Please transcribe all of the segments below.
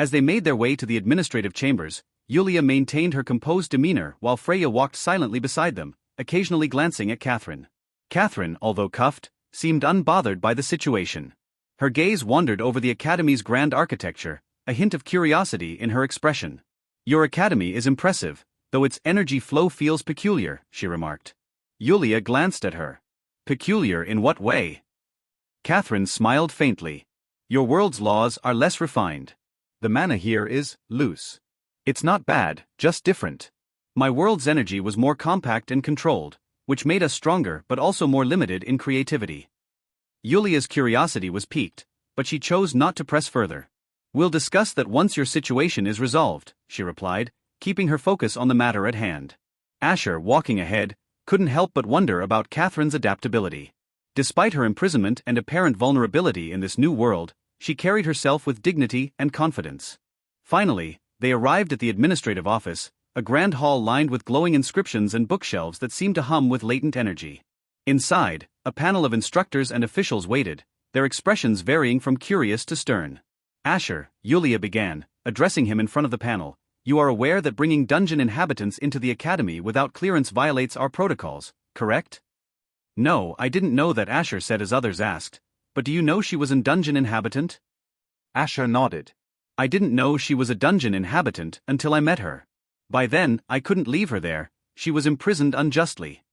As they made their way to the administrative chambers, Yulia maintained her composed demeanor while Freya walked silently beside them, occasionally glancing at Catherine. Catherine, although cuffed, seemed unbothered by the situation. Her gaze wandered over the academy's grand architecture, a hint of curiosity in her expression. "Your academy is impressive, though its energy flow feels peculiar," she remarked. Yulia glanced at her. "Peculiar in what way?" Catherine smiled faintly. "Your world's laws are less refined. The mana here is loose. It's not bad, just different. My world's energy was more compact and controlled, which made us stronger but also more limited in creativity." Yulia's curiosity was piqued, but she chose not to press further. "We'll discuss that once your situation is resolved," she replied, keeping her focus on the matter at hand. Asher, walking ahead, couldn't help but wonder about Catherine's adaptability. Despite her imprisonment and apparent vulnerability in this new world, she carried herself with dignity and confidence. Finally, they arrived at the administrative office, a grand hall lined with glowing inscriptions and bookshelves that seemed to hum with latent energy. Inside, a panel of instructors and officials waited, their expressions varying from curious to stern. "Asher," Yulia began, addressing him in front of the panel, "you are aware that bringing dungeon inhabitants into the academy without clearance violates our protocols, correct?" "No, I didn't know that," Asher said as others asked. "But do you know she was a dungeon inhabitant?" Asher nodded. "I didn't know she was a dungeon inhabitant until I met her. By then, I couldn't leave her there, she was imprisoned unjustly.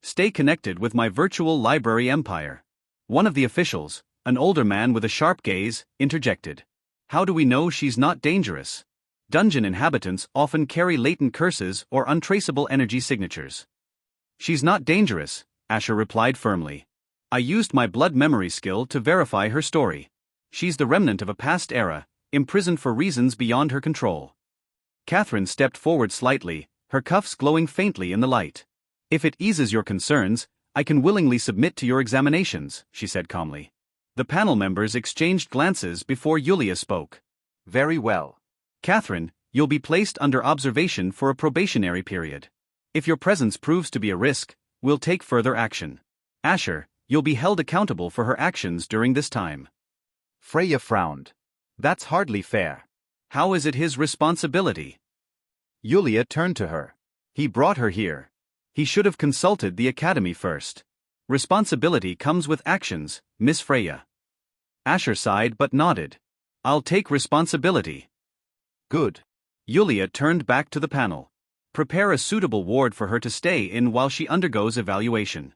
Stay connected with my virtual library empire." One of the officials, an older man with a sharp gaze, interjected. "How do we know she's not dangerous? Dungeon inhabitants often carry latent curses or untraceable energy signatures." "She's not dangerous," Asher replied firmly. "I used my blood memory skill to verify her story. She's the remnant of a past era, imprisoned for reasons beyond her control." Catherine stepped forward slightly, her cuffs glowing faintly in the light. "If it eases your concerns, I can willingly submit to your examinations," she said calmly. The panel members exchanged glances before Yulia spoke. "Very well. Catherine, you'll be placed under observation for a probationary period. If your presence proves to be a risk, we'll take further action. Asher, you'll be held accountable for her actions during this time." Freya frowned. "That's hardly fair. How is it his responsibility?" Yulia turned to her. "He brought her here. He should have consulted the academy first. Responsibility comes with actions, Miss Freya." Asher sighed but nodded. "I'll take responsibility." "Good." Yulia turned back to the panel. "Prepare a suitable ward for her to stay in while she undergoes evaluation."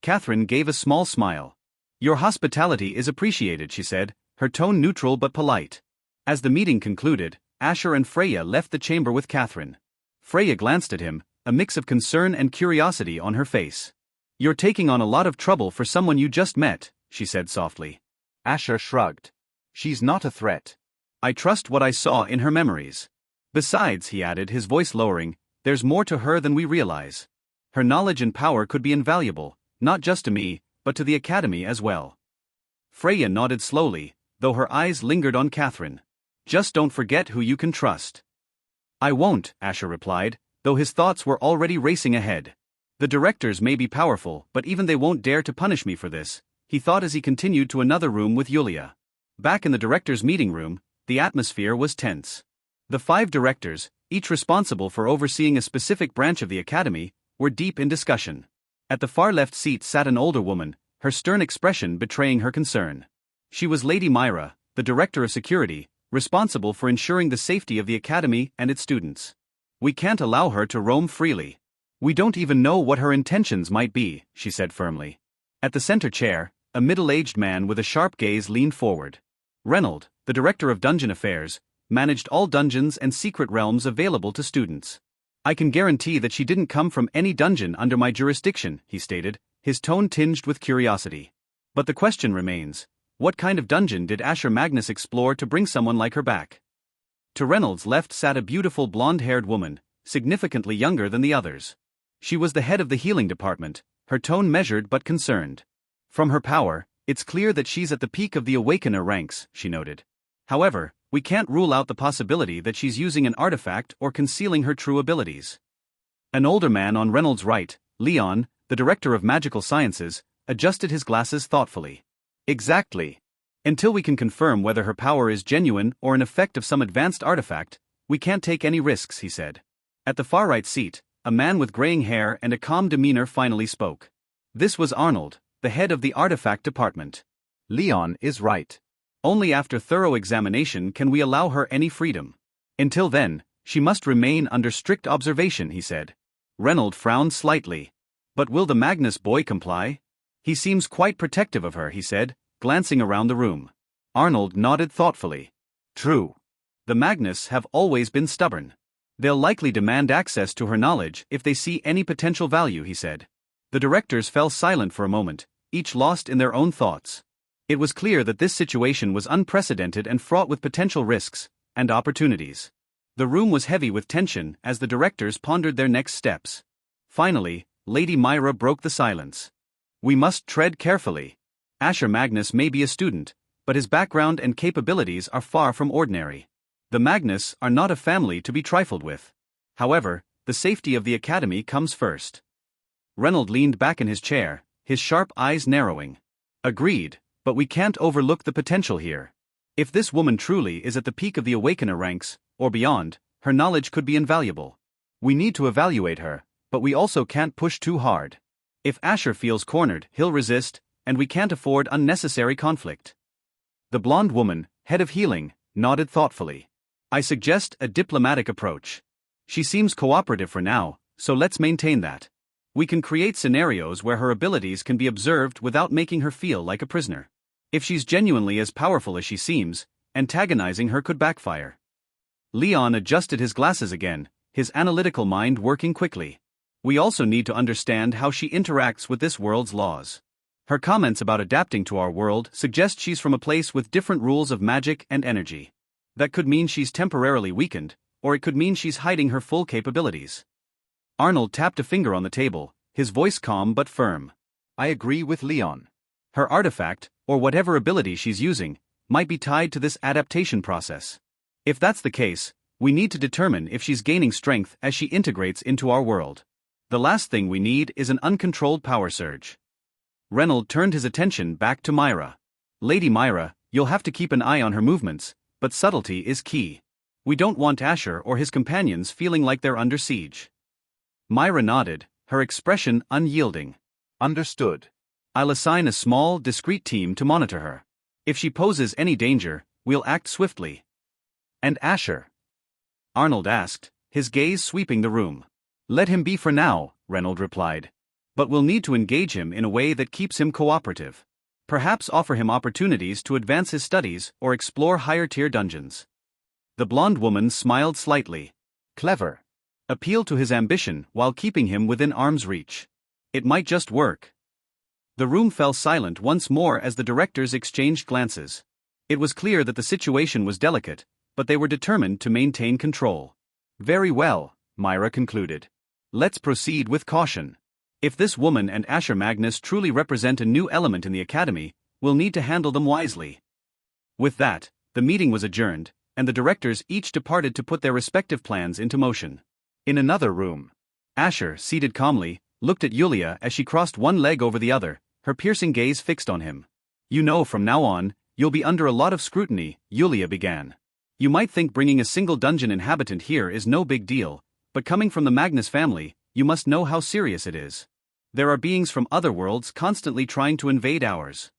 Catherine gave a small smile. "Your hospitality is appreciated," she said, her tone neutral but polite. As the meeting concluded, Asher and Freya left the chamber with Catherine. Freya glanced at him, a mix of concern and curiosity on her face. "You're taking on a lot of trouble for someone you just met," she said softly. Asher shrugged. "She's not a threat. I trust what I saw in her memories. Besides," he added, his voice lowering, "there's more to her than we realize. Her knowledge and power could be invaluable, not just to me, but to the academy as well." Freya nodded slowly, though her eyes lingered on Catherine. "Just don't forget who you can trust." "I won't," Asher replied, though his thoughts were already racing ahead. "The directors may be powerful, but even they won't dare to punish me for this," he thought as he continued to another room with Yulia. Back in the directors' meeting room, the atmosphere was tense. The 5 directors, each responsible for overseeing a specific branch of the academy, were deep in discussion. At the far left seat sat an older woman, her stern expression betraying her concern. She was Lady Myra, the director of security, responsible for ensuring the safety of the academy and its students. "We can't allow her to roam freely. We don't even know what her intentions might be," she said firmly. At the center chair, a middle-aged man with a sharp gaze leaned forward. Reynold, the director of dungeon affairs, managed all dungeons and secret realms available to students. "I can guarantee that she didn't come from any dungeon under my jurisdiction," he stated, his tone tinged with curiosity. "But the question remains, what kind of dungeon did Asher Magnus explore to bring someone like her back?" To Reynolds' left sat a beautiful blonde-haired woman, significantly younger than the others. She was the head of the healing department, her tone measured but concerned. "From her power, it's clear that she's at the peak of the Awakener ranks," she noted. "However, we can't rule out the possibility that she's using an artifact or concealing her true abilities." An older man on Reynolds' right, Leon, the director of magical sciences, adjusted his glasses thoughtfully. "Exactly. Until we can confirm whether her power is genuine or an effect of some advanced artifact, we can't take any risks, he said. At the far right seat, a man with graying hair and a calm demeanor finally spoke. This was Arnold, the head of the artifact department. Leon is right. Only after thorough examination can we allow her any freedom. Until then, she must remain under strict observation, he said. Reynold frowned slightly. But will the Magnus boy comply? He seems quite protective of her, he said, glancing around the room. Arnold nodded thoughtfully. True. The Magnus have always been stubborn. They'll likely demand access to her knowledge if they see any potential value, he said. The directors fell silent for a moment, each lost in their own thoughts. It was clear that this situation was unprecedented and fraught with potential risks and opportunities. The room was heavy with tension as the directors pondered their next steps. Finally, Lady Myra broke the silence. We must tread carefully. Asher Magnus may be a student, but his background and capabilities are far from ordinary. The Magnus are not a family to be trifled with. However, the safety of the academy comes first. Reynold leaned back in his chair, his sharp eyes narrowing. Agreed, but we can't overlook the potential here. If this woman truly is at the peak of the Awakener ranks, or beyond, her knowledge could be invaluable. We need to evaluate her, but we also can't push too hard. If Asher feels cornered, he'll resist, and we can't afford unnecessary conflict. The blonde woman, head of healing, nodded thoughtfully. I suggest a diplomatic approach. She seems cooperative for now, so let's maintain that. We can create scenarios where her abilities can be observed without making her feel like a prisoner. If she's genuinely as powerful as she seems, antagonizing her could backfire. Leon adjusted his glasses again, his analytical mind working quickly. We also need to understand how she interacts with this world's laws. Her comments about adapting to our world suggest she's from a place with different rules of magic and energy. That could mean she's temporarily weakened, or it could mean she's hiding her full capabilities. Arnold tapped a finger on the table, his voice calm but firm. I agree with Leon. Her artifact, or whatever ability she's using, might be tied to this adaptation process. If that's the case, we need to determine if she's gaining strength as she integrates into our world. The last thing we need is an uncontrolled power surge. Reynold turned his attention back to Myra. Lady Myra, you'll have to keep an eye on her movements, but subtlety is key. We don't want Asher or his companions feeling like they're under siege. Myra nodded, her expression unyielding. Understood. I'll assign a small, discreet team to monitor her. If she poses any danger, we'll act swiftly. And Asher? Arnold asked, his gaze sweeping the room. Let him be for now, Reynold replied. But we'll need to engage him in a way that keeps him cooperative. Perhaps offer him opportunities to advance his studies or explore higher-tier dungeons. The blonde woman smiled slightly. Clever. Appeal to his ambition while keeping him within arm's reach. It might just work. The room fell silent once more as the directors exchanged glances. It was clear that the situation was delicate, but they were determined to maintain control. Very well, Myra concluded. Let's proceed with caution. If this woman and Asher Magnus truly represent a new element in the academy, we'll need to handle them wisely. With that, the meeting was adjourned, and the directors each departed to put their respective plans into motion. In another room, Asher, seated calmly, looked at Yulia as she crossed one leg over the other, her piercing gaze fixed on him. You know, from now on, you'll be under a lot of scrutiny, Yulia began. You might think bringing a single dungeon inhabitant here is no big deal, but coming from the Magnus family, you must know how serious it is. There are beings from other worlds constantly trying to invade ours.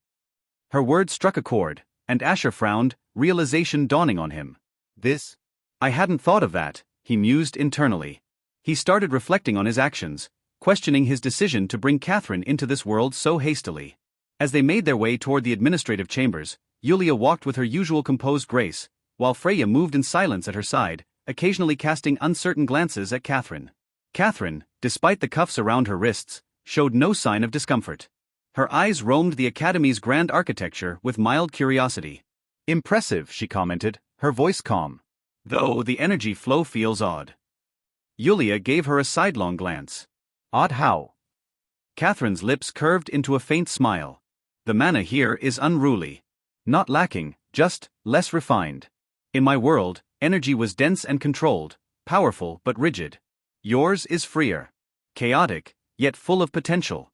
Her words struck a chord, and Asher frowned, realization dawning on him. I hadn't thought of that, he mused internally. He started reflecting on his actions, questioning his decision to bring Catherine into this world so hastily. As they made their way toward the administrative chambers, Yulia walked with her usual composed grace, while Freya moved in silence at her side, occasionally casting uncertain glances at Catherine. Catherine, despite the cuffs around her wrists, showed no sign of discomfort. Her eyes roamed the academy's grand architecture with mild curiosity. Impressive, she commented, her voice calm. Though the energy flow feels odd. Yulia gave her a sidelong glance. Odd how? Catherine's lips curved into a faint smile. The mana here is unruly. Not lacking, just less refined. In my world, energy was dense and controlled, powerful but rigid. Yours is freer. Chaotic, yet full of potential.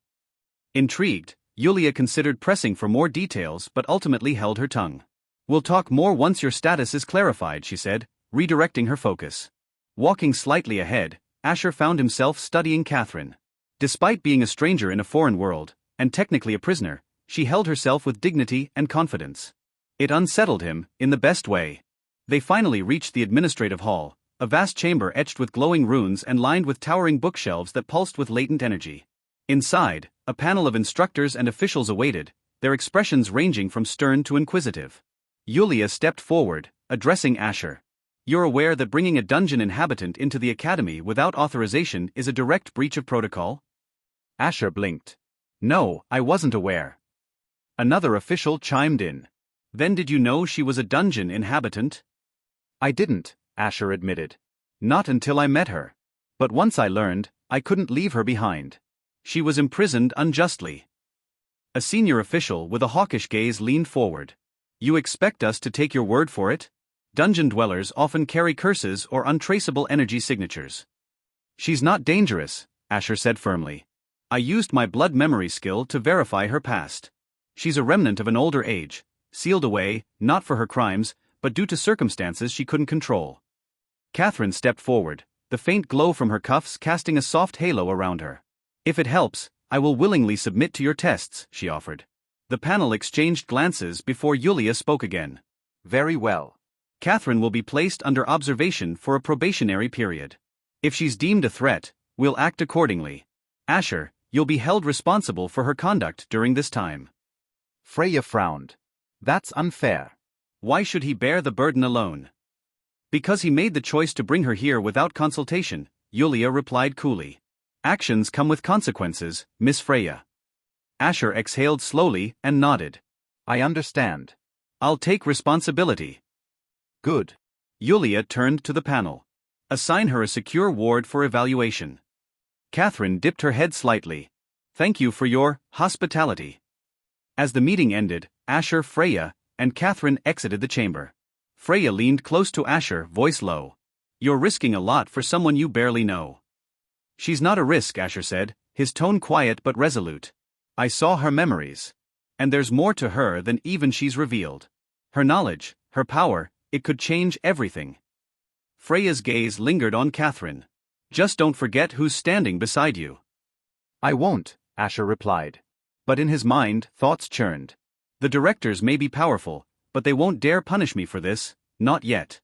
Intrigued, Yulia considered pressing for more details but ultimately held her tongue. We'll talk more once your status is clarified, she said, redirecting her focus. Walking slightly ahead, Asher found himself studying Catherine. Despite being a stranger in a foreign world, and technically a prisoner, she held herself with dignity and confidence. It unsettled him, in the best way. They finally reached the administrative hall, a vast chamber etched with glowing runes and lined with towering bookshelves that pulsed with latent energy. Inside, a panel of instructors and officials awaited, their expressions ranging from stern to inquisitive. Yulia stepped forward, addressing Asher. You're aware that bringing a dungeon inhabitant into the academy without authorization is a direct breach of protocol? Asher blinked. No, I wasn't aware. Another official chimed in. Then did you know she was a dungeon inhabitant? I didn't, Asher admitted. Not until I met her. But once I learned, I couldn't leave her behind. She was imprisoned unjustly. A senior official with a hawkish gaze leaned forward. You expect us to take your word for it? Dungeon dwellers often carry curses or untraceable energy signatures. She's not dangerous, Asher said firmly. I used my blood memory skill to verify her past. She's a remnant of an older age, sealed away, not for her crimes, but due to circumstances she couldn't control. Catherine stepped forward, the faint glow from her cuffs casting a soft halo around her. If it helps, I will willingly submit to your tests, she offered. The panel exchanged glances before Yulia spoke again. Very well. Catherine will be placed under observation for a probationary period. If she's deemed a threat, we'll act accordingly. Asher, you'll be held responsible for her conduct during this time. Freya frowned. That's unfair. Why should he bear the burden alone? Because he made the choice to bring her here without consultation, Yulia replied coolly. Actions come with consequences, Miss Freya. Asher exhaled slowly and nodded. I understand. I'll take responsibility. Good. Yulia turned to the panel. Assign her a secure ward for evaluation. Catherine dipped her head slightly. Thank you for your hospitality. As the meeting ended, Asher, Freya, and Catherine exited the chamber. Freya leaned close to Asher, voice low. You're risking a lot for someone you barely know. She's not a risk, Asher said, his tone quiet but resolute. I saw her memories. And there's more to her than even she's revealed. Her knowledge, her power, it could change everything. Freya's gaze lingered on Catherine. Just don't forget who's standing beside you. I won't, Asher replied. But in his mind, thoughts churned. The directors may be powerful, but they won't dare punish me for this, not yet.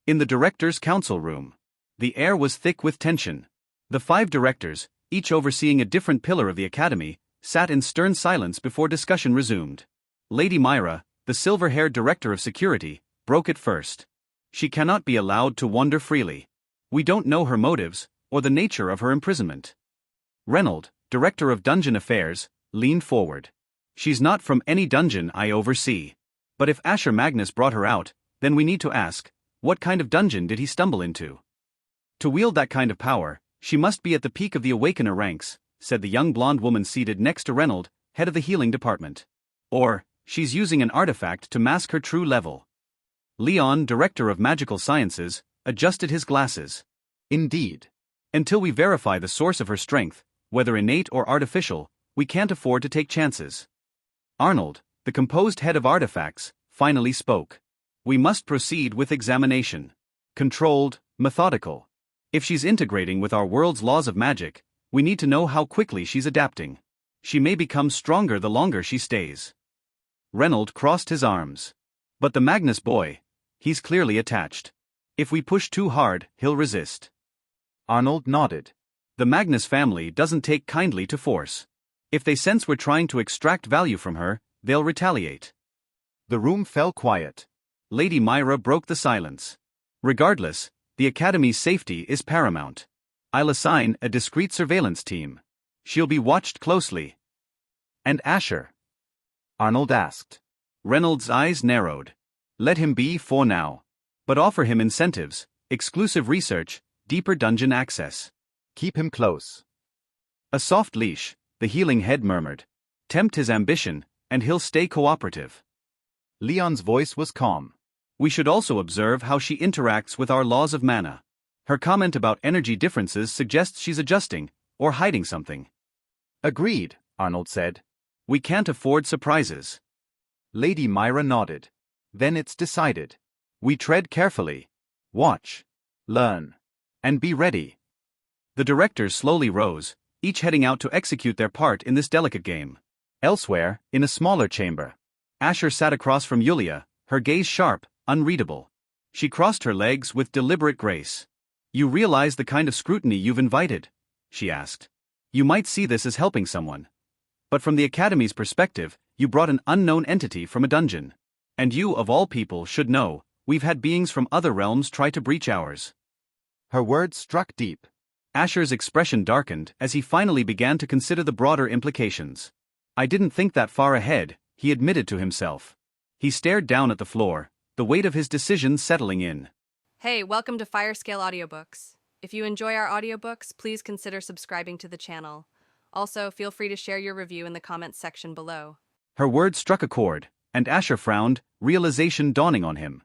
In the directors' council room, the air was thick with tension. The 5 directors, each overseeing a different pillar of the academy, sat in stern silence before discussion resumed. Lady Myra, the silver-haired director of security, broke it first. She cannot be allowed to wander freely. We don't know her motives, or the nature of her imprisonment. Reynold, director of dungeon affairs, leaned forward. She's not from any dungeon I oversee. But if Asher Magnus brought her out, then we need to ask, what kind of dungeon did he stumble into? To wield that kind of power, she must be at the peak of the Awakener ranks, said the young blonde woman seated next to Reynold, head of the healing department. Or, she's using an artifact to mask her true level. Leon, director of magical sciences, adjusted his glasses. Indeed. Until we verify the source of her strength, whether innate or artificial, we can't afford to take chances. Arnold, the composed head of artifacts, finally spoke. We must proceed with examination. Controlled, methodical. If she's integrating with our world's laws of magic, we need to know how quickly she's adapting. She may become stronger the longer she stays. Reynold crossed his arms. But the Magnus boy, he's clearly attached. If we push too hard, he'll resist. Arnold nodded. The Magnus family doesn't take kindly to force. If they sense we're trying to extract value from her, they'll retaliate. The room fell quiet. Lady Myra broke the silence. Regardless, the Academy's safety is paramount. I'll assign a discreet surveillance team. She'll be watched closely. And Asher? Arnold asked. Reynolds' eyes narrowed. Let him be for now. But offer him incentives, exclusive research, deeper dungeon access. Keep him close. A soft leash, the healing head murmured. Tempt his ambition, and he'll stay cooperative. Leon's voice was calm. We should also observe how she interacts with our laws of mana. Her comment about energy differences suggests she's adjusting, or hiding something. Agreed, Arnold said. We can't afford surprises. Lady Myra nodded. Then it's decided. We tread carefully. Watch. Learn. And be ready. The directors slowly rose, each heading out to execute their part in this delicate game. Elsewhere, in a smaller chamber, Asher sat across from Yulia, her gaze sharp, unreadable. She crossed her legs with deliberate grace. You realize the kind of scrutiny you've invited? She asked. You might see this as helping someone. But from the Academy's perspective, you brought an unknown entity from a dungeon. And you, of all people, should know, we've had beings from other realms try to breach ours. Her words struck deep. Asher's expression darkened as he finally began to consider the broader implications. I didn't think that far ahead, he admitted to himself. He stared down at the floor, the weight of his decision settling in. Hey, welcome to Firescale Audiobooks. If you enjoy our audiobooks, please consider subscribing to the channel. Also, feel free to share your review in the comments section below. Her words struck a chord, and Asher frowned, realization dawning on him.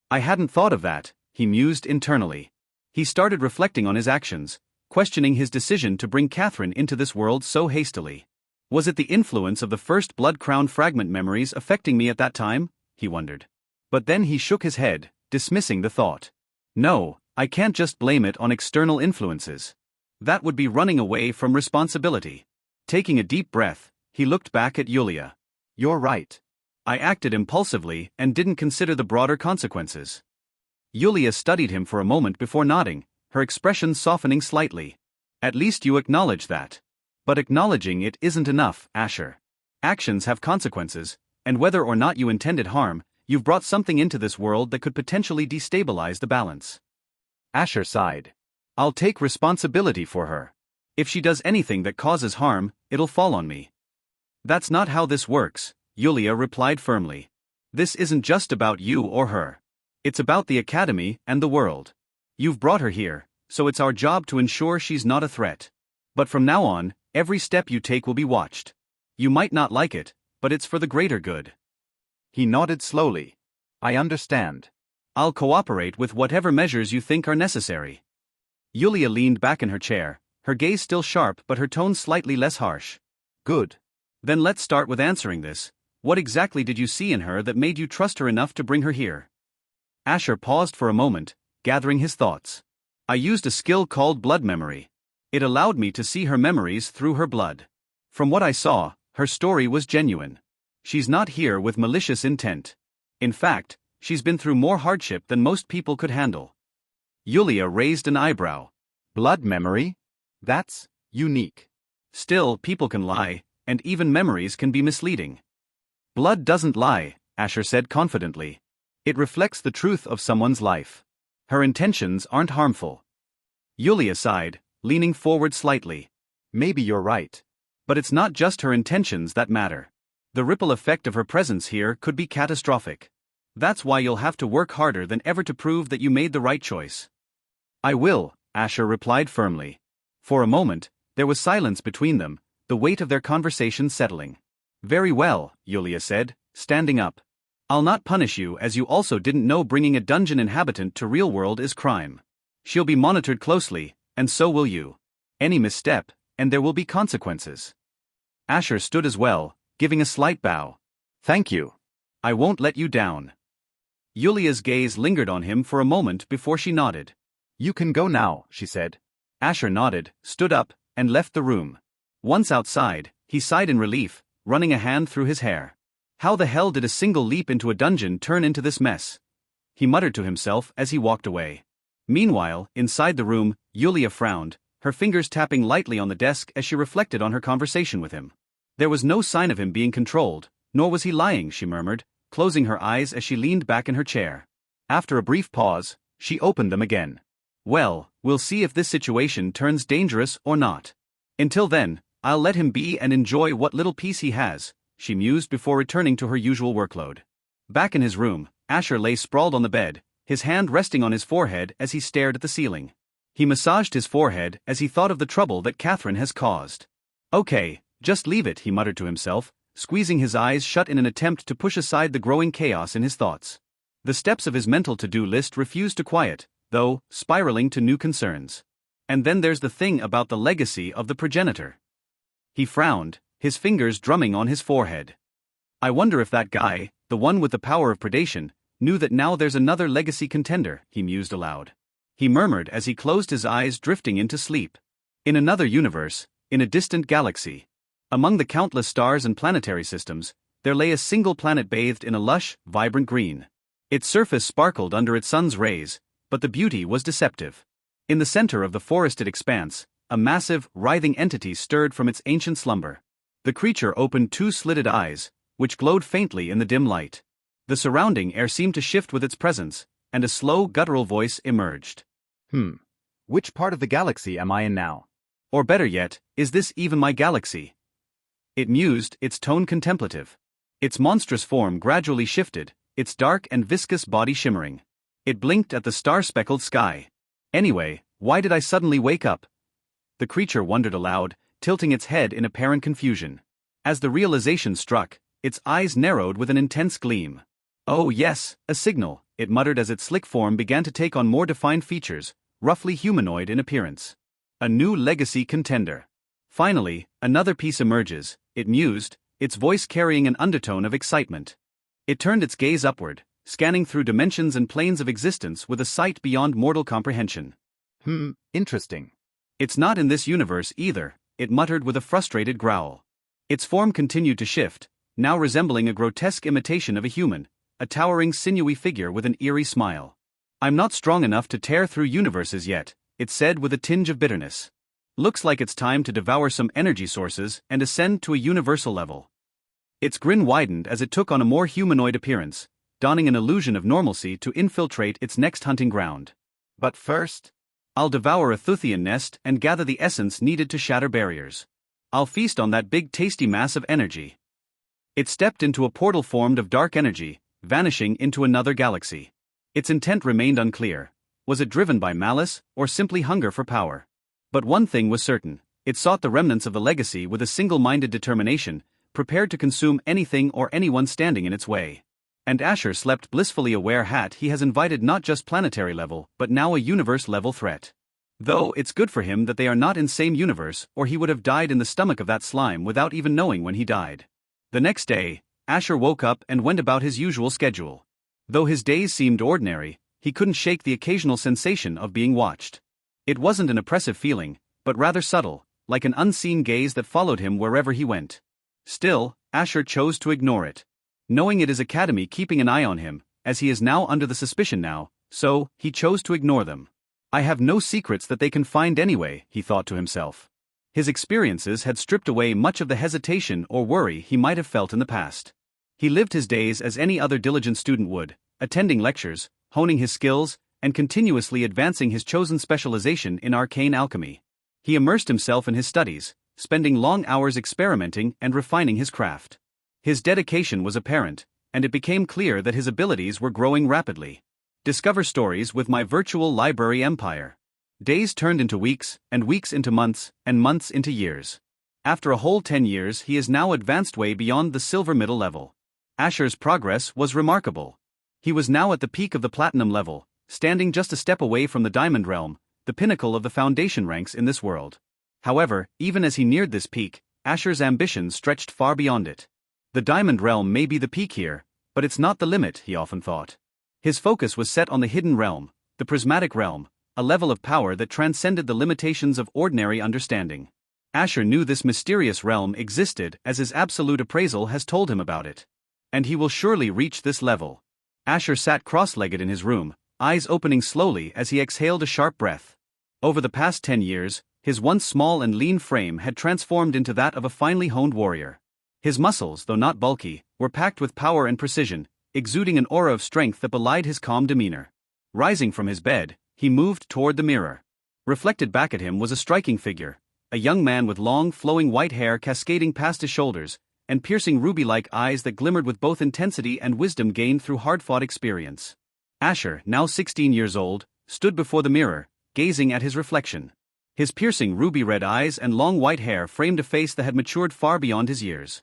I hadn't thought of that, he mused internally. He started reflecting on his actions, questioning his decision to bring Catherine into this world so hastily. Was it the influence of the first Blood Crown fragment memories affecting me at that time? He wondered. But then he shook his head, dismissing the thought. No, I can't just blame it on external influences. That would be running away from responsibility. Taking a deep breath, he looked back at Yulia. You're right. I acted impulsively and didn't consider the broader consequences. Yulia studied him for a moment before nodding, her expression softening slightly. At least you acknowledge that. But acknowledging it isn't enough, Asher. Actions have consequences, and whether or not you intended harm, you've brought something into this world that could potentially destabilize the balance. Asher sighed. I'll take responsibility for her. If she does anything that causes harm, it'll fall on me. That's not how this works, Yulia replied firmly. This isn't just about you or her. It's about the Academy and the world. You've brought her here, so it's our job to ensure she's not a threat. But from now on, every step you take will be watched. You might not like it, but it's for the greater good. He nodded slowly. I understand. I'll cooperate with whatever measures you think are necessary. Yulia leaned back in her chair, her gaze still sharp but her tone slightly less harsh. Good. Then let's start with answering this. What exactly did you see in her that made you trust her enough to bring her here? Asher paused for a moment, gathering his thoughts. I used a skill called blood memory. It allowed me to see her memories through her blood. From what I saw, her story was genuine. She's not here with malicious intent. In fact, she's been through more hardship than most people could handle. Yulia raised an eyebrow. Blood memory? That's unique. Still, people can lie, and even memories can be misleading. Blood doesn't lie, Asher said confidently. It reflects the truth of someone's life. Her intentions aren't harmful. Yulia sighed, leaning forward slightly. Maybe you're right. But it's not just her intentions that matter. The ripple effect of her presence here could be catastrophic. That's why you'll have to work harder than ever to prove that you made the right choice. I will, Asher replied firmly. For a moment, there was silence between them, the weight of their conversation settling. Very well, Yulia said, standing up. I'll not punish you as you also didn't know bringing a dungeon inhabitant to real world is crime. She'll be monitored closely, and so will you. Any misstep, and there will be consequences. Asher stood as well, giving a slight bow. Thank you. I won't let you down. Yulia's gaze lingered on him for a moment before she nodded. You can go now, she said. Asher nodded, stood up, and left the room. Once outside, he sighed in relief, running a hand through his hair. How the hell did a single leap into a dungeon turn into this mess? He muttered to himself as he walked away. Meanwhile, inside the room, Yulia frowned, her fingers tapping lightly on the desk as she reflected on her conversation with him. There was no sign of him being controlled, nor was he lying, she murmured, closing her eyes as she leaned back in her chair. After a brief pause, she opened them again. Well, we'll see if this situation turns dangerous or not. Until then, I'll let him be and enjoy what little peace he has, she mused before returning to her usual workload. Back in his room, Asher lay sprawled on the bed, his hand resting on his forehead as he stared at the ceiling. He massaged his forehead as he thought of the trouble that Catherine has caused. Okay, just leave it, he muttered to himself, squeezing his eyes shut in an attempt to push aside the growing chaos in his thoughts. The steps of his mental to-do list refused to quiet, though, spiraling to new concerns. And then there's the thing about the legacy of the progenitor. He frowned, his fingers drumming on his forehead. I wonder if that guy, the one with the power of predation, knew that now there's another legacy contender, he mused aloud. He murmured as he closed his eyes, drifting into sleep. In another universe, in a distant galaxy, among the countless stars and planetary systems, there lay a single planet bathed in a lush, vibrant green. Its surface sparkled under its sun's rays, but the beauty was deceptive. In the center of the forested expanse, a massive, writhing entity stirred from its ancient slumber. The creature opened two slitted eyes, which glowed faintly in the dim light. The surrounding air seemed to shift with its presence, and a slow, guttural voice emerged. Which part of the galaxy am I in now? Or better yet, is this even my galaxy? It mused, its tone contemplative. Its monstrous form gradually shifted, its dark and viscous body shimmering. It blinked at the star-speckled sky. Anyway, why did I suddenly wake up? The creature wondered aloud, tilting its head in apparent confusion. As the realization struck, its eyes narrowed with an intense gleam. Oh yes, a signal, it muttered as its slick form began to take on more defined features, roughly humanoid in appearance. A new legacy contender. Finally, another piece emerges, it mused, its voice carrying an undertone of excitement. It turned its gaze upward, scanning through dimensions and planes of existence with a sight beyond mortal comprehension. Interesting. It's not in this universe either, it muttered with a frustrated growl. Its form continued to shift, now resembling a grotesque imitation of a human, a towering sinewy figure with an eerie smile. I'm not strong enough to tear through universes yet, it said with a tinge of bitterness. Looks like it's time to devour some energy sources and ascend to a universal level. Its grin widened as it took on a more humanoid appearance, donning an illusion of normalcy to infiltrate its next hunting ground. But first, I'll devour a Thuthian nest and gather the essence needed to shatter barriers. I'll feast on that big tasty mass of energy. It stepped into a portal formed of dark energy, vanishing into another galaxy. Its intent remained unclear. Was it driven by malice, or simply hunger for power? But one thing was certain, it sought the remnants of the legacy with a single-minded determination, prepared to consume anything or anyone standing in its way. And Asher slept blissfully aware that he has invited not just planetary level, but now a universe-level threat. Though it's good for him that they are not in same universe, or he would have died in the stomach of that slime without even knowing when he died. The next day, Asher woke up and went about his usual schedule. Though his days seemed ordinary, he couldn't shake the occasional sensation of being watched. It wasn't an oppressive feeling, but rather subtle, like an unseen gaze that followed him wherever he went. Still, Asher chose to ignore it. Knowing it is Academy keeping an eye on him, as he is now under the suspicion now, so he chose to ignore them. I have no secrets that they can find anyway, he thought to himself. His experiences had stripped away much of the hesitation or worry he might have felt in the past. He lived his days as any other diligent student would, attending lectures, honing his skills, and continuously advancing his chosen specialization in arcane alchemy. He immersed himself in his studies, spending long hours experimenting and refining his craft. His dedication was apparent, and it became clear that his abilities were growing rapidly. Discover stories with my virtual library empire. Days turned into weeks, and weeks into months, and months into years. After a whole 10 years, he is now advanced way beyond the silver middle level. Asher's progress was remarkable. He was now at the peak of the platinum level, standing just a step away from the diamond realm, the pinnacle of the foundation ranks in this world. However, even as he neared this peak, Asher's ambitions stretched far beyond it. The diamond realm may be the peak here, but it's not the limit, he often thought. His focus was set on the hidden realm, the prismatic realm, a level of power that transcended the limitations of ordinary understanding. Asher knew this mysterious realm existed as his absolute appraisal has told him about it. And he will surely reach this level. Asher sat cross-legged in his room, eyes opening slowly as he exhaled a sharp breath. Over the past 10 years, his once small and lean frame had transformed into that of a finely honed warrior. His muscles, though not bulky, were packed with power and precision, exuding an aura of strength that belied his calm demeanor. Rising from his bed, he moved toward the mirror. Reflected back at him was a striking figure, a young man with long, flowing white hair cascading past his shoulders, and piercing ruby-like eyes that glimmered with both intensity and wisdom gained through hard-fought experience. Asher, now 16 years old, stood before the mirror, gazing at his reflection. His piercing ruby-red eyes and long white hair framed a face that had matured far beyond his years.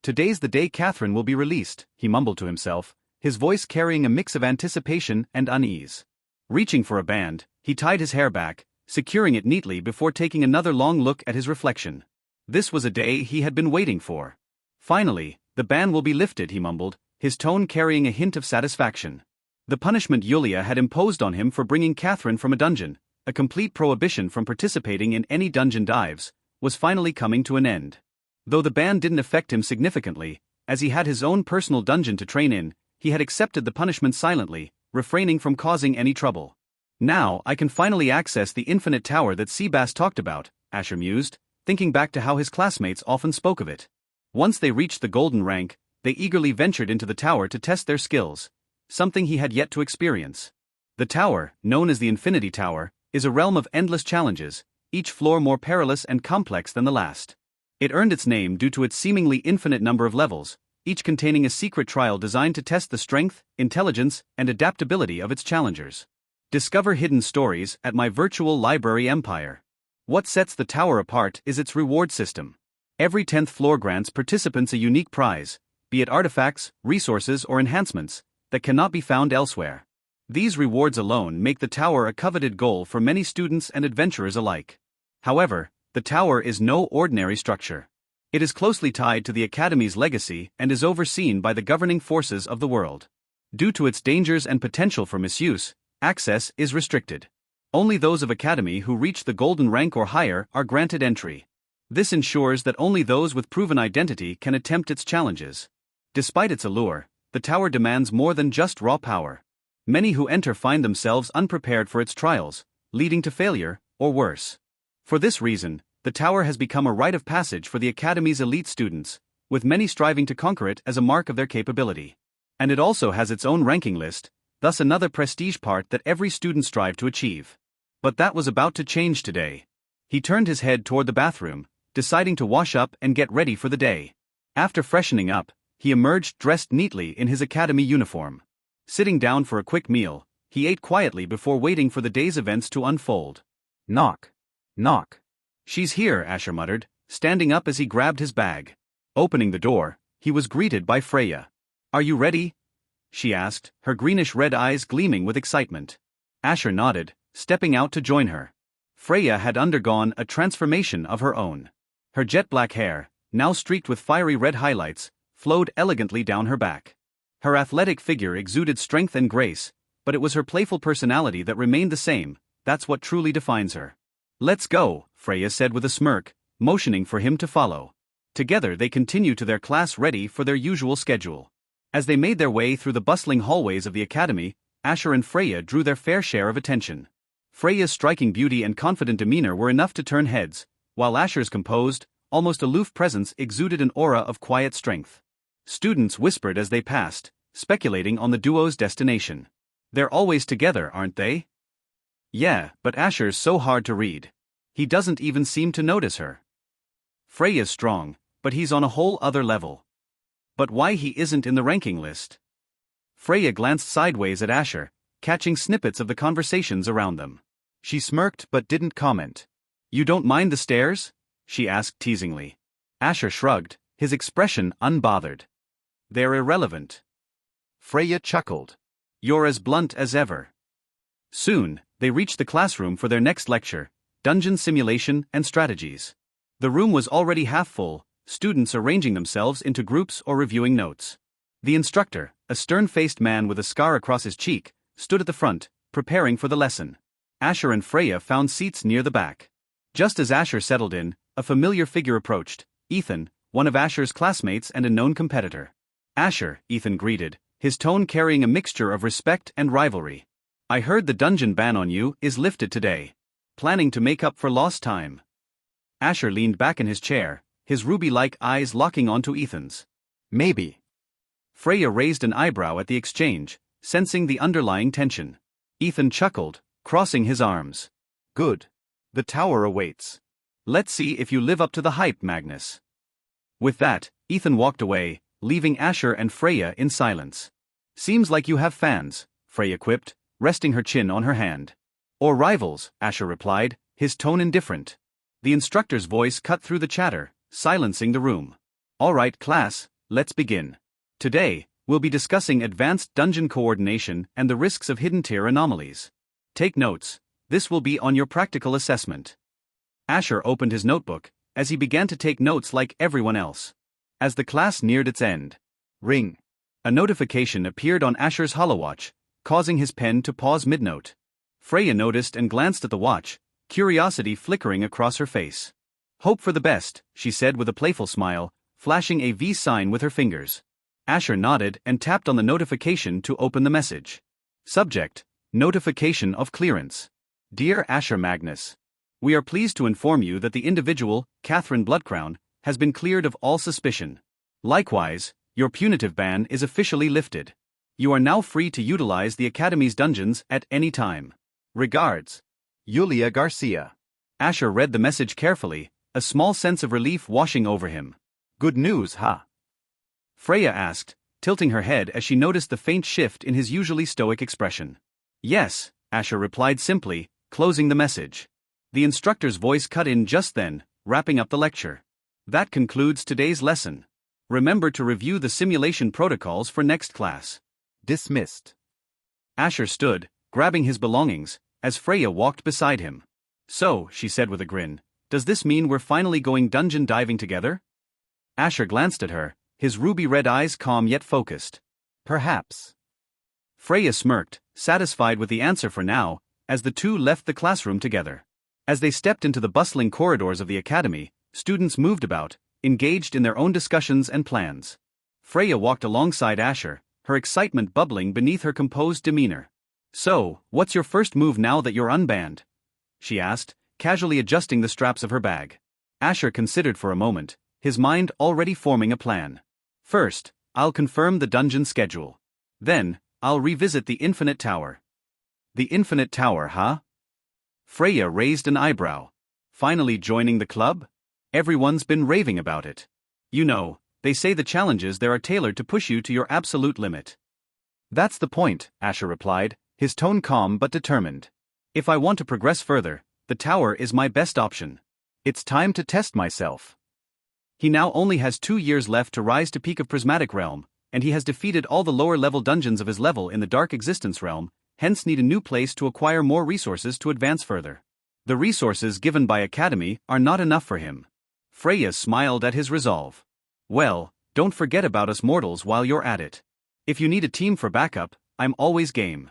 Today's the day Catherine will be released, he mumbled to himself, his voice carrying a mix of anticipation and unease. Reaching for a band, he tied his hair back, securing it neatly before taking another long look at his reflection. This was a day he had been waiting for. Finally, the ban will be lifted, he mumbled, his tone carrying a hint of satisfaction. The punishment Yulia had imposed on him for bringing Catherine from a dungeon, a complete prohibition from participating in any dungeon dives, was finally coming to an end. Though the ban didn't affect him significantly, as he had his own personal dungeon to train in, he had accepted the punishment silently, refraining from causing any trouble. Now I can finally access the infinite tower that Seabass talked about, Asher mused, thinking back to how his classmates often spoke of it. Once they reached the golden rank, they eagerly ventured into the tower to test their skills, something he had yet to experience. The tower, known as the Infinity Tower, is a realm of endless challenges, each floor more perilous and complex than the last. It earned its name due to its seemingly infinite number of levels, each containing a secret trial designed to test the strength, intelligence, and adaptability of its challengers. Discover hidden stories at my virtual library empire. What sets the tower apart is its reward system. Every 10th floor grants participants a unique prize, be it artifacts, resources, or enhancements, that cannot be found elsewhere. These rewards alone make the tower a coveted goal for many students and adventurers alike. However, the tower is no ordinary structure. It is closely tied to the Academy's legacy and is overseen by the governing forces of the world. Due to its dangers and potential for misuse, access is restricted. Only those of Academy who reach the golden rank or higher are granted entry. This ensures that only those with proven identity can attempt its challenges. Despite its allure, the tower demands more than just raw power. Many who enter find themselves unprepared for its trials, leading to failure, or worse. For this reason, the tower has become a rite of passage for the Academy's elite students, with many striving to conquer it as a mark of their capability. And it also has its own ranking list, thus another prestige part that every student strives to achieve. But that was about to change today. He turned his head toward the bathroom, deciding to wash up and get ready for the day. After freshening up, he emerged dressed neatly in his Academy uniform. Sitting down for a quick meal, he ate quietly before waiting for the day's events to unfold. Knock. Knock. She's here, Asher muttered, standing up as he grabbed his bag. Opening the door, he was greeted by Freya. Are you ready? She asked, her greenish-red eyes gleaming with excitement. Asher nodded, stepping out to join her. Freya had undergone a transformation of her own. Her jet-black hair, now streaked with fiery red highlights, flowed elegantly down her back. Her athletic figure exuded strength and grace, but it was her playful personality that remained the same. That's what truly defines her. Let's go, Freya said with a smirk, motioning for him to follow. Together they continued to their class ready for their usual schedule. As they made their way through the bustling hallways of the Academy, Asher and Freya drew their fair share of attention. Freya's striking beauty and confident demeanor were enough to turn heads, while Asher's composed, almost aloof presence exuded an aura of quiet strength. Students whispered as they passed, speculating on the duo's destination. They're always together, aren't they? Yeah, but Asher's so hard to read. He doesn't even seem to notice her. Freya's strong, but he's on a whole other level. But why he isn't in the ranking list? Freya glanced sideways at Asher, catching snippets of the conversations around them. She smirked but didn't comment. You don't mind the stairs? She asked teasingly. Asher shrugged, his expression unbothered. They're irrelevant. Freya chuckled. You're as blunt as ever. Soon, they reached the classroom for their next lecture, Dungeon Simulation and Strategies. The room was already half full, students arranging themselves into groups or reviewing notes. The instructor, a stern-faced man with a scar across his cheek, stood at the front, preparing for the lesson. Asher and Freya found seats near the back. Just as Asher settled in, a familiar figure approached, Ethan, one of Asher's classmates and a known competitor. Asher, Ethan greeted, his tone carrying a mixture of respect and rivalry. I heard the dungeon ban on you is lifted today. Planning to make up for lost time. Asher leaned back in his chair, his ruby-like eyes locking onto Ethan's. Maybe. Freya raised an eyebrow at the exchange, sensing the underlying tension. Ethan chuckled, crossing his arms. Good. The tower awaits. Let's see if you live up to the hype, Magnus. With that, Ethan walked away, leaving Asher and Freya in silence. Seems like you have fans, Freya quipped, resting her chin on her hand. Or rivals, Asher replied, his tone indifferent. The instructor's voice cut through the chatter, silencing the room. All right, class, let's begin. Today, we'll be discussing advanced dungeon coordination and the risks of hidden tier anomalies. Take notes, this will be on your practical assessment. Asher opened his notebook, as he began to take notes like everyone else. As the class neared its end, ring. A notification appeared on Asher's holowatch, causing his pen to pause mid-note. Freya noticed and glanced at the watch, curiosity flickering across her face. Hope for the best, she said with a playful smile, flashing a V sign with her fingers. Asher nodded and tapped on the notification to open the message. Subject: Notification of clearance. Dear Asher Magnus, we are pleased to inform you that the individual, Catherine Bloodcrown, has been cleared of all suspicion. Likewise, your punitive ban is officially lifted. You are now free to utilize the Academy's dungeons at any time. Regards, Yulia Garcia. Asher read the message carefully, a small sense of relief washing over him. Good news, huh? Freya asked, tilting her head as she noticed the faint shift in his usually stoic expression. Yes, Asher replied simply, closing the message. The instructor's voice cut in just then, wrapping up the lecture. That concludes today's lesson. Remember to review the simulation protocols for next class. Dismissed. Asher stood, grabbing his belongings, as Freya walked beside him. So, she said with a grin, does this mean we're finally going dungeon diving together? Asher glanced at her, his ruby-red eyes calm yet focused. Perhaps. Freya smirked, satisfied with the answer for now, as the two left the classroom together. As they stepped into the bustling corridors of the academy, students moved about, engaged in their own discussions and plans. Freya walked alongside Asher, her excitement bubbling beneath her composed demeanor. So, what's your first move now that you're unbanned? She asked, casually adjusting the straps of her bag. Asher considered for a moment, his mind already forming a plan. First, I'll confirm the dungeon schedule. Then, I'll revisit the Infinite Tower. The Infinite Tower, huh? Freya raised an eyebrow. Finally joining the club? Everyone's been raving about it. You know, they say the challenges there are tailored to push you to your absolute limit. That's the point, Asher replied, his tone calm but determined. If I want to progress further, the tower is my best option. It's time to test myself. He now only has 2 years left to rise to peak of Prismatic Realm, and he has defeated all the lower-level dungeons of his level in the Dark Existence Realm, hence need a new place to acquire more resources to advance further. The resources given by Academy are not enough for him. Freya smiled at his resolve. Well, don't forget about us mortals while you're at it. If you need a team for backup, I'm always game.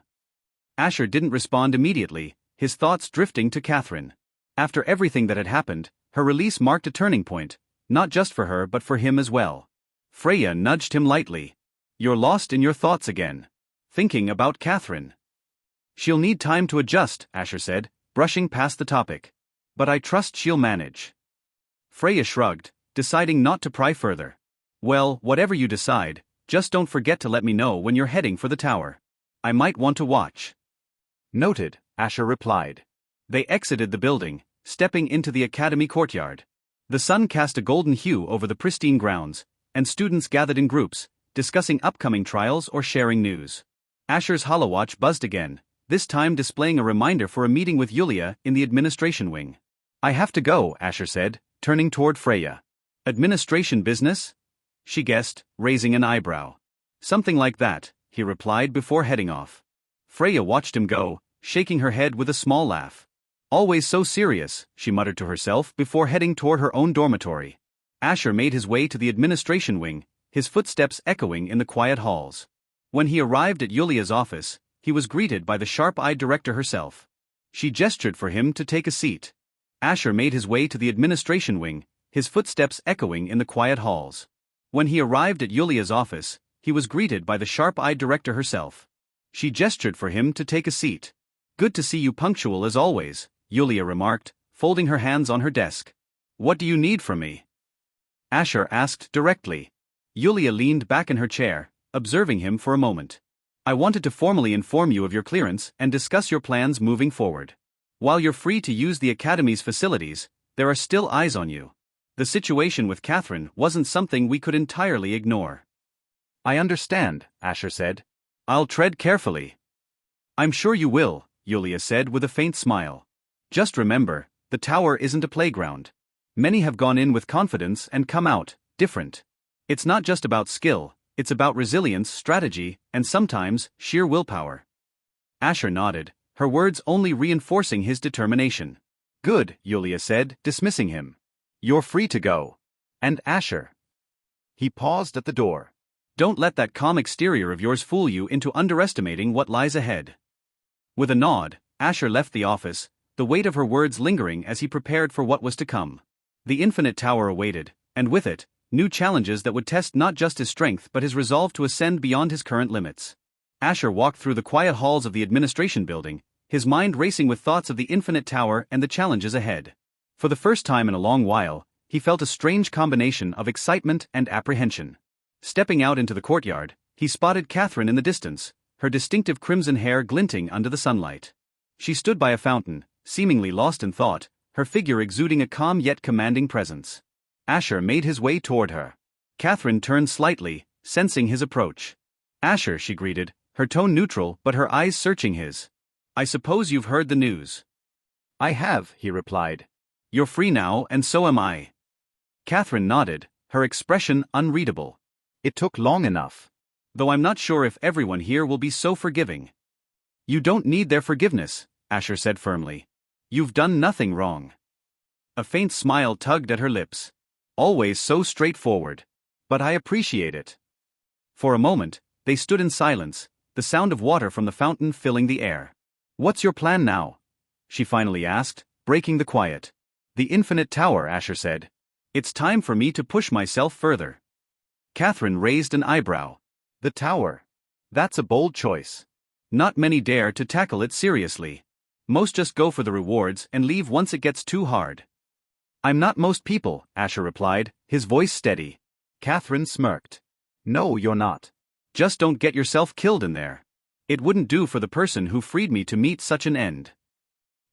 Asher didn't respond immediately, his thoughts drifting to Catherine. After everything that had happened, her release marked a turning point, not just for her but for him as well. Freya nudged him lightly. You're lost in your thoughts again. Thinking about Catherine. She'll need time to adjust, Asher said, brushing past the topic. But I trust she'll manage. Freya shrugged, deciding not to pry further. Well, whatever you decide, just don't forget to let me know when you're heading for the tower. I might want to watch. Noted, Asher replied. They exited the building, stepping into the academy courtyard. The sun cast a golden hue over the pristine grounds, and students gathered in groups, discussing upcoming trials or sharing news. Asher's holowatch buzzed again, this time displaying a reminder for a meeting with Yulia in the administration wing. I have to go, Asher said, turning toward Freya. Administration business? She guessed, raising an eyebrow. Something like that, he replied before heading off. Freya watched him go, shaking her head with a small laugh. Always so serious, she muttered to herself before heading toward her own dormitory. Asher made his way to the administration wing, his footsteps echoing in the quiet halls. When he arrived at Yulia's office, he was greeted by the sharp-eyed director herself. She gestured for him to take a seat. Asher made his way to the administration wing, his footsteps echoing in the quiet halls. When he arrived at Yulia's office, he was greeted by the sharp-eyed director herself. She gestured for him to take a seat. Good to see you punctual as always, Yulia remarked, folding her hands on her desk. What do you need from me? Asher asked directly. Yulia leaned back in her chair, observing him for a moment. I wanted to formally inform you of your clearance and discuss your plans moving forward. While you're free to use the Academy's facilities, there are still eyes on you. The situation with Catherine wasn't something we could entirely ignore. I understand, Asher said. I'll tread carefully. I'm sure you will, Yulia said with a faint smile. Just remember, the tower isn't a playground. Many have gone in with confidence and come out different. It's not just about skill, it's about resilience, strategy, and sometimes sheer willpower. Asher nodded, her words only reinforcing his determination. Good, Yulia said, dismissing him. You're free to go. And Asher. He paused at the door. Don't let that calm exterior of yours fool you into underestimating what lies ahead. With a nod, Asher left the office, the weight of her words lingering as he prepared for what was to come. The Infinite Tower awaited, and with it, new challenges that would test not just his strength but his resolve to ascend beyond his current limits. Asher walked through the quiet halls of the administration building, his mind racing with thoughts of the Infinite Tower and the challenges ahead. For the first time in a long while, he felt a strange combination of excitement and apprehension. Stepping out into the courtyard, he spotted Catherine in the distance, her distinctive crimson hair glinting under the sunlight. She stood by a fountain, seemingly lost in thought, her figure exuding a calm yet commanding presence. Asher made his way toward her. Catherine turned slightly, sensing his approach. Asher, she greeted, her tone neutral but her eyes searching his. I suppose you've heard the news. I have, he replied. You're free now, and so am I. Catherine nodded, her expression unreadable. It took long enough. Though I'm not sure if everyone here will be so forgiving. You don't need their forgiveness, Asher said firmly. You've done nothing wrong. A faint smile tugged at her lips. Always so straightforward. But I appreciate it. For a moment, they stood in silence, the sound of water from the fountain filling the air. What's your plan now? She finally asked, breaking the quiet. The Infinite Tower, Asher said. It's time for me to push myself further. Catherine raised an eyebrow. The tower. That's a bold choice. Not many dare to tackle it seriously. Most just go for the rewards and leave once it gets too hard. I'm not most people, Asher replied, his voice steady. Catherine smirked. No, you're not. Just don't get yourself killed in there. It wouldn't do for the person who freed me to meet such an end.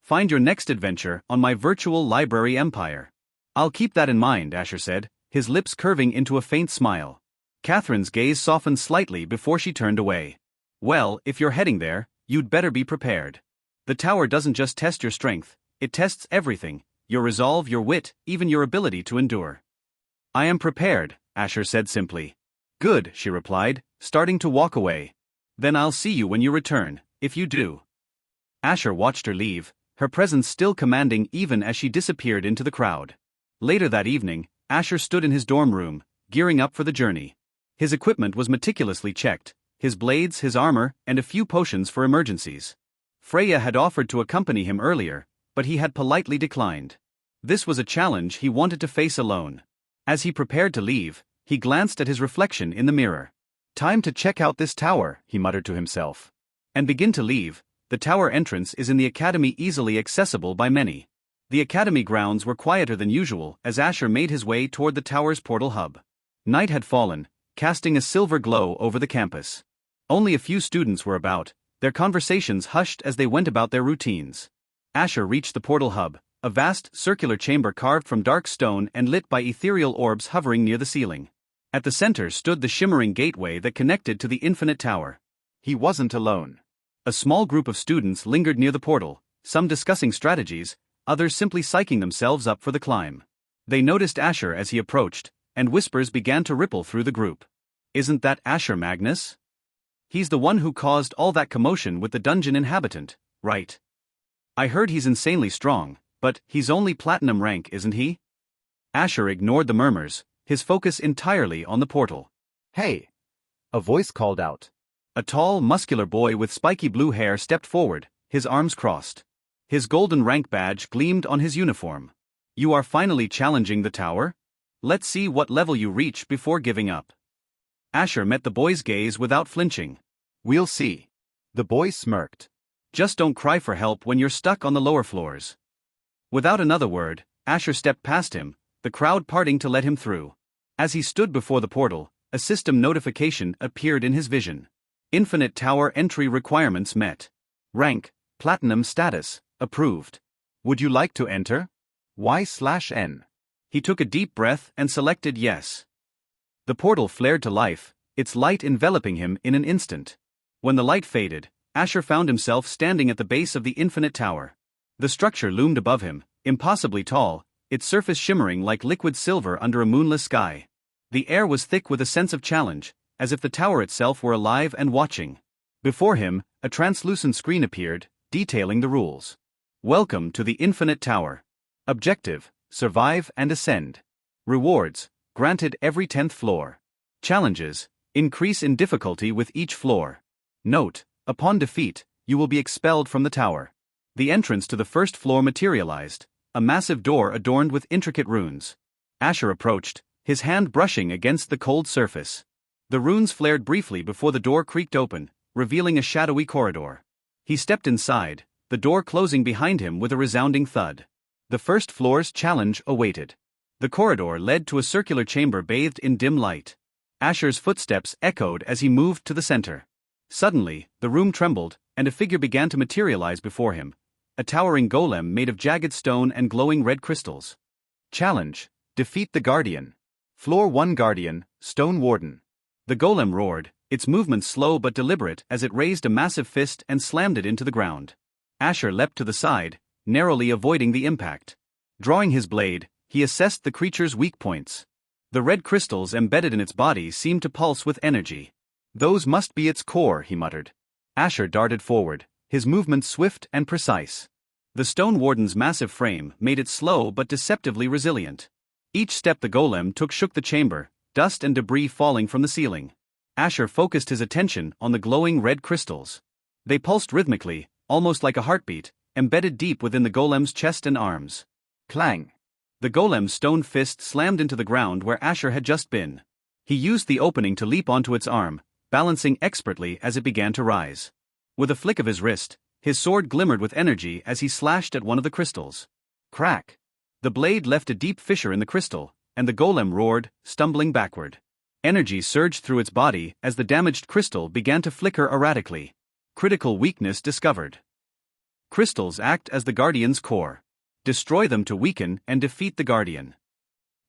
Find your next adventure on my virtual library empire. I'll keep that in mind, Asher said, his lips curving into a faint smile. Catherine's gaze softened slightly before she turned away. Well, if you're heading there, you'd better be prepared. The tower doesn't just test your strength, it tests everything, your resolve, your wit, even your ability to endure. I am prepared, Asher said simply. Good, she replied, starting to walk away. Then I'll see you when you return, if you do. Asher watched her leave, her presence still commanding even as she disappeared into the crowd. Later that evening, Asher stood in his dorm room, gearing up for the journey. His equipment was meticulously checked, his blades, his armor, and a few potions for emergencies. Freya had offered to accompany him earlier, but he had politely declined. This was a challenge he wanted to face alone. As he prepared to leave, he glanced at his reflection in the mirror. Time to check out this tower, he muttered to himself. And begin to leave. The tower entrance is in the academy, easily accessible by many. The academy grounds were quieter than usual as Asher made his way toward the tower's portal hub. Night had fallen, casting a silver glow over the campus. Only a few students were about, their conversations hushed as they went about their routines. Asher reached the portal hub, a vast circular chamber carved from dark stone and lit by ethereal orbs hovering near the ceiling. At the center stood the shimmering gateway that connected to the Infinite Tower. He wasn't alone. A small group of students lingered near the portal, some discussing strategies, others simply psyching themselves up for the climb. They noticed Asher as he approached, and whispers began to ripple through the group. Isn't that Asher Magnus? He's the one who caused all that commotion with the dungeon inhabitant, right? I heard he's insanely strong, but he's only platinum rank, isn't he? Asher ignored the murmurs, his focus entirely on the portal. Hey! A voice called out. A tall, muscular boy with spiky blue hair stepped forward, his arms crossed. His golden rank badge gleamed on his uniform. You are finally challenging the tower? Let's see what level you reach before giving up. Asher met the boy's gaze without flinching. We'll see. The boy smirked. Just don't cry for help when you're stuck on the lower floors. Without another word, Asher stepped past him, the crowd parting to let him through. As he stood before the portal, a system notification appeared in his vision. Infinite Tower entry requirements met. Rank, Platinum status, approved. Would you like to enter? Y/N. He took a deep breath and selected yes. The portal flared to life, its light enveloping him in an instant. When the light faded, Asher found himself standing at the base of the Infinite Tower. The structure loomed above him, impossibly tall, its surface shimmering like liquid silver under a moonless sky. The air was thick with a sense of challenge, as if the tower itself were alive and watching. Before him, a translucent screen appeared, detailing the rules. Welcome to the Infinite Tower. Objective: survive and ascend. Rewards, granted every 10th floor. Challenges, increase in difficulty with each floor. Note, upon defeat, you will be expelled from the tower. The entrance to the first floor materialized, a massive door adorned with intricate runes. Asher approached, his hand brushing against the cold surface. The runes flared briefly before the door creaked open, revealing a shadowy corridor. He stepped inside, the door closing behind him with a resounding thud. The first floor's challenge awaited. The corridor led to a circular chamber bathed in dim light. Asher's footsteps echoed as he moved to the center. Suddenly, the room trembled, and a figure began to materialize before him, a towering golem made of jagged stone and glowing red crystals. Challenge, defeat the Guardian. Floor 1 Guardian, Stone Warden. The golem roared, its movements slow but deliberate as it raised a massive fist and slammed it into the ground. Asher leapt to the side, narrowly avoiding the impact. Drawing his blade, he assessed the creature's weak points. The red crystals embedded in its body seemed to pulse with energy. Those must be its core, he muttered. Asher darted forward, his movements swift and precise. The Stone Warden's massive frame made it slow but deceptively resilient. Each step the golem took shook the chamber, dust and debris falling from the ceiling. Asher focused his attention on the glowing red crystals. They pulsed rhythmically, almost like a heartbeat, embedded deep within the golem's chest and arms. Clang! The golem's stone fist slammed into the ground where Asher had just been. He used the opening to leap onto its arm, balancing expertly as it began to rise. With a flick of his wrist, his sword glimmered with energy as he slashed at one of the crystals. Crack! The blade left a deep fissure in the crystal, and the golem roared, stumbling backward. Energy surged through its body as the damaged crystal began to flicker erratically. Critical weakness discovered. Crystals act as the Guardian's core. Destroy them to weaken and defeat the Guardian.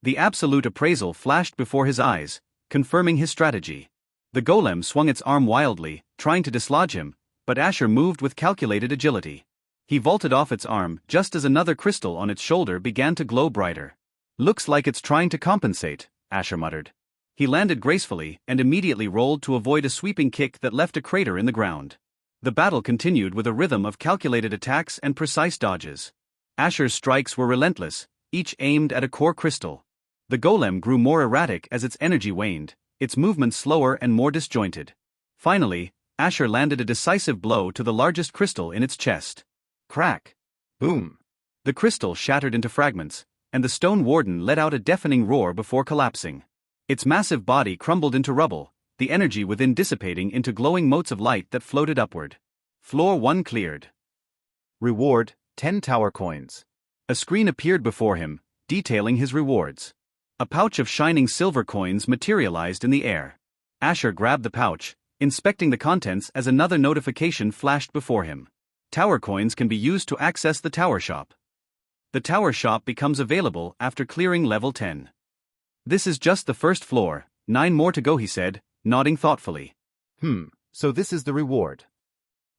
The absolute appraisal flashed before his eyes, confirming his strategy. The golem swung its arm wildly, trying to dislodge him, but Asher moved with calculated agility. He vaulted off its arm just as another crystal on its shoulder began to glow brighter. Looks like it's trying to compensate, Asher muttered. He landed gracefully and immediately rolled to avoid a sweeping kick that left a crater in the ground. The battle continued with a rhythm of calculated attacks and precise dodges. Asher's strikes were relentless, each aimed at a core crystal. The golem grew more erratic as its energy waned, its movements slower and more disjointed. Finally, Asher landed a decisive blow to the largest crystal in its chest. Crack! Boom! The crystal shattered into fragments, and the Stone Warden let out a deafening roar before collapsing. Its massive body crumbled into rubble, the energy within dissipating into glowing motes of light that floated upward. Floor 1 cleared. Reward, 10 tower coins. A screen appeared before him, detailing his rewards. A pouch of shining silver coins materialized in the air. Asher grabbed the pouch, inspecting the contents as another notification flashed before him. Tower coins can be used to access the tower shop. The tower shop becomes available after clearing level 10. This is just the first floor, 9 more to go, he said, nodding thoughtfully. So this is the reward.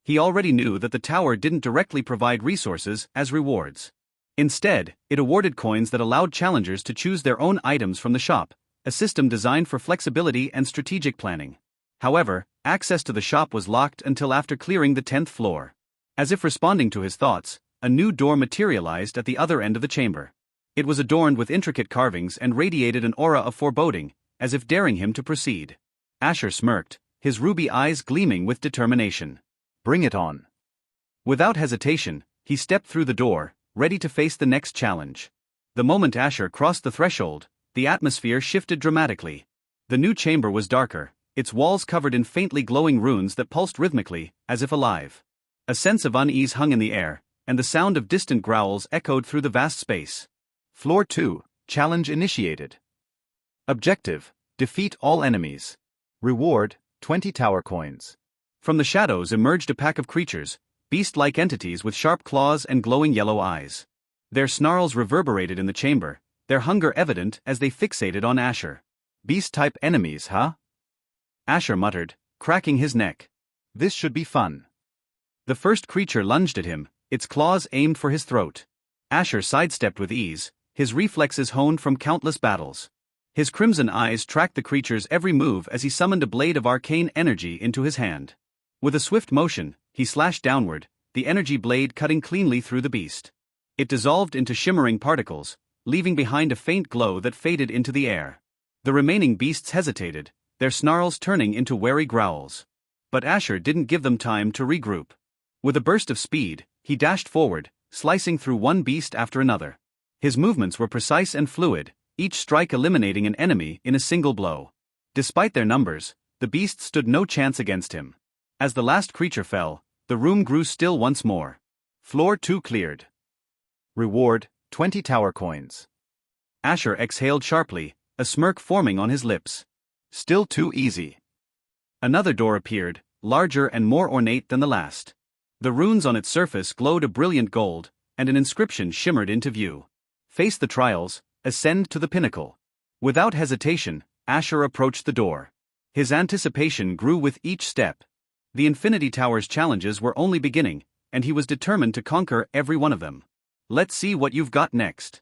He already knew that the tower didn't directly provide resources as rewards. Instead, it awarded coins that allowed challengers to choose their own items from the shop, a system designed for flexibility and strategic planning. However, access to the shop was locked until after clearing the 10th floor. As if responding to his thoughts, a new door materialized at the other end of the chamber. It was adorned with intricate carvings and radiated an aura of foreboding, as if daring him to proceed. Asher smirked, his ruby eyes gleaming with determination. Bring it on. Without hesitation, he stepped through the door, ready to face the next challenge. The moment Asher crossed the threshold, the atmosphere shifted dramatically. The new chamber was darker, its walls covered in faintly glowing runes that pulsed rhythmically, as if alive. A sense of unease hung in the air, and the sound of distant growls echoed through the vast space. Floor 2, challenge initiated. Objective, defeat all enemies. Reward, 20 tower coins. From the shadows emerged a pack of creatures, beast-like entities with sharp claws and glowing yellow eyes. Their snarls reverberated in the chamber, their hunger evident as they fixated on Asher. Beast-type enemies, huh? Asher muttered, cracking his neck. This should be fun. The first creature lunged at him, its claws aimed for his throat. Asher sidestepped with ease, his reflexes honed from countless battles. His crimson eyes tracked the creature's every move as he summoned a blade of arcane energy into his hand. With a swift motion, he slashed downward, the energy blade cutting cleanly through the beast. It dissolved into shimmering particles, leaving behind a faint glow that faded into the air. The remaining beasts hesitated, their snarls turning into wary growls. But Asher didn't give them time to regroup. With a burst of speed, he dashed forward, slicing through one beast after another. His movements were precise and fluid, each strike eliminating an enemy in a single blow. Despite their numbers, the beasts stood no chance against him. As the last creature fell, the room grew still once more. Floor 2 cleared. Reward, 20 tower coins. Asher exhaled sharply, a smirk forming on his lips. Still too easy. Another door appeared, larger and more ornate than the last. The runes on its surface glowed a brilliant gold, and an inscription shimmered into view. Face the trials, ascend to the pinnacle. Without hesitation, Asher approached the door. His anticipation grew with each step. The Infinity Tower's challenges were only beginning, and he was determined to conquer every one of them. Let's see what you've got next.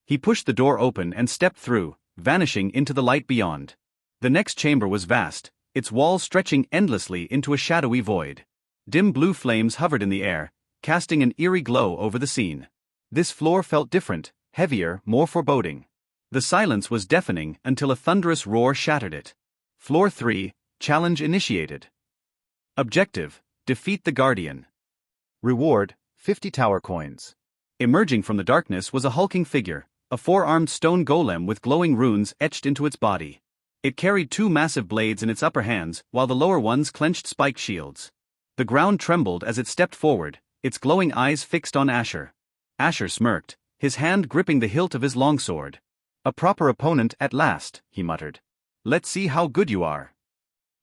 He pushed the door open and stepped through, vanishing into the light beyond. The next chamber was vast, its walls stretching endlessly into a shadowy void. Dim blue flames hovered in the air, casting an eerie glow over the scene. This floor felt different, heavier, more foreboding. The silence was deafening until a thunderous roar shattered it. Floor 3, challenge initiated. Objective, defeat the Guardian. Reward, 50 tower coins. Emerging from the darkness was a hulking figure, a four-armed stone golem with glowing runes etched into its body. It carried two massive blades in its upper hands, while the lower ones clenched spike shields. The ground trembled as it stepped forward, its glowing eyes fixed on Asher. Asher smirked, his hand gripping the hilt of his longsword. A proper opponent at last, he muttered. Let's see how good you are.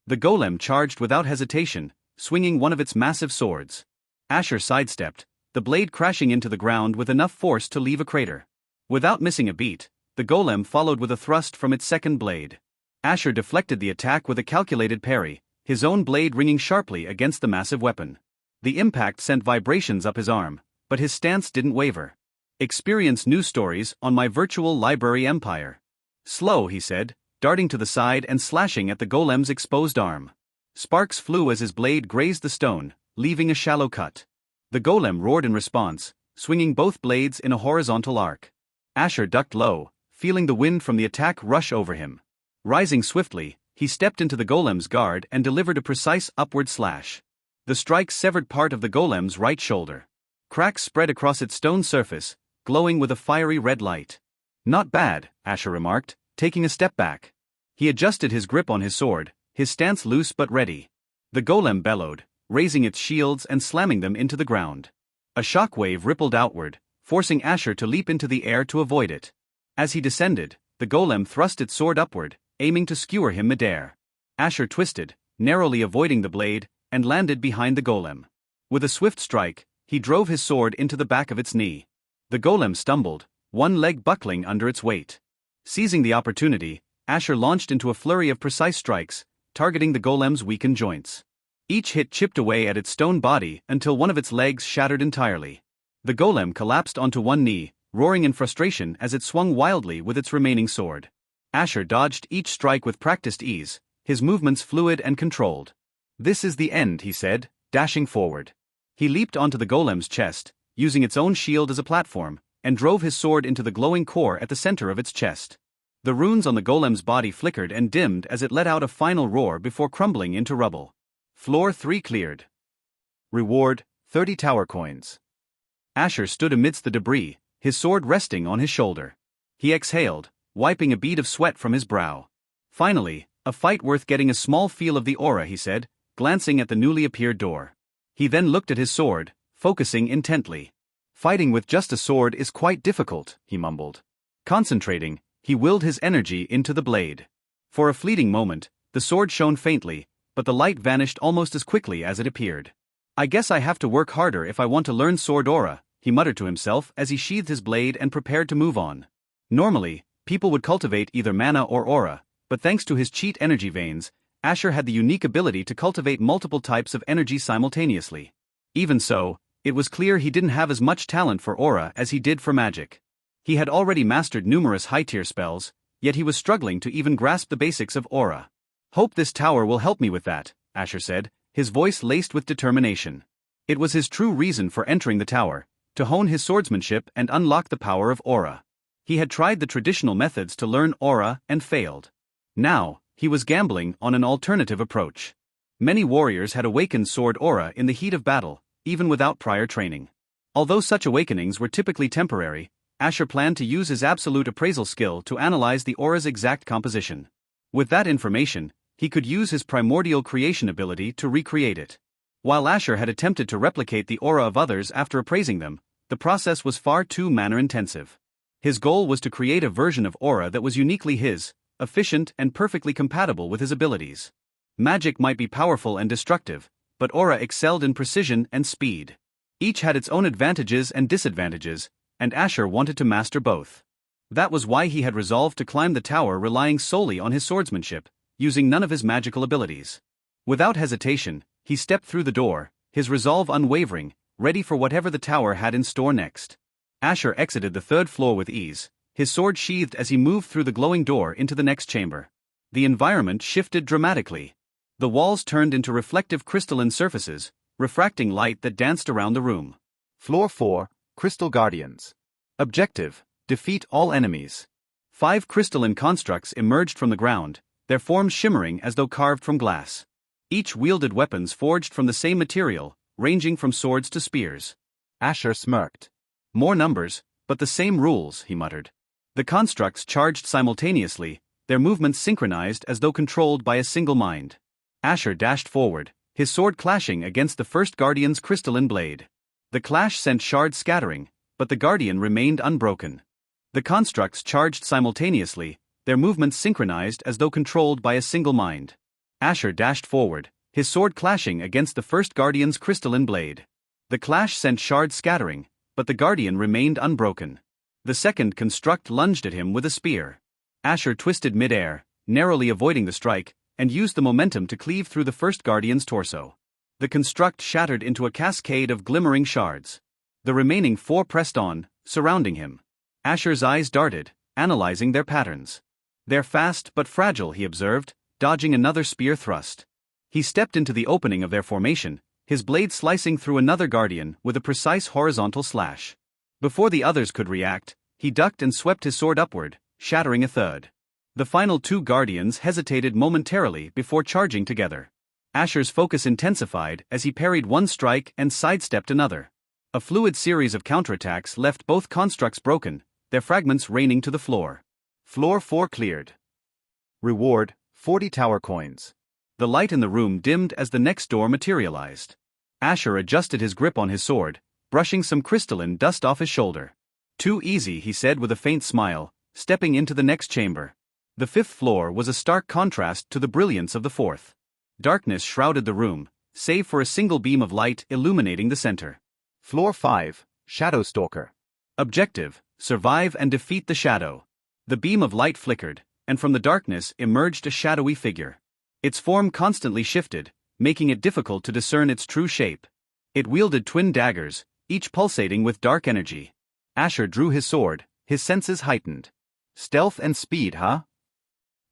The golem charged without hesitation, swinging one of its massive swords. Asher sidestepped, the blade crashing into the ground with enough force to leave a crater. Without missing a beat, the golem followed with a thrust from its second blade. Asher deflected the attack with a calculated parry, his own blade ringing sharply against the massive weapon. The impact sent vibrations up his arm, but his stance didn't waver. Experience new stories on my virtual library empire. Slow, he said, darting to the side and slashing at the golem's exposed arm. Sparks flew as his blade grazed the stone, leaving a shallow cut. The golem roared in response, swinging both blades in a horizontal arc. Asher ducked low, feeling the wind from the attack rush over him. Rising swiftly, he stepped into the golem's guard and delivered a precise upward slash. The strike severed part of the golem's right shoulder. Cracks spread across its stone surface, glowing with a fiery red light. Not bad, Asher remarked, taking a step back. He adjusted his grip on his sword, his stance loose but ready. The golem bellowed, raising its shields and slamming them into the ground. A shockwave rippled outward, forcing Asher to leap into the air to avoid it. As he descended, the golem thrust its sword upward, aiming to skewer him midair. Asher twisted, narrowly avoiding the blade, and landed behind the golem. With a swift strike, he drove his sword into the back of its knee. The golem stumbled, one leg buckling under its weight. Seizing the opportunity, Asher launched into a flurry of precise strikes, targeting the golem's weakened joints. Each hit chipped away at its stone body until one of its legs shattered entirely. The golem collapsed onto one knee, roaring in frustration as it swung wildly with its remaining sword. Asher dodged each strike with practiced ease, his movements fluid and controlled. This is the end, he said, dashing forward. He leaped onto the golem's chest, using its own shield as a platform, and drove his sword into the glowing core at the center of its chest. The runes on the golem's body flickered and dimmed as it let out a final roar before crumbling into rubble. Floor 3 cleared. Reward, 30 tower coins. Asher stood amidst the debris, his sword resting on his shoulder. He exhaled, wiping a bead of sweat from his brow. Finally, a fight worth getting a small feel of the aura, he said, glancing at the newly appeared door. He then looked at his sword, focusing intently. Fighting with just a sword is quite difficult, he mumbled. Concentrating, he willed his energy into the blade. For a fleeting moment, the sword shone faintly, but the light vanished almost as quickly as it appeared. I guess I have to work harder if I want to learn sword aura, he muttered to himself as he sheathed his blade and prepared to move on. Normally, people would cultivate either mana or aura, but thanks to his cheat energy veins, Asher had the unique ability to cultivate multiple types of energy simultaneously. Even so, it was clear he didn't have as much talent for aura as he did for magic. He had already mastered numerous high-tier spells, yet he was struggling to even grasp the basics of aura. Hope this tower will help me with that, Asher said, his voice laced with determination. It was his true reason for entering the tower, to hone his swordsmanship and unlock the power of aura. He had tried the traditional methods to learn aura and failed. Now, he was gambling on an alternative approach. Many warriors had awakened sword aura in the heat of battle, even without prior training. Although such awakenings were typically temporary, Asher planned to use his absolute appraisal skill to analyze the aura's exact composition. With that information, he could use his primordial creation ability to recreate it. While Asher had attempted to replicate the aura of others after appraising them, the process was far too manner-intensive. His goal was to create a version of aura that was uniquely his, efficient and perfectly compatible with his abilities. Magic might be powerful and destructive, but aura excelled in precision and speed. Each had its own advantages and disadvantages, and Asher wanted to master both. That was why he had resolved to climb the tower relying solely on his swordsmanship, using none of his magical abilities. Without hesitation, he stepped through the door, his resolve unwavering, ready for whatever the tower had in store next. Asher exited the third floor with ease, his sword sheathed as he moved through the glowing door into the next chamber. The environment shifted dramatically. The walls turned into reflective crystalline surfaces, refracting light that danced around the room. Floor 4, Crystal Guardians. Objective: defeat all enemies. 5 crystalline constructs emerged from the ground, their forms shimmering as though carved from glass. Each wielded weapons forged from the same material, ranging from swords to spears. Asher smirked. More numbers, but the same rules, he muttered. The constructs charged simultaneously, their movements synchronized as though controlled by a single mind. Asher dashed forward, his sword clashing against the first Guardian's crystalline blade. The clash sent shards scattering, but the Guardian remained unbroken. The constructs charged simultaneously, their movements synchronized as though controlled by a single mind. Asher dashed forward, his sword clashing against the first Guardian's crystalline blade. The clash sent shards scattering, but the Guardian remained unbroken. The second construct lunged at him with a spear. Asher twisted mid-air, narrowly avoiding the strike, and used the momentum to cleave through the first Guardian's torso. The construct shattered into a cascade of glimmering shards. The remaining 4 pressed on, surrounding him. Asher's eyes darted, analyzing their patterns. They're fast but fragile, he observed, dodging another spear thrust. He stepped into the opening of their formation, his blade slicing through another Guardian with a precise horizontal slash. Before the others could react, he ducked and swept his sword upward, shattering a third. The final 2 Guardians hesitated momentarily before charging together. Asher's focus intensified as he parried one strike and sidestepped another. A fluid series of counterattacks left both constructs broken, their fragments raining to the floor. Floor 4 cleared. Reward: 40 tower coins. The light in the room dimmed as the next door materialized. Asher adjusted his grip on his sword, brushing some crystalline dust off his shoulder. Too easy, he said with a faint smile, stepping into the next chamber. The 5th floor was a stark contrast to the brilliance of the 4th. Darkness shrouded the room, save for a single beam of light illuminating the center. Floor 5, Shadow Stalker. Objective: survive and defeat the shadow. The beam of light flickered, and from the darkness emerged a shadowy figure. Its form constantly shifted, making it difficult to discern its true shape. It wielded twin daggers, each pulsating with dark energy. Asher drew his sword, his senses heightened. Stealth and speed, huh?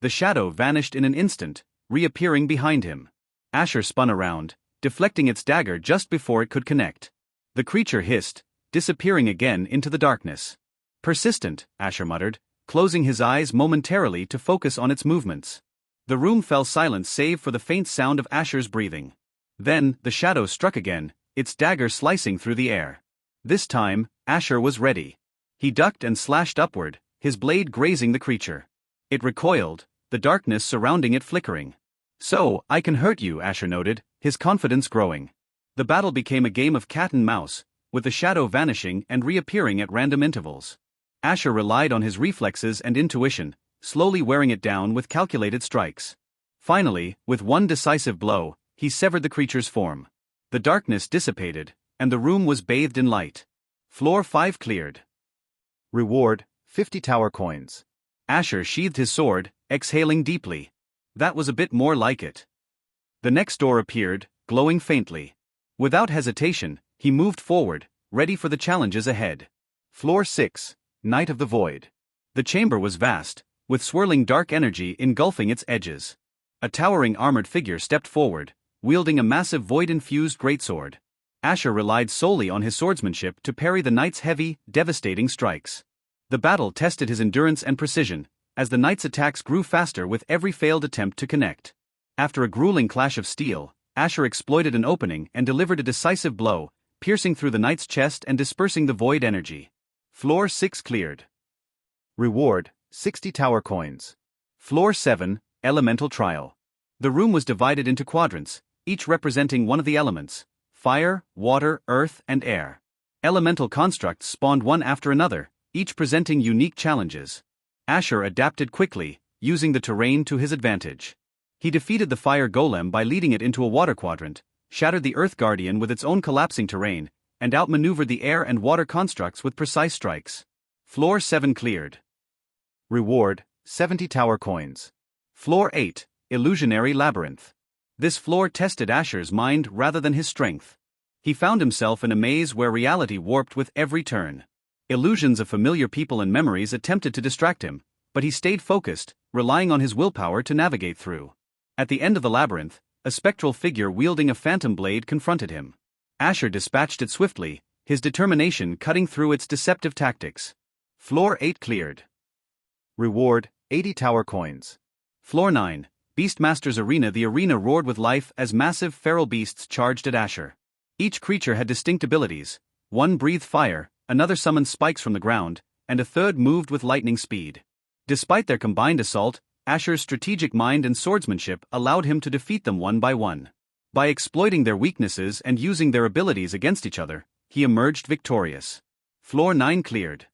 The shadow vanished in an instant, reappearing behind him. Asher spun around, deflecting its dagger just before it could connect. The creature hissed, disappearing again into the darkness. Persistent, Asher muttered, closing his eyes momentarily to focus on its movements. The room fell silent save for the faint sound of Asher's breathing. Then, the shadow struck again, its dagger slicing through the air. This time, Asher was ready. He ducked and slashed upward, his blade grazing the creature. It recoiled, the darkness surrounding it flickering. So, I can hurt you, Asher noted, his confidence growing. The battle became a game of cat and mouse, with the shadow vanishing and reappearing at random intervals. Asher relied on his reflexes and intuition, slowly wearing it down with calculated strikes. Finally, with one decisive blow, he severed the creature's form. The darkness dissipated, and the room was bathed in light. Floor 5 cleared. Reward: 50 tower coins. Asher sheathed his sword, exhaling deeply. That was a bit more like it. The next door appeared, glowing faintly. Without hesitation, he moved forward, ready for the challenges ahead. Floor 6, Night of the Void. The chamber was vast, with swirling dark energy engulfing its edges. A towering armored figure stepped forward, wielding a massive void-infused greatsword. Asher relied solely on his swordsmanship to parry the knight's heavy, devastating strikes. The battle tested his endurance and precision, as the knight's attacks grew faster with every failed attempt to connect. After a grueling clash of steel, Asher exploited an opening and delivered a decisive blow, piercing through the knight's chest and dispersing the void energy. Floor 6 cleared. Reward: 60 tower coins. Floor 7, Elemental Trial. The room was divided into quadrants, each representing one of the elements: fire, water, earth, and air. Elemental constructs spawned one after another, each presenting unique challenges. Asher adapted quickly, using the terrain to his advantage. He defeated the fire golem by leading it into a water quadrant, shattered the earth guardian with its own collapsing terrain, and outmaneuvered the air and water constructs with precise strikes. Floor 7 cleared. Reward: 70 tower coins. Floor 8, Illusionary Labyrinth. This floor tested Asher's mind rather than his strength. He found himself in a maze where reality warped with every turn. Illusions of familiar people and memories attempted to distract him, but he stayed focused, relying on his willpower to navigate through. At the end of the labyrinth, a spectral figure wielding a phantom blade confronted him. Asher dispatched it swiftly, his determination cutting through its deceptive tactics. Floor 8 cleared. Reward: 80 tower coins. Floor 9, Beastmaster's Arena. The arena roared with life as massive feral beasts charged at Asher. Each creature had distinct abilities: one breathed fire, another summoned spikes from the ground, and a third moved with lightning speed. Despite their combined assault, Asher's strategic mind and swordsmanship allowed him to defeat them one by one. By exploiting their weaknesses and using their abilities against each other, he emerged victorious. Floor 9 cleared.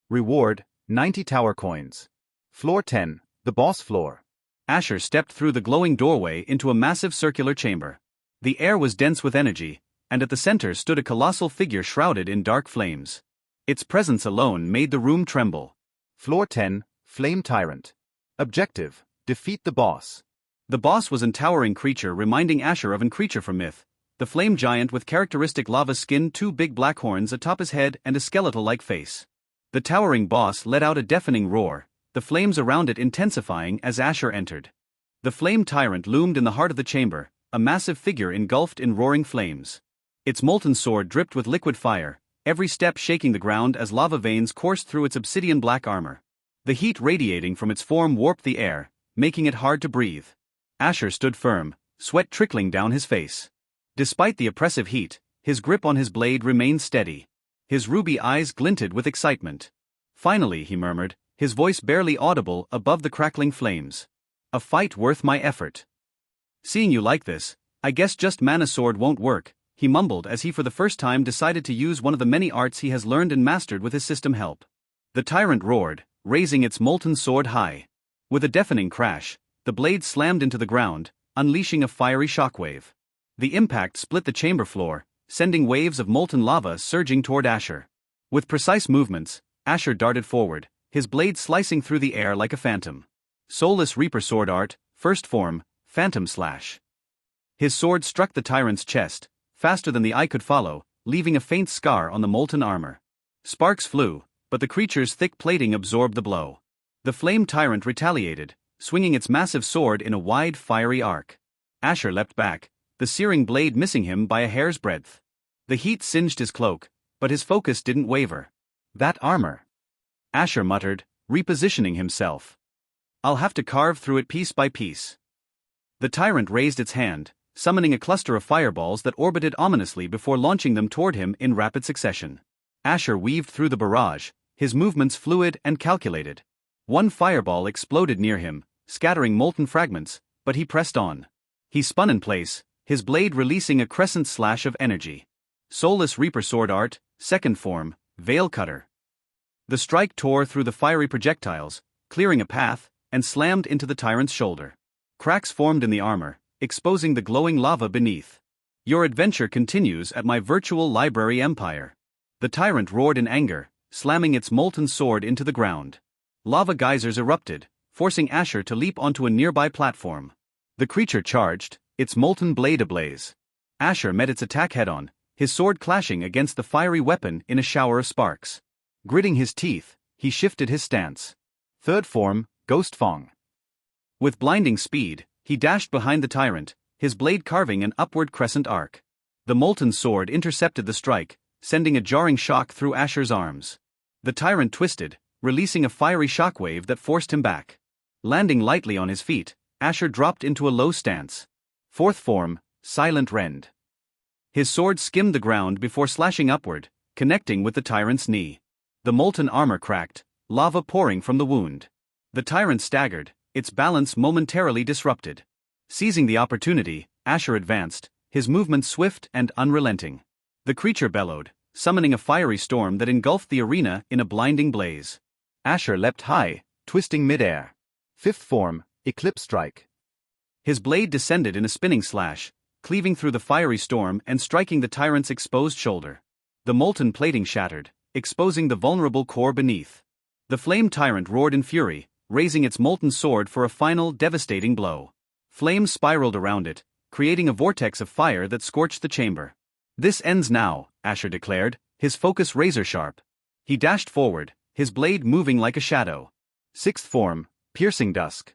Reward: 90 tower coins. Floor 10, the boss floor. Asher stepped through the glowing doorway into a massive circular chamber. The air was dense with energy, and at the center stood a colossal figure shrouded in dark flames. Its presence alone made the room tremble. Floor 10, Flame Tyrant. Objective: defeat the boss. The boss was a towering creature reminding Asher of a creature from myth, the flame giant with characteristic lava skin, two big black horns atop his head and a skeletal-like face. The towering boss let out a deafening roar, the flames around it intensifying as Asher entered. The flame tyrant loomed in the heart of the chamber, a massive figure engulfed in roaring flames. Its molten sword dripped with liquid fire, every step shaking the ground as lava veins coursed through its obsidian black armor. The heat radiating from its form warped the air, making it hard to breathe. Asher stood firm, sweat trickling down his face. Despite the oppressive heat, his grip on his blade remained steady. His ruby eyes glinted with excitement. Finally, he murmured, his voice barely audible above the crackling flames. A fight worth my effort. Seeing you like this, I guess just mana sword won't work, he mumbled as he for the first time decided to use one of the many arts he has learned and mastered with his system help. The tyrant roared, raising its molten sword high. With a deafening crash, the blade slammed into the ground, unleashing a fiery shockwave. The impact split the chamber floor, sending waves of molten lava surging toward Asher. With precise movements, Asher darted forward, his blade slicing through the air like a phantom. Soulless Reaper Sword Art, First Form, Phantom Slash. His sword struck the tyrant's chest, faster than the eye could follow, leaving a faint scar on the molten armor. Sparks flew, but the creature's thick plating absorbed the blow. The flame tyrant retaliated, swinging its massive sword in a wide, fiery arc. Asher leapt back, the searing blade missing him by a hair's breadth. The heat singed his cloak, but his focus didn't waver. That armor! Asher muttered, repositioning himself. I'll have to carve through it piece by piece. The tyrant raised its hand, summoning a cluster of fireballs that orbited ominously before launching them toward him in rapid succession. Asher weaved through the barrage, his movements fluid and calculated. One fireball exploded near him, scattering molten fragments, but he pressed on. He spun in place, his blade releasing a crescent slash of energy. Soulless Reaper Sword Art, Second Form, Veil Cutter. The strike tore through the fiery projectiles, clearing a path, and slammed into the tyrant's shoulder. Cracks formed in the armor, exposing the glowing lava beneath. Your adventure continues at my virtual library empire. The tyrant roared in anger, slamming its molten sword into the ground. Lava geysers erupted, forcing Asher to leap onto a nearby platform. The creature charged, its molten blade ablaze. Asher met its attack head-on, his sword clashing against the fiery weapon in a shower of sparks. Gritting his teeth, he shifted his stance. Third Form, Ghost Fong. With blinding speed, he dashed behind the tyrant, his blade carving an upward crescent arc. The molten sword intercepted the strike, sending a jarring shock through Asher's arms. The tyrant twisted, releasing a fiery shockwave that forced him back. Landing lightly on his feet, Asher dropped into a low stance. Fourth form, Silent Rend. His sword skimmed the ground before slashing upward, connecting with the tyrant's knee. The molten armor cracked, lava pouring from the wound. The tyrant staggered, its balance momentarily disrupted. Seizing the opportunity, Asher advanced, his movement swift and unrelenting. The creature bellowed, summoning a fiery storm that engulfed the arena in a blinding blaze. Asher leapt high, twisting midair. Fifth form, Eclipse Strike. His blade descended in a spinning slash, cleaving through the fiery storm and striking the tyrant's exposed shoulder. The molten plating shattered, exposing the vulnerable core beneath. The flame tyrant roared in fury, raising its molten sword for a final devastating blow. Flames spiraled around it, creating a vortex of fire that scorched the chamber. "This ends now," Asher declared, his focus razor-sharp. He dashed forward, his blade moving like a shadow. Sixth form, Piercing Dusk.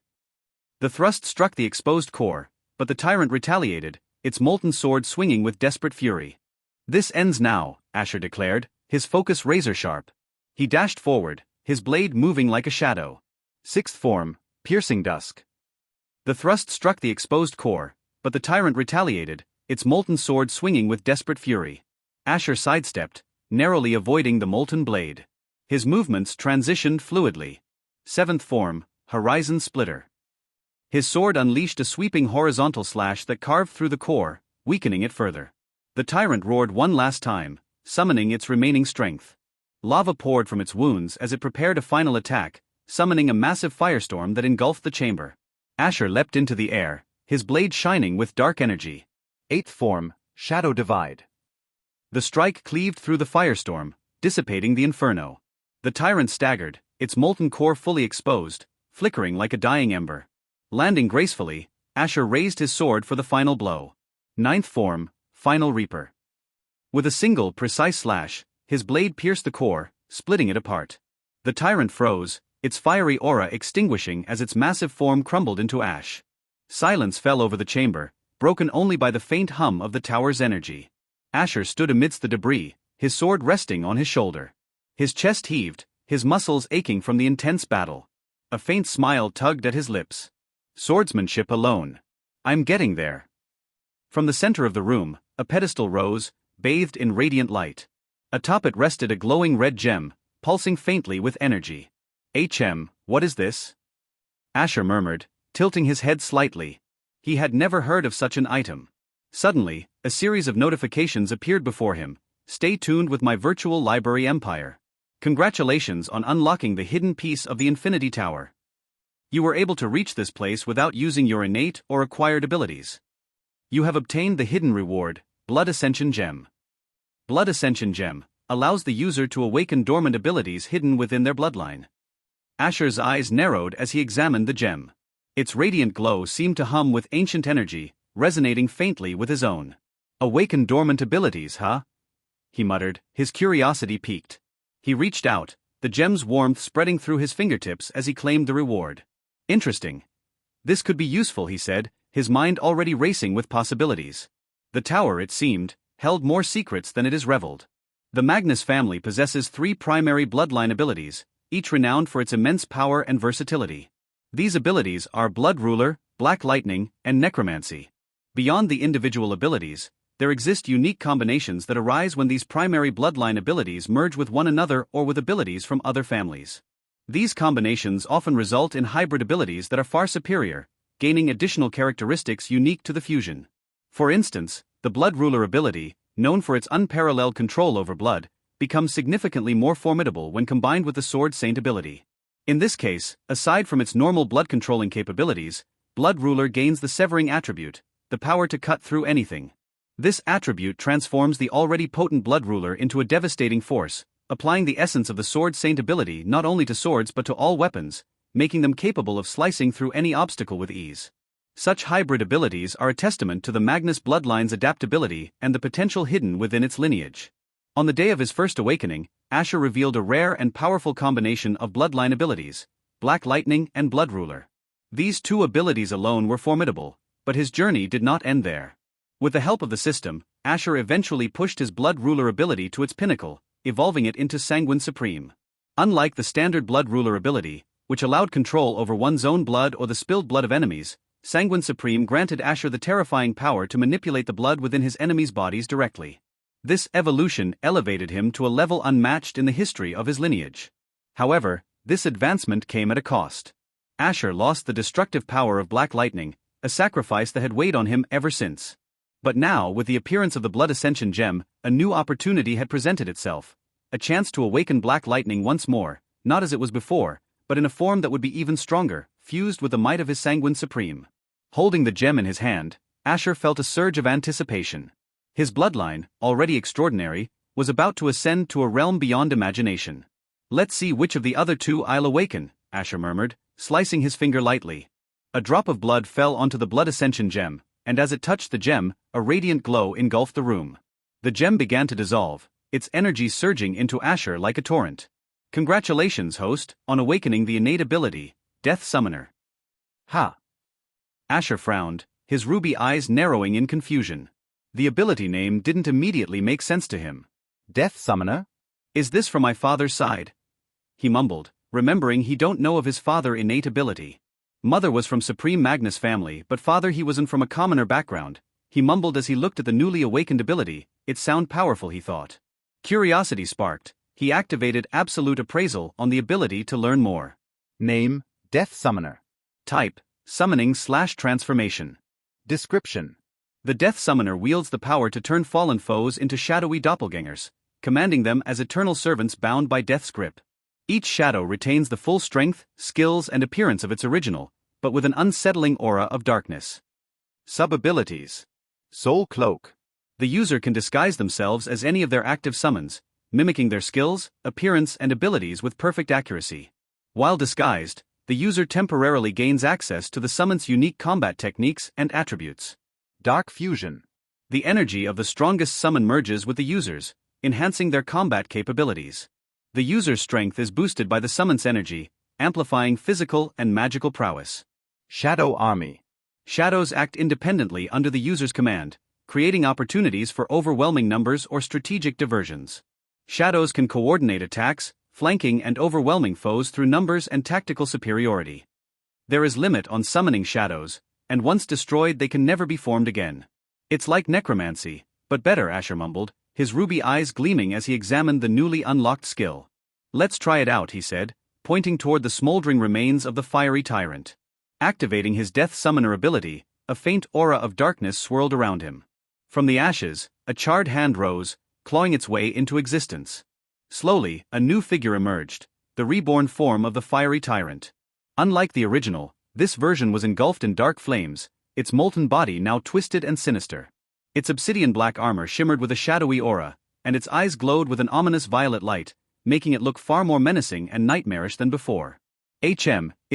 The thrust struck the exposed core, but the tyrant retaliated, its molten sword swinging with desperate fury. "This ends now," Asher declared, his focus razor-sharp. He dashed forward, his blade moving like a shadow. Sixth form, Piercing Dusk. The thrust struck the exposed core, but the tyrant retaliated, its molten sword swinging with desperate fury. Asher sidestepped, narrowly avoiding the molten blade. His movements transitioned fluidly. Seventh form, Horizon Splitter. His sword unleashed a sweeping horizontal slash that carved through the core, weakening it further. The tyrant roared one last time, summoning its remaining strength. Lava poured from its wounds as it prepared a final attack, summoning a massive firestorm that engulfed the chamber. Asher leapt into the air, his blade shining with dark energy. Eighth form, Shadow Divide. The strike cleaved through the firestorm, dissipating the inferno. The tyrant staggered, its molten core fully exposed, flickering like a dying ember. Landing gracefully, Asher raised his sword for the final blow. Ninth form, Final Reaper. With a single precise slash, his blade pierced the core, splitting it apart. The tyrant froze, its fiery aura extinguishing as its massive form crumbled into ash. Silence fell over the chamber, broken only by the faint hum of the tower's energy. Asher stood amidst the debris, his sword resting on his shoulder. His chest heaved, his muscles aching from the intense battle. A faint smile tugged at his lips. Swordsmanship alone. I'm getting there. From the center of the room, a pedestal rose, bathed in radiant light. Atop it rested a glowing red gem, pulsing faintly with energy. What is this?" Asher murmured, tilting his head slightly. He had never heard of such an item. Suddenly, a series of notifications appeared before him. "Stay tuned with my virtual library empire. Congratulations on unlocking the hidden piece of the Infinity Tower. You were able to reach this place without using your innate or acquired abilities. You have obtained the hidden reward, Blood Ascension Gem. Blood Ascension Gem allows the user to awaken dormant abilities hidden within their bloodline." Asher's eyes narrowed as he examined the gem. Its radiant glow seemed to hum with ancient energy, resonating faintly with his own. "Awaken dormant abilities, huh?" he muttered, his curiosity piqued. He reached out, the gem's warmth spreading through his fingertips as he claimed the reward. "Interesting. This could be useful," he said, his mind already racing with possibilities. The tower, it seemed, held more secrets than it is reveled. The Magnus family possesses 3 primary bloodline abilities, each renowned for its immense power and versatility. These abilities are Blood Ruler, Black Lightning, and Necromancy. Beyond the individual abilities, there exist unique combinations that arise when these primary bloodline abilities merge with one another or with abilities from other families. These combinations often result in hybrid abilities that are far superior, gaining additional characteristics unique to the fusion. For instance, the Blood Ruler ability, known for its unparalleled control over blood, becomes significantly more formidable when combined with the Sword Saint ability. In this case, aside from its normal blood-controlling capabilities, Blood Ruler gains the Severing attribute, the power to cut through anything. This attribute transforms the already potent Blood Ruler into a devastating force, applying the essence of the Sword Saint ability not only to swords but to all weapons, making them capable of slicing through any obstacle with ease. Such hybrid abilities are a testament to the Magnus bloodline's adaptability and the potential hidden within its lineage. On the day of his first awakening, Asher revealed a rare and powerful combination of bloodline abilities, Black Lightning and Blood Ruler. These 2 abilities alone were formidable, but his journey did not end there. With the help of the system, Asher eventually pushed his Blood Ruler ability to its pinnacle, evolving it into Sanguine Supreme. Unlike the standard Blood Ruler ability, which allowed control over one's own blood or the spilled blood of enemies, Sanguine Supreme granted Asher the terrifying power to manipulate the blood within his enemies' bodies directly. This evolution elevated him to a level unmatched in the history of his lineage. However, this advancement came at a cost. Asher lost the destructive power of Black Lightning, a sacrifice that had weighed on him ever since. But now, with the appearance of the Blood Ascension Gem, a new opportunity had presented itself. A chance to awaken Black Lightning once more, not as it was before, but in a form that would be even stronger, fused with the might of his Sanguine Supreme. Holding the gem in his hand, Asher felt a surge of anticipation. His bloodline, already extraordinary, was about to ascend to a realm beyond imagination. "Let's see which of the other two I'll awaken," Asher murmured, slicing his finger lightly. A drop of blood fell onto the Blood Ascension Gem, and as it touched the gem, a radiant glow engulfed the room. The gem began to dissolve, its energy surging into Asher like a torrent. "Congratulations, host, on awakening the innate ability, Death Summoner." "Ha!" Asher frowned, his ruby eyes narrowing in confusion. The ability name didn't immediately make sense to him. "Death Summoner? Is this from my father's side?" he mumbled, remembering he don't know of his father's innate ability. Mother was from Supreme Magnus family, but father he wasn't from a commoner background. He mumbled as he looked at the newly awakened ability. It sounded powerful, he thought. Curiosity sparked. He activated Absolute Appraisal on the ability to learn more. Name, Death Summoner. Type, Summoning/Transformation. Description: the Death Summoner wields the power to turn fallen foes into shadowy doppelgangers, commanding them as eternal servants bound by Death's grip. Each shadow retains the full strength, skills and appearance of its original, but with an unsettling aura of darkness. Sub-abilities. Soul Cloak. The user can disguise themselves as any of their active summons, mimicking their skills, appearance and abilities with perfect accuracy. While disguised, the user temporarily gains access to the summon's unique combat techniques and attributes. Dark Fusion. The energy of the strongest summon merges with the users, enhancing their combat capabilities. The user's strength is boosted by the summon's energy, amplifying physical and magical prowess. Shadow Army. Shadows act independently under the user's command, creating opportunities for overwhelming numbers or strategic diversions. Shadows can coordinate attacks, flanking and overwhelming foes through numbers and tactical superiority. There is limit on summoning shadows, and once destroyed they can never be formed again. It's like necromancy, but better, Asher mumbled, his ruby eyes gleaming as he examined the newly unlocked skill. "Let's try it out," he said, pointing toward the smoldering remains of the fiery tyrant. Activating his Death Summoner ability, a faint aura of darkness swirled around him. From the ashes, a charred hand rose, clawing its way into existence. Slowly, a new figure emerged, the reborn form of the fiery tyrant. Unlike the original, this version was engulfed in dark flames, its molten body now twisted and sinister. Its obsidian-black armor shimmered with a shadowy aura, and its eyes glowed with an ominous violet light, making it look far more menacing and nightmarish than before. It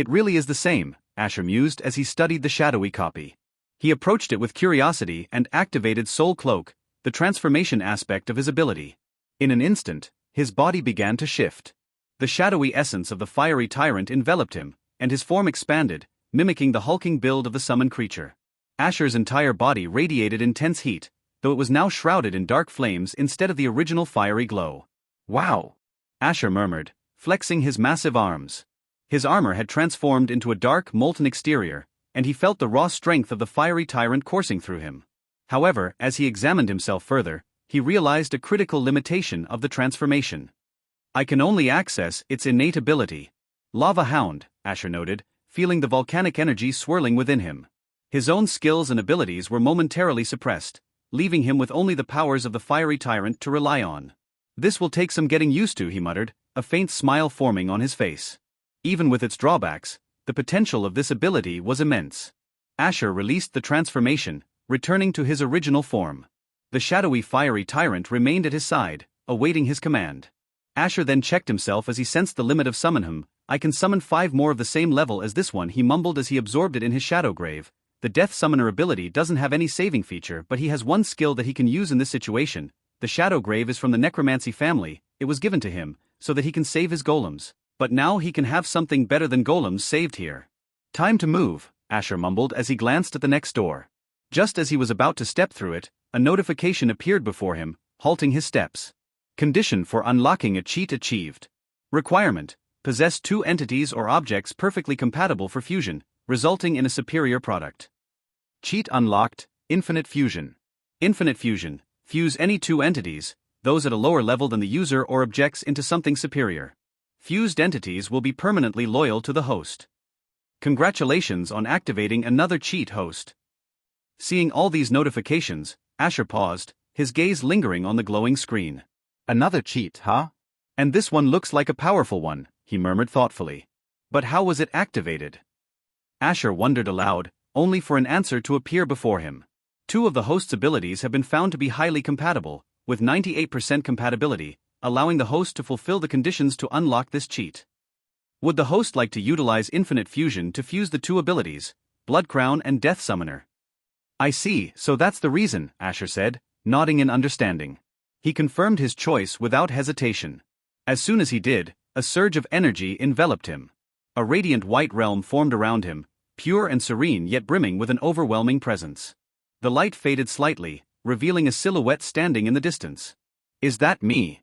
really is the same," Asher mused as he studied the shadowy copy. He approached it with curiosity and activated Soul Cloak, the transformation aspect of his ability. In an instant, his body began to shift. The shadowy essence of the fiery tyrant enveloped him, and his form expanded, mimicking the hulking build of the summoned creature. Asher's entire body radiated intense heat, though it was now shrouded in dark flames instead of the original fiery glow. "Wow!" Asher murmured, flexing his massive arms. His armor had transformed into a dark, molten exterior, and he felt the raw strength of the fiery tyrant coursing through him. However, as he examined himself further, he realized a critical limitation of the transformation. "I can only access its innate ability." "Lava Hound," Asher noted, feeling the volcanic energy swirling within him. His own skills and abilities were momentarily suppressed, leaving him with only the powers of the fiery tyrant to rely on. "This will take some getting used to," he muttered, a faint smile forming on his face. Even with its drawbacks, the potential of this ability was immense. Asher released the transformation, returning to his original form. The shadowy fiery tyrant remained at his side, awaiting his command. Asher then checked himself as he sensed the limit of summon him. "I can summon 5 more of the same level as this one," he mumbled as he absorbed it in his shadow grave. The Death Summoner ability doesn't have any saving feature, but he has one skill that he can use in this situation. The Shadow Grave is from the Necromancy family. It was given to him, so that he can save his golems. But now he can have something better than golems saved here. "Time to move," Asher mumbled as he glanced at the next door. Just as he was about to step through it, a notification appeared before him, halting his steps. "Condition for unlocking a cheat achieved. Requirement: possess two entities or objects perfectly compatible for fusion, resulting in a superior product. Cheat unlocked: Infinite Fusion. Infinite Fusion: fuse any two entities, those at a lower level than the user or objects, into something superior. Fused entities will be permanently loyal to the host. Congratulations on activating another cheat, host. Seeing all these notifications, Asher paused, his gaze lingering on the glowing screen. Another cheat, huh? And this one looks like a powerful one, he murmured thoughtfully. But how was it activated? Asher wondered aloud, only for an answer to appear before him. Two of the host's abilities have been found to be highly compatible, with 98% compatibility, allowing the host to fulfill the conditions to unlock this cheat. Would the host like to utilize Infinite Fusion to fuse the two abilities, Blood Crown and Death Summoner? I see, so that's the reason, Asher said, nodding in understanding. He confirmed his choice without hesitation. As soon as he did, a surge of energy enveloped him. A radiant white realm formed around him, pure and serene yet brimming with an overwhelming presence. The light faded slightly, revealing a silhouette standing in the distance. Is that me?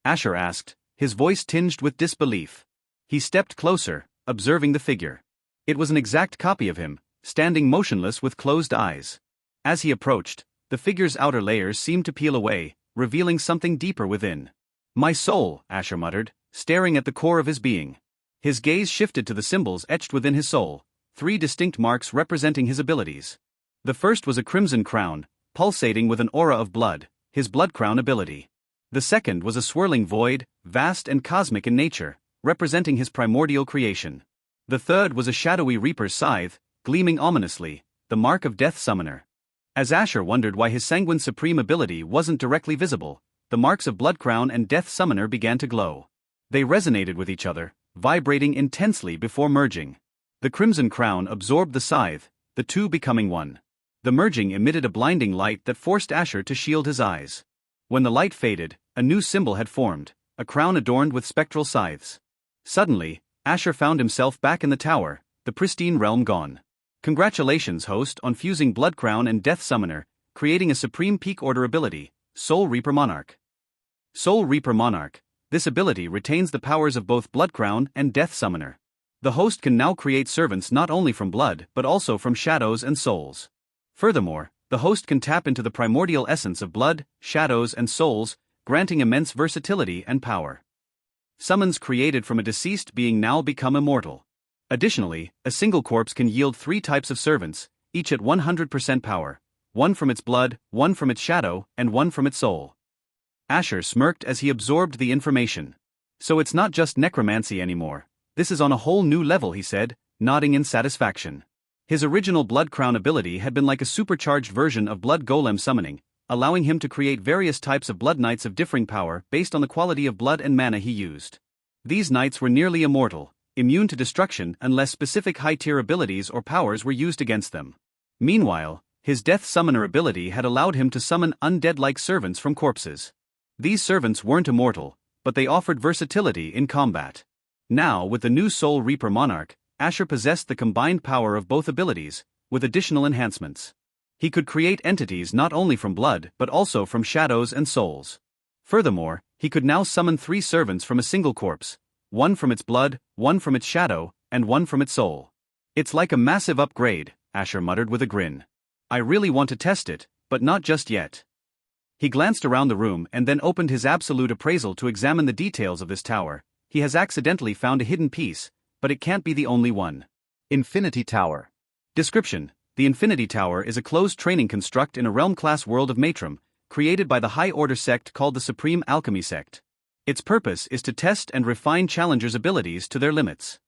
Asher asked, his voice tinged with disbelief. He stepped closer, observing the figure. It was an exact copy of him, standing motionless with closed eyes. As he approached, the figure's outer layers seemed to peel away, revealing something deeper within. My soul, Asher muttered, staring at the core of his being. His gaze shifted to the symbols etched within his soul, three distinct marks representing his abilities. The first was a crimson crown, pulsating with an aura of blood, his blood crown ability. The second was a swirling void, vast and cosmic in nature, representing his primordial creation. The third was a shadowy reaper's scythe, gleaming ominously, the mark of Death Summoner. As Asher wondered why his sanguine supreme ability wasn't directly visible, the marks of Blood Crown and Death Summoner began to glow. They resonated with each other, vibrating intensely before merging. The crimson crown absorbed the scythe, the two becoming one. The merging emitted a blinding light that forced Asher to shield his eyes. When the light faded, a new symbol had formed, a crown adorned with spectral scythes. Suddenly, Asher found himself back in the tower, the pristine realm gone. Congratulations, host, on fusing Blood Crown and Death Summoner, creating a supreme peak order ability, Soul Reaper Monarch. Soul Reaper Monarch. This ability retains the powers of both Blood Crown and Death Summoner. The host can now create servants not only from blood but also from shadows and souls. Furthermore, the host can tap into the primordial essence of blood, shadows and souls, granting immense versatility and power. Summons created from a deceased being now become immortal. Additionally, a single corpse can yield 3 types of servants, each at 100% power, one from its blood, one from its shadow, and one from its soul. Asher smirked as he absorbed the information. So it's not just necromancy anymore. This is on a whole new level, he said, nodding in satisfaction. His original Blood Crown ability had been like a supercharged version of Blood Golem summoning, allowing him to create various types of Blood Knights of differing power based on the quality of blood and mana he used. These knights were nearly immortal, immune to destruction unless specific high-tier abilities or powers were used against them. Meanwhile, his Death Summoner ability had allowed him to summon undead-like servants from corpses. These servants weren't immortal, but they offered versatility in combat. Now, with the new Soul Reaper Monarch, Asher possessed the combined power of both abilities, with additional enhancements. He could create entities not only from blood but also from shadows and souls. Furthermore, he could now summon 3 servants from a single corpse, one from its blood, one from its shadow, and one from its soul. It's like a massive upgrade, Asher muttered with a grin. I really want to test it, but not just yet. He glanced around the room and then opened his absolute appraisal to examine the details of this tower. He has accidentally found a hidden piece, but it can't be the only one. Infinity Tower. Description: the Infinity Tower is a closed training construct in a realm-class world of Matrim, created by the high-order sect called the Supreme Alchemy Sect. Its purpose is to test and refine challengers' abilities to their limits.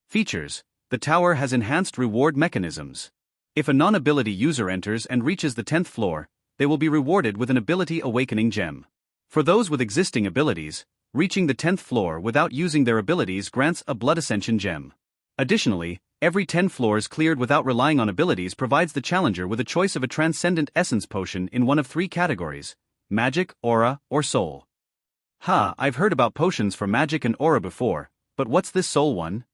Features: the tower has enhanced reward mechanisms. If a non-ability user enters and reaches the 10th floor, they will be rewarded with an Ability Awakening Gem. For those with existing abilities, reaching the 10th floor without using their abilities grants a Blood Ascension Gem. Additionally, every 10 floors cleared without relying on abilities provides the challenger with a choice of a Transcendent Essence Potion in one of 3 categories: Magic, Aura, or Soul. I've heard about potions for Magic and Aura before, but what's this Soul one?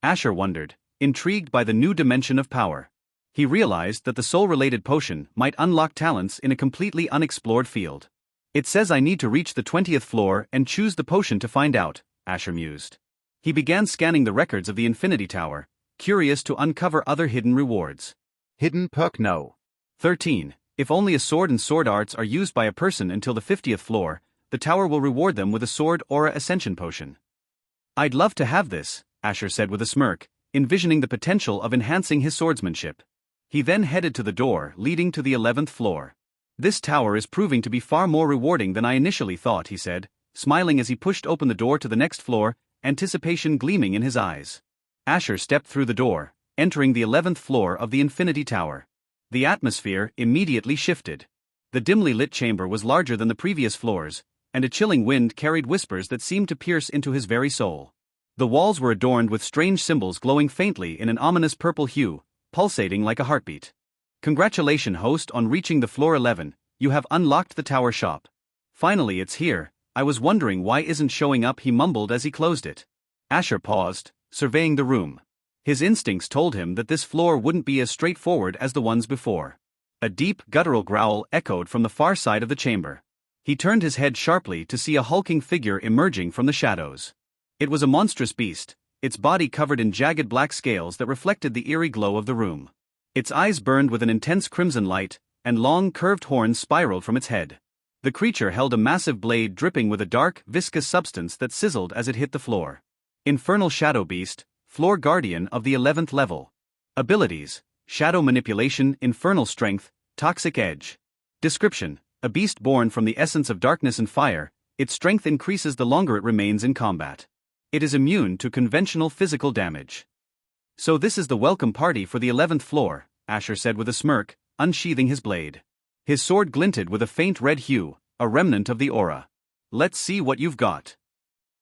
Asher wondered, intrigued by the new dimension of power. He realized that the soul-related potion might unlock talents in a completely unexplored field. It says I need to reach the 20th floor and choose the potion to find out, Asher mused. He began scanning the records of the Infinity Tower, curious to uncover other hidden rewards. Hidden perk no. 13. If only a sword and sword arts are used by a person until the 50th floor, the tower will reward them with a sword aura ascension potion. I'd love to have this, Asher said with a smirk, envisioning the potential of enhancing his swordsmanship. He then headed to the door leading to the 11th floor. This tower is proving to be far more rewarding than I initially thought, he said, smiling as he pushed open the door to the next floor, anticipation gleaming in his eyes. Asher stepped through the door, entering the 11th floor of the Infinity Tower. The atmosphere immediately shifted. The dimly lit chamber was larger than the previous floors, and a chilling wind carried whispers that seemed to pierce into his very soul. The walls were adorned with strange symbols glowing faintly in an ominous purple hue, pulsating like a heartbeat. Congratulations, host, on reaching the floor 11, you have unlocked the tower shop. Finally, it's here. I was wondering why isn't showing up, he mumbled as he closed it. Asher paused, surveying the room. His instincts told him that this floor wouldn't be as straightforward as the ones before. A deep, guttural growl echoed from the far side of the chamber. He turned his head sharply to see a hulking figure emerging from the shadows. It was a monstrous beast, its body covered in jagged black scales that reflected the eerie glow of the room. Its eyes burned with an intense crimson light, and long, curved horns spiraled from its head. The creature held a massive blade dripping with a dark, viscous substance that sizzled as it hit the floor. Infernal Shadow Beast, Floor Guardian of the 11th level. Abilities: Shadow Manipulation, Infernal Strength, Toxic Edge. Description: a beast born from the essence of darkness and fire, its strength increases the longer it remains in combat. It is immune to conventional physical damage. So this is the welcome party for the 11th floor, Asher said with a smirk, unsheathing his blade. His sword glinted with a faint red hue, a remnant of the aura. Let's see what you've got.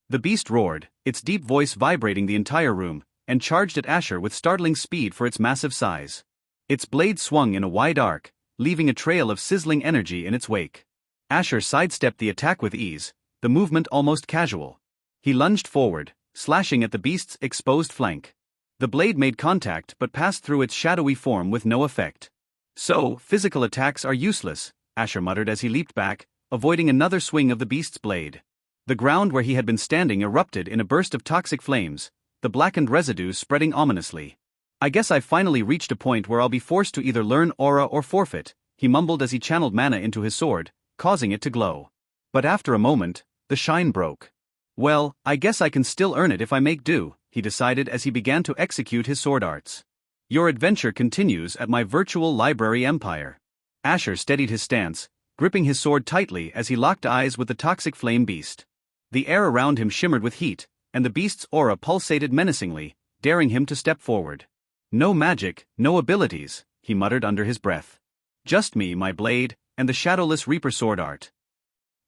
The beast roared, its deep voice vibrating the entire room, and charged at Asher with startling speed for its massive size. Its blade swung in a wide arc, leaving a trail of sizzling energy in its wake. Asher sidestepped the attack with ease, the movement almost casual. He lunged forward, slashing at the beast's exposed flank. The blade made contact but passed through its shadowy form with no effect. So, physical attacks are useless, Asher muttered as he leaped back, avoiding another swing of the beast's blade. The ground where he had been standing erupted in a burst of toxic flames, the blackened residues spreading ominously. I guess I've finally reached a point where I'll be forced to either learn aura or forfeit, he mumbled as he channeled mana into his sword, causing it to glow. But after a moment, the shine broke. Well, I guess I can still earn it if I make do, he decided as he began to execute his sword arts. Your adventure continues at my virtual library empire. Asher steadied his stance, gripping his sword tightly as he locked eyes with the toxic flame beast. The air around him shimmered with heat, and the beast's aura pulsated menacingly, daring him to step forward. No magic, no abilities, he muttered under his breath. Just me, my blade, and the shadowless Reaper sword art.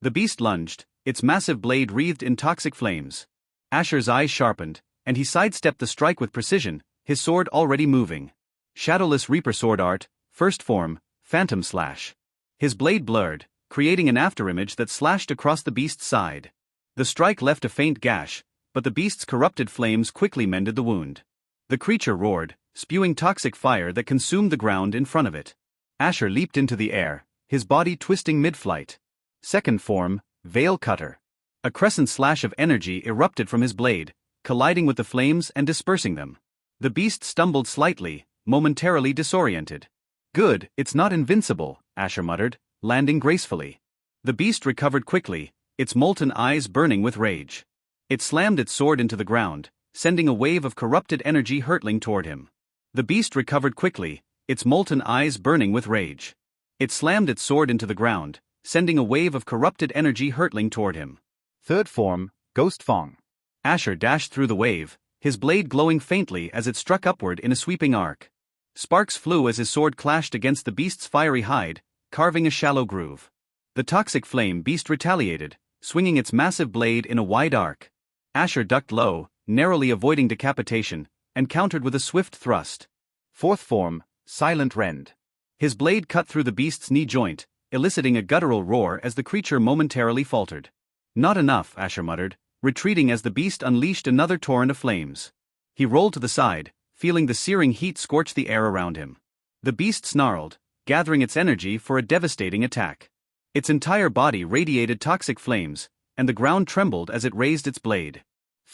The beast lunged, its massive blade wreathed in toxic flames. Asher's eyes sharpened, and he sidestepped the strike with precision, his sword already moving. Shadowless Reaper sword art, first form, Phantom Slash. His blade blurred, creating an afterimage that slashed across the beast's side. The strike left a faint gash, but the beast's corrupted flames quickly mended the wound. The creature roared, spewing toxic fire that consumed the ground in front of it. Asher leaped into the air, his body twisting mid-flight. Second form, Veil Cutter. A crescent slash of energy erupted from his blade, colliding with the flames and dispersing them. The beast stumbled slightly, momentarily disoriented. Good, it's not invincible, Asher muttered, landing gracefully. The beast recovered quickly, its molten eyes burning with rage. It slammed its sword into the ground, sending a wave of corrupted energy hurtling toward him. The beast recovered quickly, its molten eyes burning with rage. It slammed its sword into the ground, sending a wave of corrupted energy hurtling toward him. Third form, Ghost Fong. Asher dashed through the wave, his blade glowing faintly as it struck upward in a sweeping arc. Sparks flew as his sword clashed against the beast's fiery hide, carving a shallow groove. The toxic flame beast retaliated, swinging its massive blade in a wide arc. Asher ducked low, narrowly avoiding decapitation, and countered with a swift thrust. Fourth form, Silent Rend. His blade cut through the beast's knee joint, eliciting a guttural roar as the creature momentarily faltered. Not enough, Asher muttered, retreating as the beast unleashed another torrent of flames. He rolled to the side, feeling the searing heat scorch the air around him. The beast snarled, gathering its energy for a devastating attack. Its entire body radiated toxic flames, and the ground trembled as it raised its blade.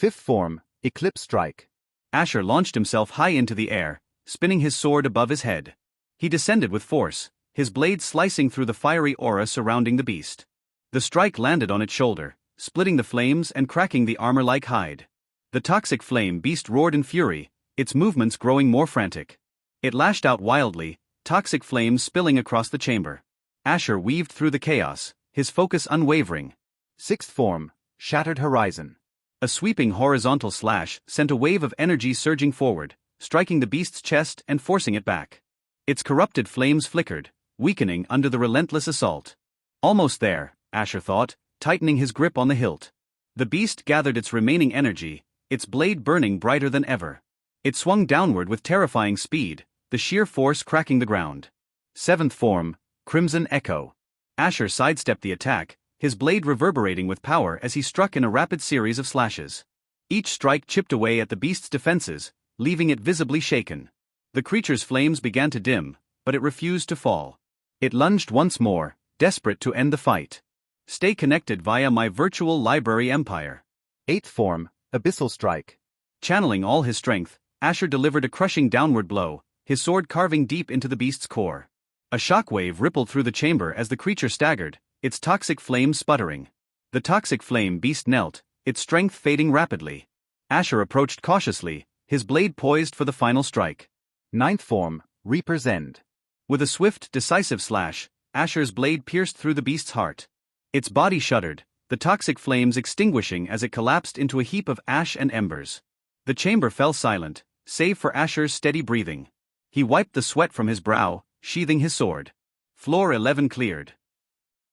5th form, Eclipse Strike. Asher launched himself high into the air, spinning his sword above his head. He descended with force, his blade slicing through the fiery aura surrounding the beast. The strike landed on its shoulder, splitting the flames and cracking the armor-like hide. The toxic flame beast roared in fury, its movements growing more frantic. It lashed out wildly, toxic flames spilling across the chamber. Asher weaved through the chaos, his focus unwavering. 6th form, Shattered Horizon. A sweeping horizontal slash sent a wave of energy surging forward, striking the beast's chest and forcing it back. Its corrupted flames flickered, weakening under the relentless assault. Almost there, Asher thought, tightening his grip on the hilt. The beast gathered its remaining energy, its blade burning brighter than ever. It swung downward with terrifying speed, the sheer force cracking the ground. 7th form, Crimson Echo. Asher sidestepped the attack, his blade reverberating with power as he struck in a rapid series of slashes. Each strike chipped away at the beast's defenses, leaving it visibly shaken. The creature's flames began to dim, but it refused to fall. It lunged once more, desperate to end the fight. Stay connected via my virtual library empire. 8th form, Abyssal Strike. Channeling all his strength, Asher delivered a crushing downward blow, his sword carving deep into the beast's core. A shockwave rippled through the chamber as the creature staggered, its toxic flame sputtering. The toxic flame beast knelt, its strength fading rapidly. Asher approached cautiously, his blade poised for the final strike. 9th form, Reaper's End. With a swift, decisive slash, Asher's blade pierced through the beast's heart. Its body shuddered, the toxic flames extinguishing as it collapsed into a heap of ash and embers. The chamber fell silent, save for Asher's steady breathing. He wiped the sweat from his brow, sheathing his sword. Floor 11 cleared.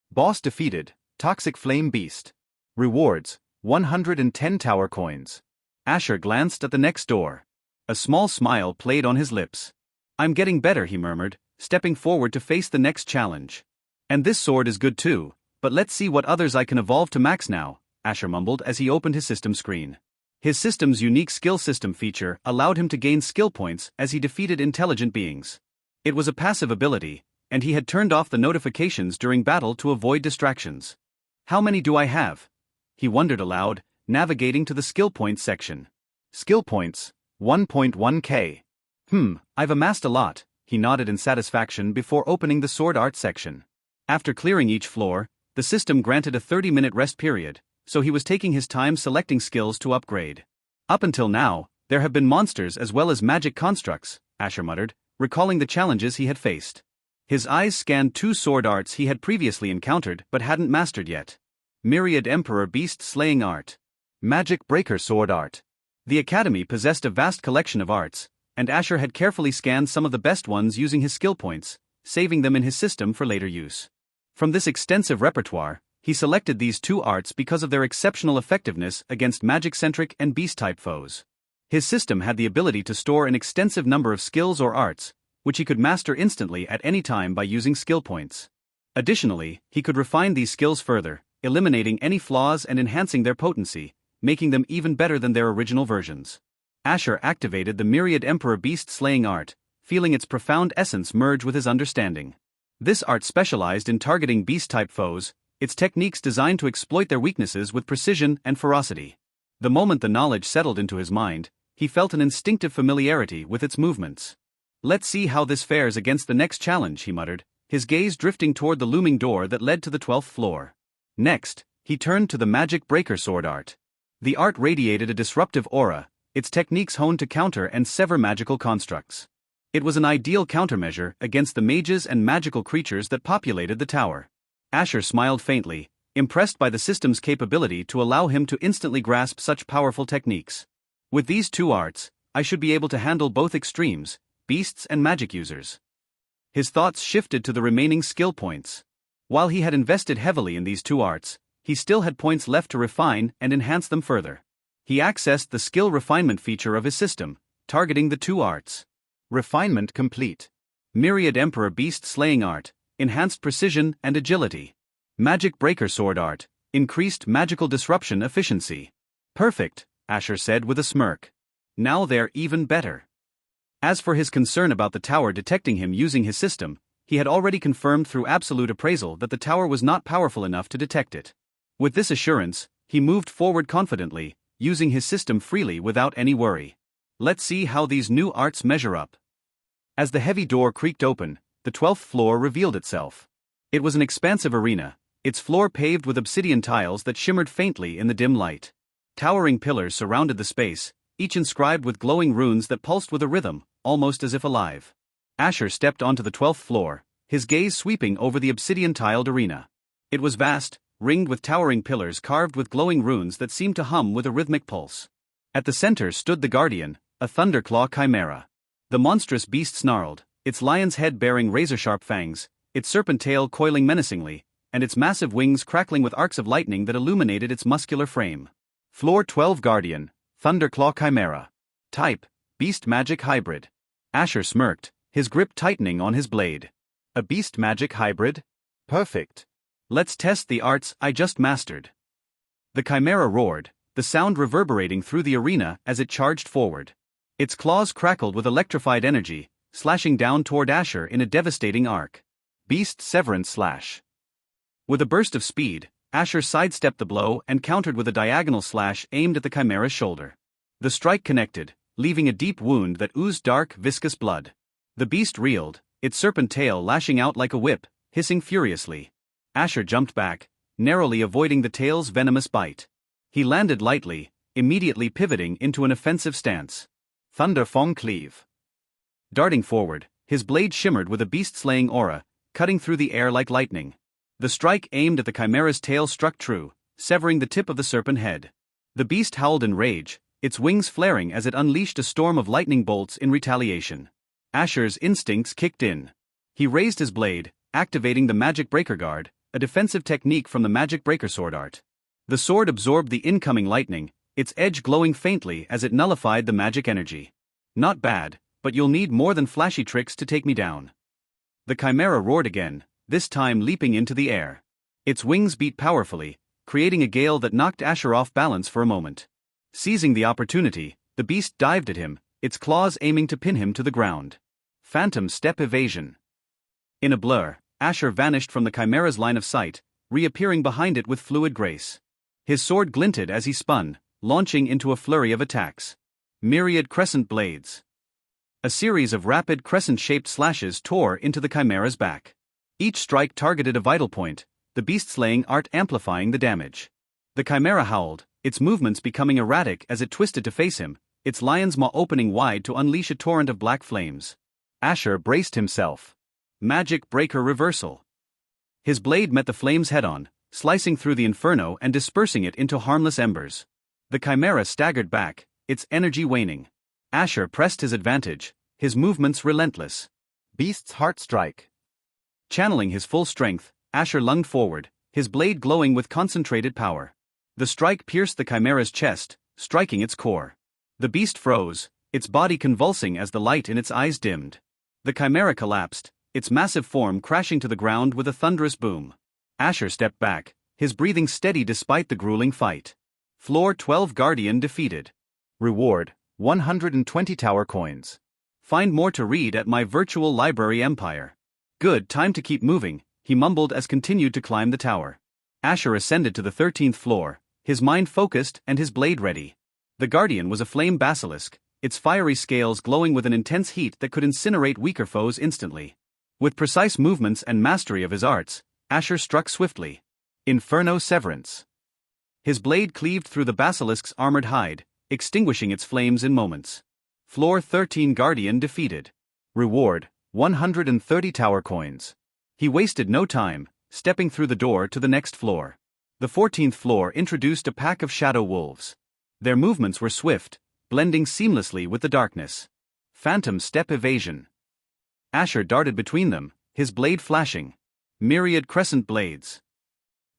Boss defeated, Toxic Flame Beast. Rewards, 110 tower coins. Asher glanced at the next door. A small smile played on his lips. I'm getting better, he murmured, stepping forward to face the next challenge. And this sword is good too, but let's see what others I can evolve to max now, Asher mumbled as he opened his system screen. His system's unique skill system feature allowed him to gain skill points as he defeated intelligent beings. It was a passive ability, and he had turned off the notifications during battle to avoid distractions. How many do I have? He wondered aloud, navigating to the skill points section. Skill points, 1.1k. I've amassed a lot, he nodded in satisfaction before opening the sword art section. After clearing each floor, the system granted a 30-minute rest period, so he was taking his time selecting skills to upgrade. Up until now, there have been monsters as well as magic constructs, Asher muttered, recalling the challenges he had faced. His eyes scanned 2 sword arts he had previously encountered but hadn't mastered yet. Myriad Emperor Beast Slaying Art. Magic Breaker Sword Art. The Academy possessed a vast collection of arts, and Asher had carefully scanned some of the best ones using his skill points, saving them in his system for later use. From this extensive repertoire, he selected these 2 arts because of their exceptional effectiveness against magic-centric and beast-type foes. His system had the ability to store an extensive number of skills or arts, which he could master instantly at any time by using skill points. Additionally, he could refine these skills further, eliminating any flaws and enhancing their potency, making them even better than their original versions. Asher activated the Myriad Emperor Beast Slaying Art, feeling its profound essence merge with his understanding. This art specialized in targeting beast-type foes, its techniques designed to exploit their weaknesses with precision and ferocity. The moment the knowledge settled into his mind, he felt an instinctive familiarity with its movements. Let's see how this fares against the next challenge, he muttered, his gaze drifting toward the looming door that led to the 12th floor. Next, he turned to the Magic Breaker Sword Art. The art radiated a disruptive aura, its techniques honed to counter and sever magical constructs. It was an ideal countermeasure against the mages and magical creatures that populated the tower. Asher smiled faintly, impressed by the system's capability to allow him to instantly grasp such powerful techniques. With these 2 arts, I should be able to handle both extremes, beasts and magic users. His thoughts shifted to the remaining skill points. While he had invested heavily in these 2 arts, he still had points left to refine and enhance them further. He accessed the skill refinement feature of his system, targeting the 2 arts. Refinement complete. Myriad Emperor Beast Slaying Art, enhanced precision and agility. Magic Breaker Sword Art, increased magical disruption efficiency. Perfect, Asher said with a smirk. Now they're even better. As for his concern about the tower detecting him using his system, he had already confirmed through absolute appraisal that the tower was not powerful enough to detect it. With this assurance, he moved forward confidently, using his system freely without any worry. Let's see how these new arts measure up. As the heavy door creaked open, the 12th floor revealed itself. It was an expansive arena, its floor paved with obsidian tiles that shimmered faintly in the dim light. Towering pillars surrounded the space, each inscribed with glowing runes that pulsed with a rhythm, almost as if alive. Asher stepped onto the 12th floor, his gaze sweeping over the obsidian-tiled arena. It was vast, ringed with towering pillars carved with glowing runes that seemed to hum with a rhythmic pulse. At the center stood the Guardian, a thunderclaw chimera. The monstrous beast snarled, its lion's head bearing razor-sharp fangs, its serpent tail coiling menacingly, and its massive wings crackling with arcs of lightning that illuminated its muscular frame. Floor 12 Guardian, Thunderclaw Chimera. Type, Beast Magic Hybrid. Asher smirked, his grip tightening on his blade. A Beast Magic Hybrid? Perfect. Let's test the arts I just mastered. The Chimera roared, the sound reverberating through the arena as it charged forward. Its claws crackled with electrified energy, slashing down toward Asher in a devastating arc. Beast Severance Slash. With a burst of speed, Asher sidestepped the blow and countered with a diagonal slash aimed at the Chimera's shoulder. The strike connected, leaving a deep wound that oozed dark, viscous blood. The beast reeled, its serpent tail lashing out like a whip, hissing furiously. Asher jumped back, narrowly avoiding the tail's venomous bite. He landed lightly, immediately pivoting into an offensive stance. Thunder Fong Cleave. Darting forward, his blade shimmered with a beast-slaying aura, cutting through the air like lightning. The strike aimed at the Chimera's tail struck true, severing the tip of the serpent head. The beast howled in rage, its wings flaring as it unleashed a storm of lightning bolts in retaliation. Asher's instincts kicked in. He raised his blade, activating the Magic Breaker Guard, a defensive technique from the Magic Breaker Sword art. The sword absorbed the incoming lightning, its edge glowing faintly as it nullified the magic energy. Not bad, but you'll need more than flashy tricks to take me down. The Chimera roared again, this time leaping into the air. Its wings beat powerfully, creating a gale that knocked Asher off balance for a moment. Seizing the opportunity, the beast dived at him, its claws aiming to pin him to the ground. Phantom Step Evasion. In a blur, Asher vanished from the Chimera's line of sight, reappearing behind it with fluid grace. His sword glinted as he spun, launching into a flurry of attacks. Myriad crescent blades. A series of rapid crescent-shaped slashes tore into the Chimera's back. Each strike targeted a vital point, the beast-slaying art amplifying the damage. The Chimera howled, its movements becoming erratic as it twisted to face him, its lion's maw opening wide to unleash a torrent of black flames. Asher braced himself. Magic Breaker Reversal. His blade met the flames head-on, slicing through the inferno and dispersing it into harmless embers. The Chimera staggered back, its energy waning. Asher pressed his advantage, his movements relentless. Beast's Heart Strike. Channeling his full strength, Asher lunged forward, his blade glowing with concentrated power. The strike pierced the Chimera's chest, striking its core. The beast froze, its body convulsing as the light in its eyes dimmed. The Chimera collapsed, its massive form crashing to the ground with a thunderous boom. Asher stepped back, his breathing steady despite the grueling fight. Floor 12 Guardian defeated. Reward, 120 tower coins. Find more to read at my virtual library empire. Good, time to keep moving, he mumbled as continued to climb the tower. Asher ascended to the 13th floor, his mind focused and his blade ready. The Guardian was a flame basilisk, its fiery scales glowing with an intense heat that could incinerate weaker foes instantly. With precise movements and mastery of his arts, Asher struck swiftly. Inferno Severance. His blade cleaved through the basilisk's armored hide, extinguishing its flames in moments. Floor 13 Guardian defeated. Reward, 130 tower coins. He wasted no time, stepping through the door to the next floor. The 14th floor introduced a pack of shadow wolves. Their movements were swift, blending seamlessly with the darkness. Phantom Step Evasion. Asher darted between them, his blade flashing. Myriad crescent blades.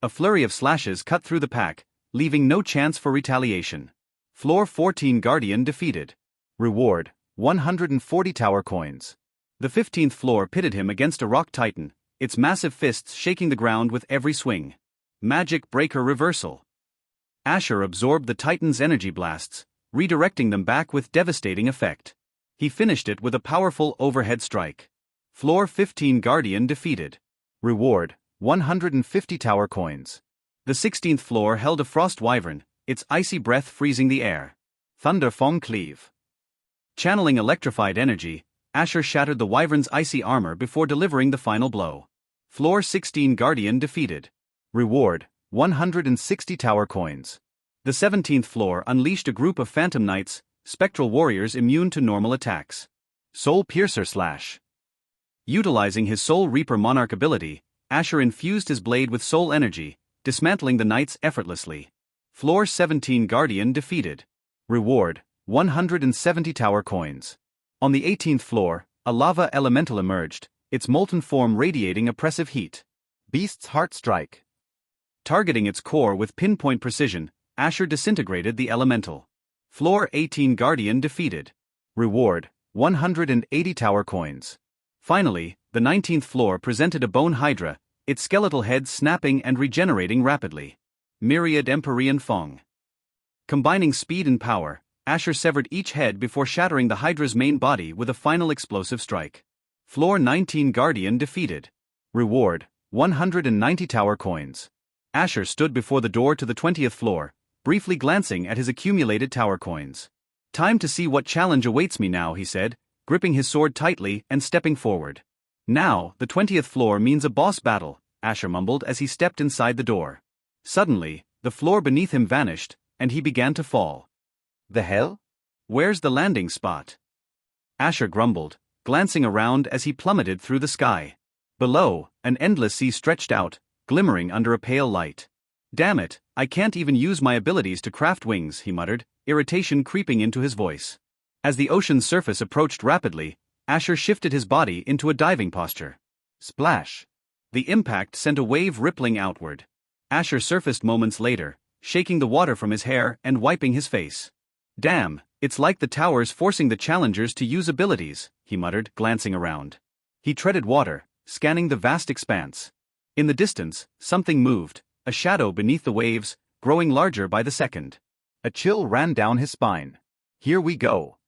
A flurry of slashes cut through the pack, leaving no chance for retaliation. Floor 14 Guardian defeated. Reward, 140 tower coins. The 15th floor pitted him against a rock titan, its massive fists shaking the ground with every swing. Magic Breaker Reversal. Asher absorbed the titan's energy blasts, redirecting them back with devastating effect. He finished it with a powerful overhead strike. Floor 15 Guardian defeated. Reward, 150 tower coins. The 16th floor held a frost wyvern, its icy breath freezing the air. Thunder Fong Cleave. Channeling electrified energy, Asher shattered the wyvern's icy armor before delivering the final blow. Floor 16 Guardian defeated. Reward, 160 tower coins. The 17th floor unleashed a group of phantom knights, spectral warriors immune to normal attacks. Soul Piercer Slash. Utilizing his Soul Reaper Monarch ability, Asher infused his blade with soul energy, dismantling the knights effortlessly. Floor 17 Guardian defeated. Reward, 170 tower coins. On the 18th floor, a lava elemental emerged, its molten form radiating oppressive heat. Beast's Heart Strike. Targeting its core with pinpoint precision, Asher disintegrated the elemental. Floor 18 Guardian defeated. Reward, 180 tower coins. Finally, the 19th floor presented a bone hydra, its skeletal head snapping and regenerating rapidly. Myriad Empyrean Fong. Combining speed and power, Asher severed each head before shattering the hydra's main body with a final explosive strike. Floor 19 Guardian defeated. Reward, 190 tower coins. Asher stood before the door to the 20th floor, briefly glancing at his accumulated tower coins. Time to see what challenge awaits me now, he said, gripping his sword tightly and stepping forward. Now, the 20th floor means a boss battle, Asher mumbled as he stepped inside the door. Suddenly, the floor beneath him vanished, and he began to fall. The hell? Where's the landing spot? Asher grumbled, glancing around as he plummeted through the sky. Below, an endless sea stretched out, glimmering under a pale light. Damn it, I can't even use my abilities to craft wings, he muttered, irritation creeping into his voice. As the ocean's surface approached rapidly, Asher shifted his body into a diving posture. Splash! The impact sent a wave rippling outward. Asher surfaced moments later, shaking the water from his hair and wiping his face. Damn, it's like the towers forcing the challengers to use abilities, he muttered, glancing around. He treaded water, scanning the vast expanse. In the distance, something moved, a shadow beneath the waves, growing larger by the second. A chill ran down his spine. Here we go,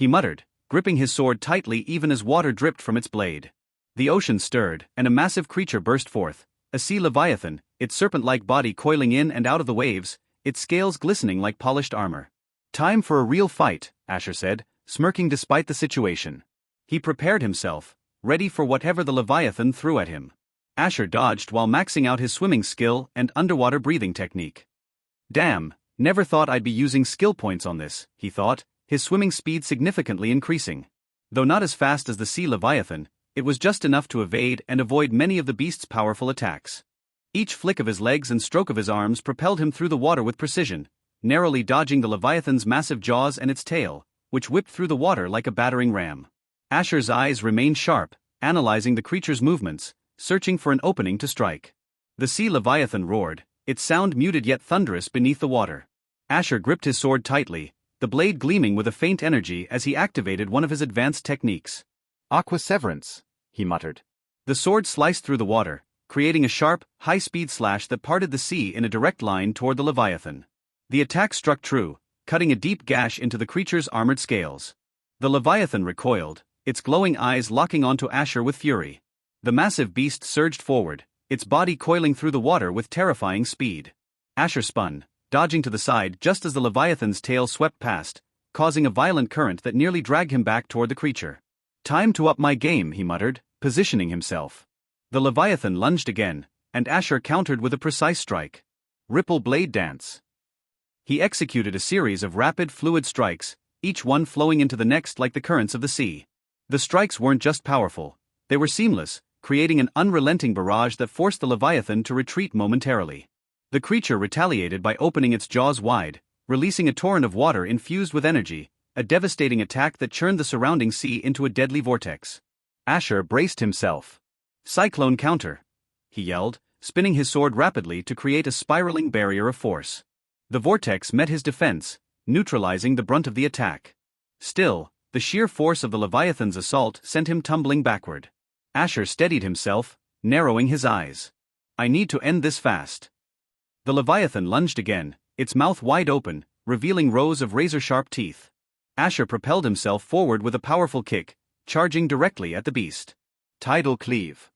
he muttered, gripping his sword tightly even as water dripped from its blade. The ocean stirred, and a massive creature burst forth, a sea leviathan, its serpent-like body coiling in and out of the waves, its scales glistening like polished armor. Time for a real fight, Asher said, smirking despite the situation. He prepared himself, ready for whatever the leviathan threw at him. Asher dodged while maxing out his swimming skill and underwater breathing technique. Damn, never thought I'd be using skill points on this, he thought, his swimming speed significantly increasing. Though not as fast as the sea leviathan, it was just enough to evade and avoid many of the beast's powerful attacks. Each flick of his legs and stroke of his arms propelled him through the water with precision, narrowly dodging the leviathan's massive jaws and its tail, which whipped through the water like a battering ram. Asher's eyes remained sharp, analyzing the creature's movements, searching for an opening to strike. The sea leviathan roared, its sound muted yet thunderous beneath the water. Asher gripped his sword tightly, the blade gleaming with a faint energy as he activated one of his advanced techniques. Aqua Severance, he muttered. The sword sliced through the water, creating a sharp, high-speed slash that parted the sea in a direct line toward the leviathan. The attack struck true, cutting a deep gash into the creature's armored scales. The leviathan recoiled, its glowing eyes locking onto Asher with fury. The massive beast surged forward, its body coiling through the water with terrifying speed. Asher spun, dodging to the side just as the leviathan's tail swept past, causing a violent current that nearly dragged him back toward the creature. Time to up my game, he muttered, positioning himself. The leviathan lunged again, and Asher countered with a precise strike. Ripple Blade Dance. He executed a series of rapid, fluid strikes, each one flowing into the next like the currents of the sea. The strikes weren't just powerful, they were seamless, creating an unrelenting barrage that forced the leviathan to retreat momentarily. The creature retaliated by opening its jaws wide, releasing a torrent of water infused with energy, a devastating attack that churned the surrounding sea into a deadly vortex. Asher braced himself. Cyclone counter, he yelled, spinning his sword rapidly to create a spiraling barrier of force. The vortex met his defense, neutralizing the brunt of the attack. Still, the sheer force of the leviathan's assault sent him tumbling backward. Asher steadied himself, narrowing his eyes. I need to end this fast. The leviathan lunged again, its mouth wide open, revealing rows of razor-sharp teeth. Asher propelled himself forward with a powerful kick, charging directly at the beast. Tidal Cleave.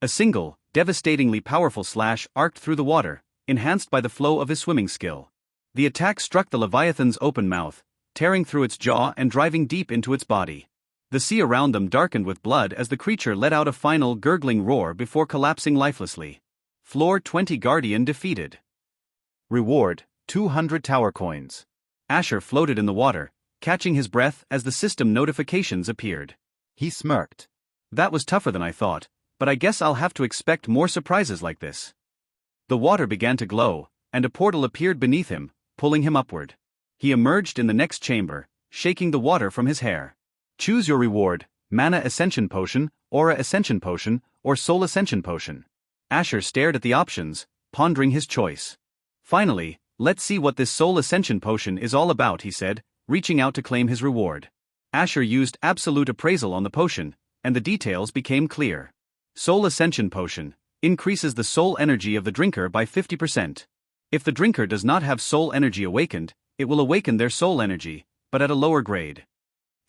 A single, devastatingly powerful slash arced through the water, enhanced by the flow of his swimming skill. The attack struck the Leviathan's open mouth, tearing through its jaw and driving deep into its body. The sea around them darkened with blood as the creature let out a final gurgling roar before collapsing lifelessly. Floor 20 Guardian defeated. Reward, 200 tower coins. Asher floated in the water, catching his breath as the system notifications appeared. He smirked. That was tougher than I thought, but I guess I'll have to expect more surprises like this. The water began to glow, and a portal appeared beneath him, pulling him upward. He emerged in the next chamber, shaking the water from his hair. Choose your reward: Mana Ascension Potion, Aura Ascension Potion, or Soul Ascension Potion. Asher stared at the options, pondering his choice. Finally, let's see what this Soul Ascension Potion is all about, he said, reaching out to claim his reward. Asher used absolute appraisal on the potion, and the details became clear. Soul Ascension Potion increases the soul energy of the drinker by 50%. If the drinker does not have soul energy awakened, it will awaken their soul energy, but at a lower grade.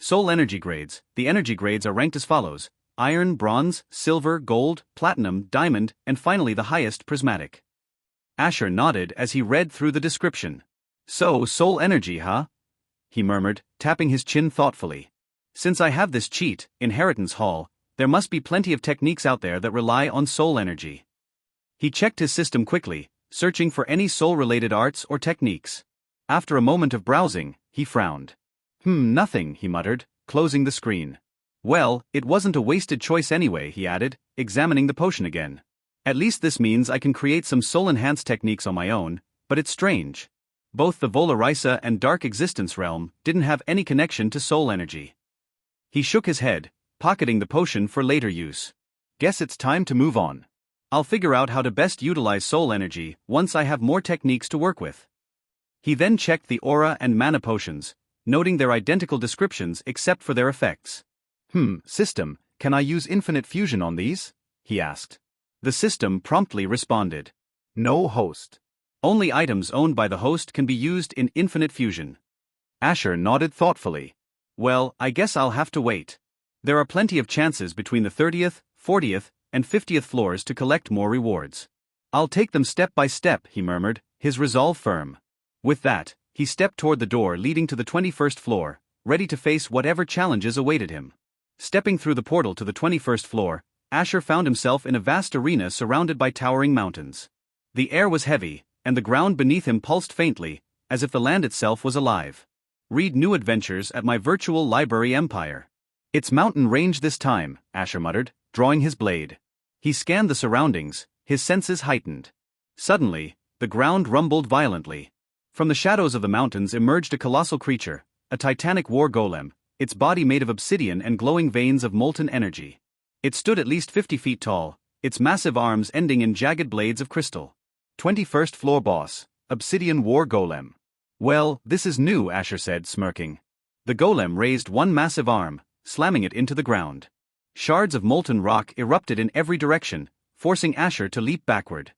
Soul energy grades. The energy grades are ranked as follows: iron, bronze, silver, gold, platinum, diamond, and finally the highest, prismatic. Asher nodded as he read through the description. So, soul energy, huh? He murmured, tapping his chin thoughtfully. Since I have this cheat, Inheritance Hall, there must be plenty of techniques out there that rely on soul energy. He checked his system quickly, searching for any soul-related arts or techniques. After a moment of browsing, he frowned. Nothing, he muttered, closing the screen. Well, it wasn't a wasted choice anyway, he added, examining the potion again. At least this means I can create some soul-enhanced techniques on my own, but it's strange. Both the Volarisa and Dark Existence realm didn't have any connection to soul energy. He shook his head, pocketing the potion for later use. Guess it's time to move on. I'll figure out how to best utilize soul energy once I have more techniques to work with. He then checked the aura and mana potions, noting their identical descriptions except for their effects. System, can I use infinite fusion on these? He asked. The system promptly responded. No, host. Only items owned by the host can be used in infinite fusion. Asher nodded thoughtfully. Well, I guess I'll have to wait. There are plenty of chances between the 30th, 40th, and 50th floors to collect more rewards. I'll take them step by step, he murmured, his resolve firm. With that, he stepped toward the door leading to the 21st floor, ready to face whatever challenges awaited him. Stepping through the portal to the 21st floor, Asher found himself in a vast arena surrounded by towering mountains. The air was heavy, and the ground beneath him pulsed faintly, as if the land itself was alive. Read new adventures at my virtual library empire. It's mountain range this time, Asher muttered, drawing his blade. He scanned the surroundings, his senses heightened. Suddenly, the ground rumbled violently. From the shadows of the mountains emerged a colossal creature, a titanic war golem, its body made of obsidian and glowing veins of molten energy. It stood at least 50 feet tall, its massive arms ending in jagged blades of crystal. 21st floor boss, Obsidian War Golem. Well, this is new, Asher said, smirking. The golem raised one massive arm, slamming it into the ground. Shards of molten rock erupted in every direction, forcing Asher to leap backward.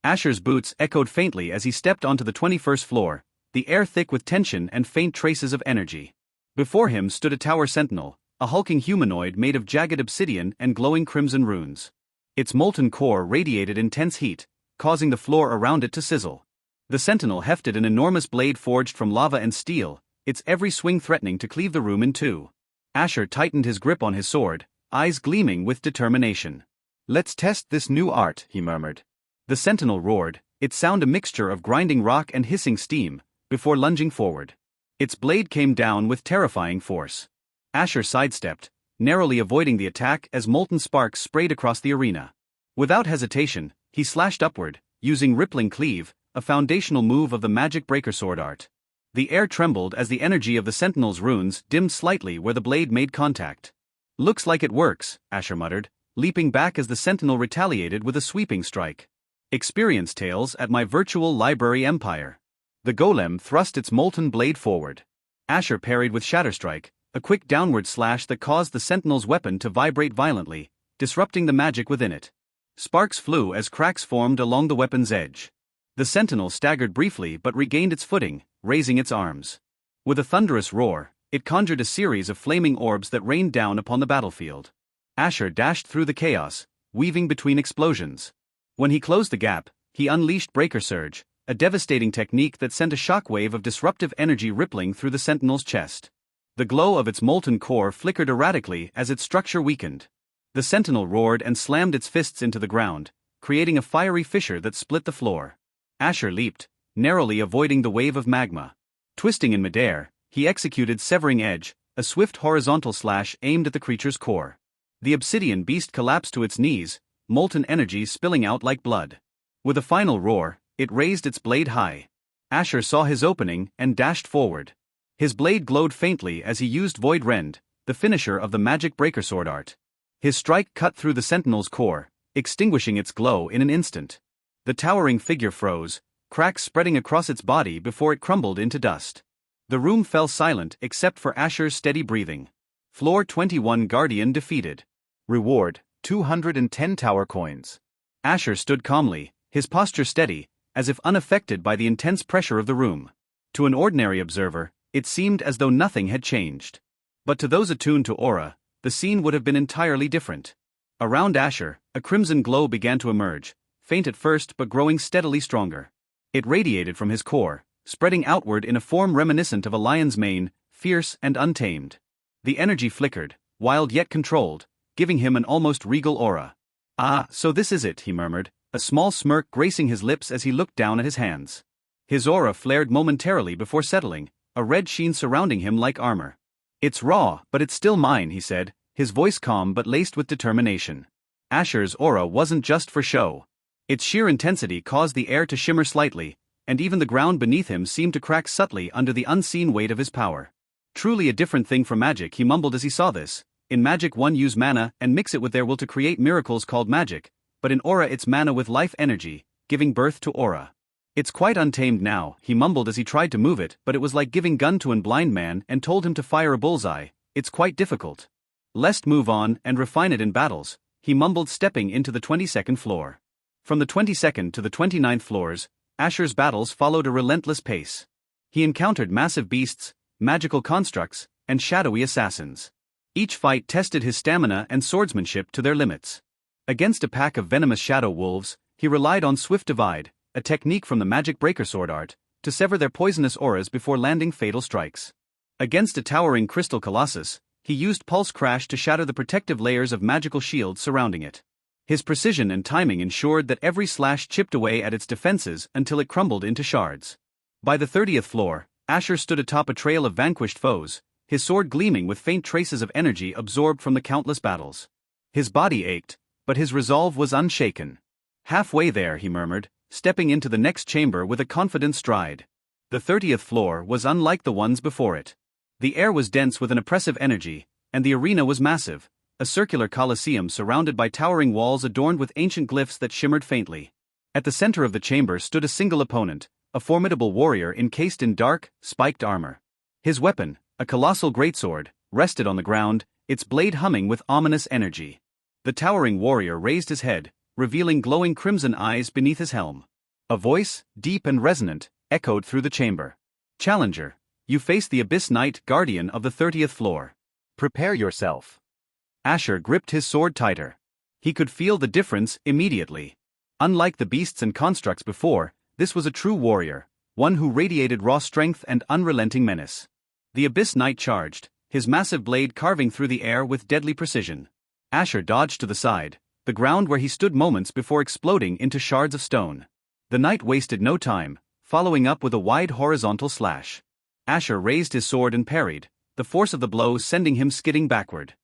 Asher's boots echoed faintly as he stepped onto the 21st floor, the air thick with tension and faint traces of energy. Before him stood a tower sentinel, a hulking humanoid made of jagged obsidian and glowing crimson runes. Its molten core radiated intense heat, causing the floor around it to sizzle. The sentinel hefted an enormous blade forged from lava and steel, its every swing threatening to cleave the room in two. Asher tightened his grip on his sword, eyes gleaming with determination. Let's test this new art, he murmured. The sentinel roared, its sound a mixture of grinding rock and hissing steam, before lunging forward. Its blade came down with terrifying force. Asher sidestepped, narrowly avoiding the attack as molten sparks sprayed across the arena. Without hesitation, he slashed upward, using Rippling Cleave, a foundational move of the magic breaker sword art. The air trembled as the energy of the sentinel's runes dimmed slightly where the blade made contact. Looks like it works, Asher muttered, leaping back as the sentinel retaliated with a sweeping strike. Experience tales at my virtual library empire. The golem thrust its molten blade forward. Asher parried with Shatterstrike, a quick downward slash that caused the sentinel's weapon to vibrate violently, disrupting the magic within it. Sparks flew as cracks formed along the weapon's edge. The sentinel staggered briefly but regained its footing, raising its arms. With a thunderous roar, it conjured a series of flaming orbs that rained down upon the battlefield. Asher dashed through the chaos, weaving between explosions. When he closed the gap, he unleashed Breaker Surge, a devastating technique that sent a shockwave of disruptive energy rippling through the sentinel's chest. The glow of its molten core flickered erratically as its structure weakened. The sentinel roared and slammed its fists into the ground, creating a fiery fissure that split the floor. Asher leaped, narrowly avoiding the wave of magma. Twisting in midair, he executed Severing Edge, a swift horizontal slash aimed at the creature's core. The obsidian beast collapsed to its knees, molten energy spilling out like blood. With a final roar, it raised its blade high. Asher saw his opening and dashed forward. His blade glowed faintly as he used Void Rend, the finisher of the magic breaker sword art. His strike cut through the sentinel's core, extinguishing its glow in an instant. The towering figure froze, cracks spreading across its body before it crumbled into dust. The room fell silent except for Asher's steady breathing. Floor 21 Guardian defeated. Reward, 210 tower coins. Asher stood calmly, his posture steady, as if unaffected by the intense pressure of the room. To an ordinary observer, it seemed as though nothing had changed. But to those attuned to aura, the scene would have been entirely different. Around Asher, a crimson glow began to emerge, faint at first but growing steadily stronger. It radiated from his core, spreading outward in a form reminiscent of a lion's mane, fierce and untamed. The energy flickered, wild yet controlled, giving him an almost regal aura. "Ah, so this is it," he murmured, a small smirk gracing his lips as he looked down at his hands. His aura flared momentarily before settling, a red sheen surrounding him like armor. "It's raw, but it's still mine," he said, his voice calm but laced with determination. Asher's aura wasn't just for show. Its sheer intensity caused the air to shimmer slightly, and even the ground beneath him seemed to crack subtly under the unseen weight of his power. Truly a different thing from magic, he mumbled as he saw this. In magic one use mana and mix it with their will to create miracles called magic, but in aura it's mana with life energy, giving birth to aura. "It's quite untamed now," he mumbled as he tried to move it, but it was like giving gun to an blind man and told him to fire a bullseye. "It's quite difficult. Let's move on and refine it in battles," he mumbled, stepping into the 22nd floor. From the 22nd to the 29th floors, Asher's battles followed a relentless pace. He encountered massive beasts, magical constructs, and shadowy assassins. Each fight tested his stamina and swordsmanship to their limits. Against a pack of venomous shadow wolves, he relied on Swift Divide, a technique from the magic breaker sword art, to sever their poisonous auras before landing fatal strikes. Against a towering crystal colossus, he used Pulse Crash to shatter the protective layers of magical shields surrounding it. His precision and timing ensured that every slash chipped away at its defenses until it crumbled into shards. By the 30th floor, Asher stood atop a trail of vanquished foes, his sword gleaming with faint traces of energy absorbed from the countless battles. His body ached, but his resolve was unshaken. "Halfway there," he murmured, stepping into the next chamber with a confident stride. The 30th floor was unlike the ones before it. The air was dense with an oppressive energy, and the arena was massive, a circular coliseum surrounded by towering walls adorned with ancient glyphs that shimmered faintly. At the center of the chamber stood a single opponent, a formidable warrior encased in dark, spiked armor. His weapon, a colossal greatsword, rested on the ground, its blade humming with ominous energy. The towering warrior raised his head, revealing glowing crimson eyes beneath his helm. A voice, deep and resonant, echoed through the chamber. "Challenger, you face the Abyss Knight, Guardian of the 30th floor. Prepare yourself." Asher gripped his sword tighter. He could feel the difference immediately. Unlike the beasts and constructs before, this was a true warrior, one who radiated raw strength and unrelenting menace. The Abyss Knight charged, his massive blade carving through the air with deadly precision. Asher dodged to the side, the ground where he stood moments before exploding into shards of stone. The knight wasted no time, following up with a wide horizontal slash. Asher raised his sword and parried, the force of the blow sending him skidding backward.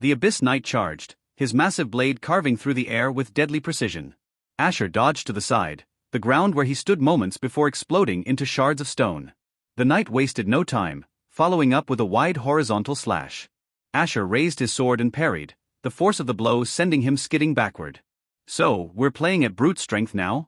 The Abyss Knight charged, his massive blade carving through the air with deadly precision. Asher dodged to the side, the ground where he stood moments before exploding into shards of stone. The knight wasted no time, following up with a wide horizontal slash. Asher raised his sword and parried, the force of the blow sending him skidding backward. "So, we're playing at brute strength now?"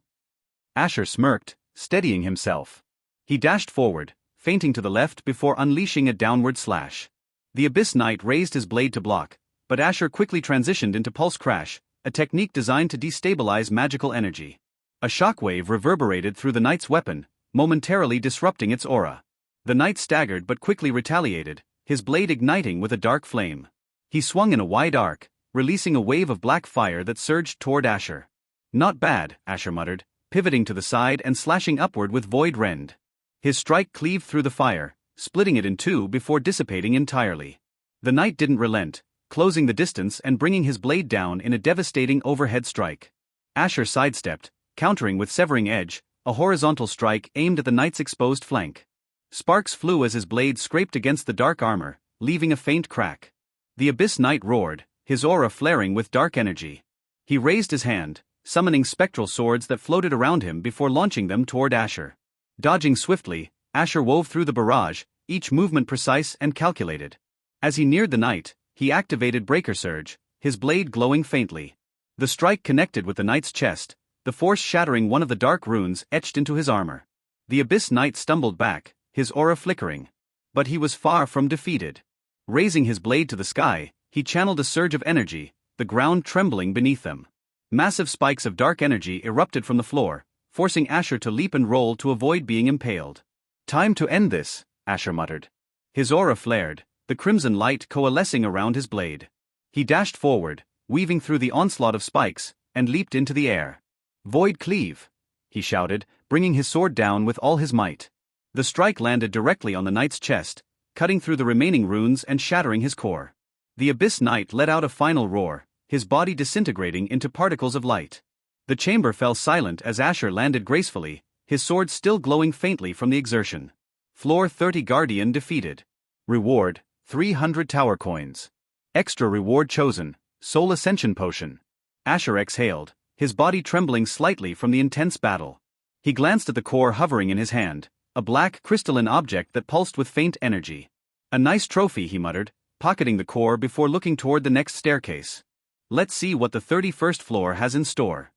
Asher smirked, steadying himself. He dashed forward, feinting to the left before unleashing a downward slash. The Abyss Knight raised his blade to block, but Asher quickly transitioned into Pulse Crash, a technique designed to destabilize magical energy. A shockwave reverberated through the knight's weapon, momentarily disrupting its aura. The knight staggered but quickly retaliated, his blade igniting with a dark flame. He swung in a wide arc, releasing a wave of black fire that surged toward Asher. "Not bad," Asher muttered, pivoting to the side and slashing upward with void rend. His strike cleaved through the fire, splitting it in two before dissipating entirely. The knight didn't relent, closing the distance and bringing his blade down in a devastating overhead strike. Asher sidestepped, countering with severing edge, a horizontal strike aimed at the knight's exposed flank. Sparks flew as his blade scraped against the dark armor, leaving a faint crack. The Abyss Knight roared, his aura flaring with dark energy. He raised his hand, summoning spectral swords that floated around him before launching them toward Asher. Dodging swiftly, Asher wove through the barrage, each movement precise and calculated. As he neared the knight, he activated Breaker Surge, his blade glowing faintly. The strike connected with the knight's chest, the force shattering one of the dark runes etched into his armor. The Abyss Knight stumbled back, his aura flickering. But he was far from defeated. Raising his blade to the sky, he channeled a surge of energy, the ground trembling beneath them. Massive spikes of dark energy erupted from the floor, forcing Asher to leap and roll to avoid being impaled. "Time to end this," Asher muttered. His aura flared, the crimson light coalescing around his blade. He dashed forward, weaving through the onslaught of spikes, and leaped into the air. "Void Cleave!" he shouted, bringing his sword down with all his might. The strike landed directly on the knight's chest, cutting through the remaining runes and shattering his core. The Abyss Knight let out a final roar, his body disintegrating into particles of light. The chamber fell silent as Asher landed gracefully, his sword still glowing faintly from the exertion. Floor 30 Guardian defeated. Reward, 300 tower coins. Extra reward chosen, Soul Ascension Potion. Asher exhaled, his body trembling slightly from the intense battle. He glanced at the core hovering in his hand, a black crystalline object that pulsed with faint energy. "A nice trophy," he muttered, pocketing the core before looking toward the next staircase. "Let's see what the 31st floor has in store."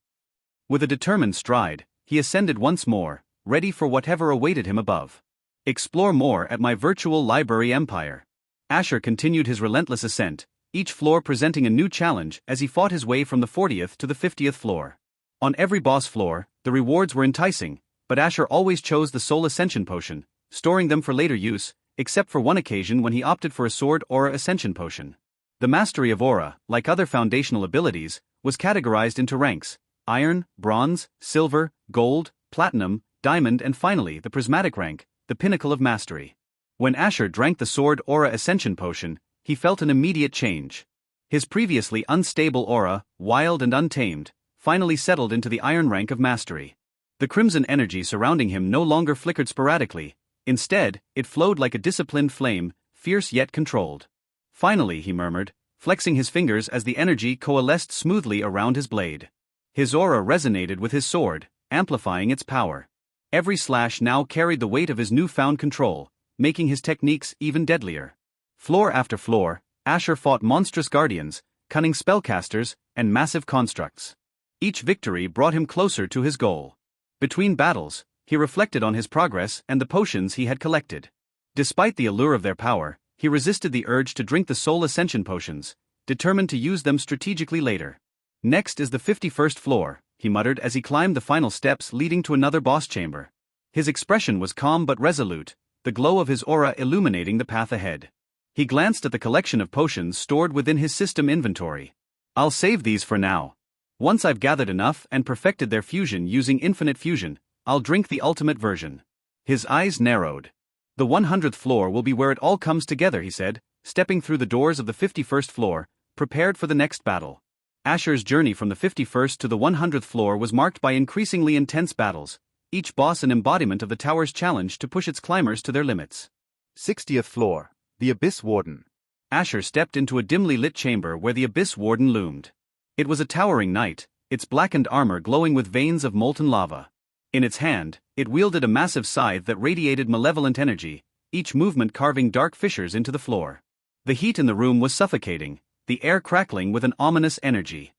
With a determined stride, he ascended once more, ready for whatever awaited him above. Explore more at my virtual library empire. Asher continued his relentless ascent, each floor presenting a new challenge as he fought his way from the 40th to the 50th floor. On every boss floor, the rewards were enticing, but Asher always chose the Soul Ascension Potion, storing them for later use, except for one occasion when he opted for a Sword Aura Ascension Potion. The mastery of Aura, like other foundational abilities, was categorized into ranks: Iron, Bronze, Silver, Gold, Platinum, Diamond, and finally the Prismatic rank, the pinnacle of mastery. When Asher drank the Sword Aura Ascension Potion, he felt an immediate change. His previously unstable aura, wild and untamed, finally settled into the Iron rank of mastery. The crimson energy surrounding him no longer flickered sporadically, instead, it flowed like a disciplined flame, fierce yet controlled. "Finally," he murmured, flexing his fingers as the energy coalesced smoothly around his blade. His aura resonated with his sword, amplifying its power. Every slash now carried the weight of his newfound control, making his techniques even deadlier. Floor after floor, Asher fought monstrous guardians, cunning spellcasters, and massive constructs. Each victory brought him closer to his goal. Between battles, he reflected on his progress and the potions he had collected. Despite the allure of their power, he resisted the urge to drink the Soul Ascension Potions, determined to use them strategically later. "Next is the 51st floor," he muttered as he climbed the final steps leading to another boss chamber. His expression was calm but resolute, the glow of his aura illuminating the path ahead. He glanced at the collection of potions stored within his system inventory. "I'll save these for now. Once I've gathered enough and perfected their fusion using infinite fusion, I'll drink the ultimate version." His eyes narrowed. "The 100th floor will be where it all comes together," he said, stepping through the doors of the 51st floor, prepared for the next battle. Asher's journey from the 51st to the 100th floor was marked by increasingly intense battles, each boss an embodiment of the tower's challenge to push its climbers to their limits. 60th floor, the Abyss Warden. Asher stepped into a dimly lit chamber where the Abyss Warden loomed. It was a towering knight, its blackened armor glowing with veins of molten lava. In its hand, it wielded a massive scythe that radiated malevolent energy, each movement carving dark fissures into the floor. The heat in the room was suffocating, the air crackling with an ominous energy.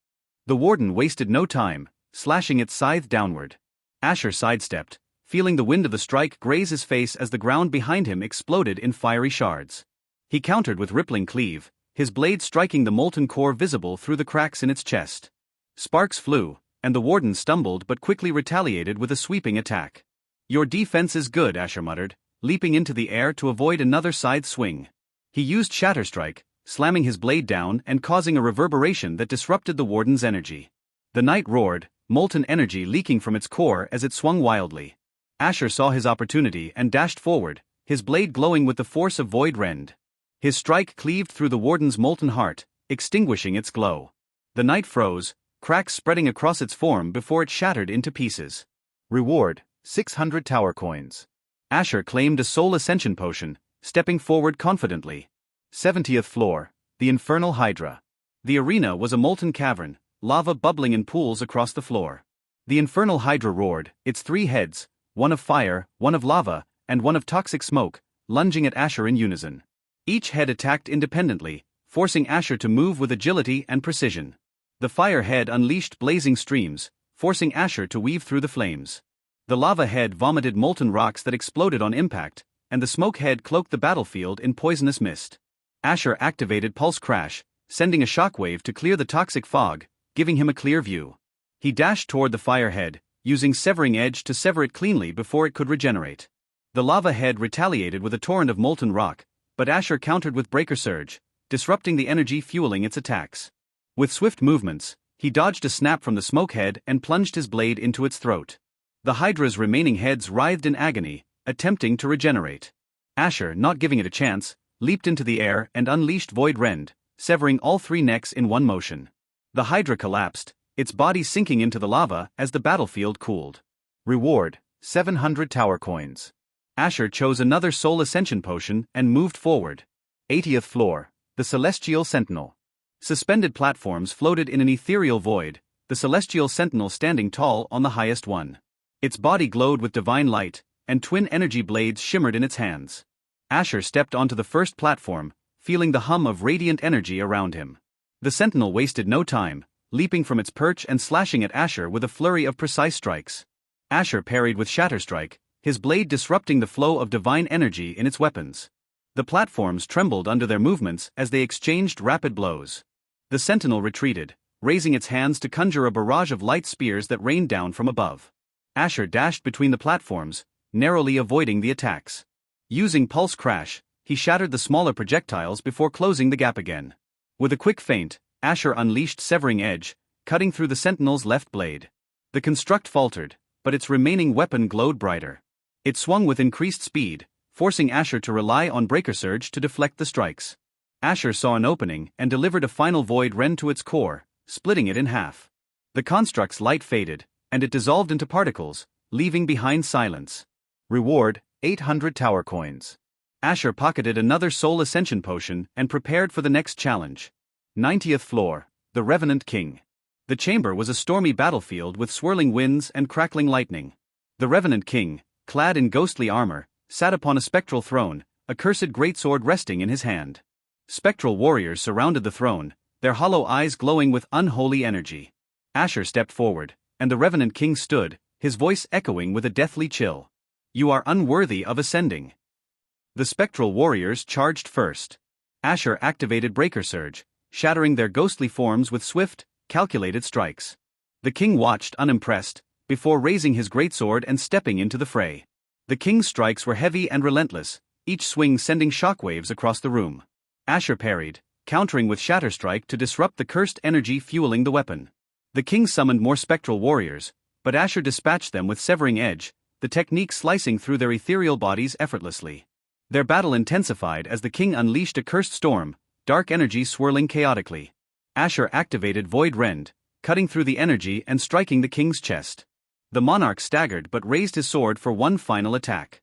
The warden wasted no time, slashing its scythe downward. Asher sidestepped, feeling the wind of the strike graze his face as the ground behind him exploded in fiery shards. He countered with rippling cleave, his blade striking the molten core visible through the cracks in its chest. Sparks flew, and the warden stumbled but quickly retaliated with a sweeping attack. "Your defense is good," Asher muttered, leaping into the air to avoid another scythe swing. He used Shatter Strike, slamming his blade down and causing a reverberation that disrupted the warden's energy. The knight roared, molten energy leaking from its core as it swung wildly. Asher saw his opportunity and dashed forward, his blade glowing with the force of void rend. His strike cleaved through the warden's molten heart, extinguishing its glow. The knight froze, cracks spreading across its form before it shattered into pieces. Reward: 600 tower coins. Asher claimed a soul ascension potion, stepping forward confidently. 70th floor, the Infernal Hydra. The arena was a molten cavern, lava bubbling in pools across the floor. The Infernal Hydra roared, its 3 heads, one of fire, one of lava, and one of toxic smoke, lunging at Asher in unison. Each head attacked independently, forcing Asher to move with agility and precision. The fire head unleashed blazing streams, forcing Asher to weave through the flames. The lava head vomited molten rocks that exploded on impact, and the smoke head cloaked the battlefield in poisonous mist. Asher activated Pulse Crash, sending a shockwave to clear the toxic fog, giving him a clear view. He dashed toward the fire head, using Severing Edge to sever it cleanly before it could regenerate. The lava head retaliated with a torrent of molten rock, but Asher countered with Breaker Surge, disrupting the energy fueling its attacks. With swift movements, he dodged a snap from the smoke head and plunged his blade into its throat. The Hydra's remaining heads writhed in agony, attempting to regenerate. Asher, not giving it a chance, leaped into the air and unleashed Void Rend, severing all 3 necks in one motion. The Hydra collapsed, its body sinking into the lava as the battlefield cooled. Reward: 700 tower coins. Asher chose another soul ascension potion and moved forward. 80th floor, the Celestial Sentinel. Suspended platforms floated in an ethereal void, the Celestial Sentinel standing tall on the highest one. Its body glowed with divine light, and twin energy blades shimmered in its hands. Asher stepped onto the first platform, feeling the hum of radiant energy around him. The Sentinel wasted no time, leaping from its perch and slashing at Asher with a flurry of precise strikes. Asher parried with Shatter Strike, his blade disrupting the flow of divine energy in its weapons. The platforms trembled under their movements as they exchanged rapid blows. The Sentinel retreated, raising its hands to conjure a barrage of light spears that rained down from above. Asher dashed between the platforms, narrowly avoiding the attacks. Using Pulse Crash, he shattered the smaller projectiles before closing the gap again. With a quick feint, Asher unleashed Severing Edge, cutting through the Sentinel's left blade. The construct faltered, but its remaining weapon glowed brighter. It swung with increased speed, forcing Asher to rely on Breaker Surge to deflect the strikes. Asher saw an opening and delivered a final Void Rend to its core, splitting it in half. The construct's light faded, and it dissolved into particles, leaving behind silence. Reward: 800 tower coins. Asher pocketed another soul ascension potion and prepared for the next challenge. 90th floor, the Revenant King. The chamber was a stormy battlefield with swirling winds and crackling lightning. The Revenant King, clad in ghostly armor, sat upon a spectral throne, a cursed greatsword resting in his hand. Spectral warriors surrounded the throne, their hollow eyes glowing with unholy energy. Asher stepped forward, and the Revenant King stood, his voice echoing with a deathly chill. "You are unworthy of ascending." The spectral warriors charged first. Asher activated Breaker Surge, shattering their ghostly forms with swift, calculated strikes. The king watched unimpressed, before raising his greatsword and stepping into the fray. The king's strikes were heavy and relentless, each swing sending shockwaves across the room. Asher parried, countering with Shatter Strike to disrupt the cursed energy fueling the weapon. The king summoned more spectral warriors, but Asher dispatched them with Severing Edge, the technique slicing through their ethereal bodies effortlessly. Their battle intensified as the king unleashed a cursed storm, dark energy swirling chaotically. Asher activated Void Rend, cutting through the energy and striking the king's chest. The monarch staggered but raised his sword for one final attack.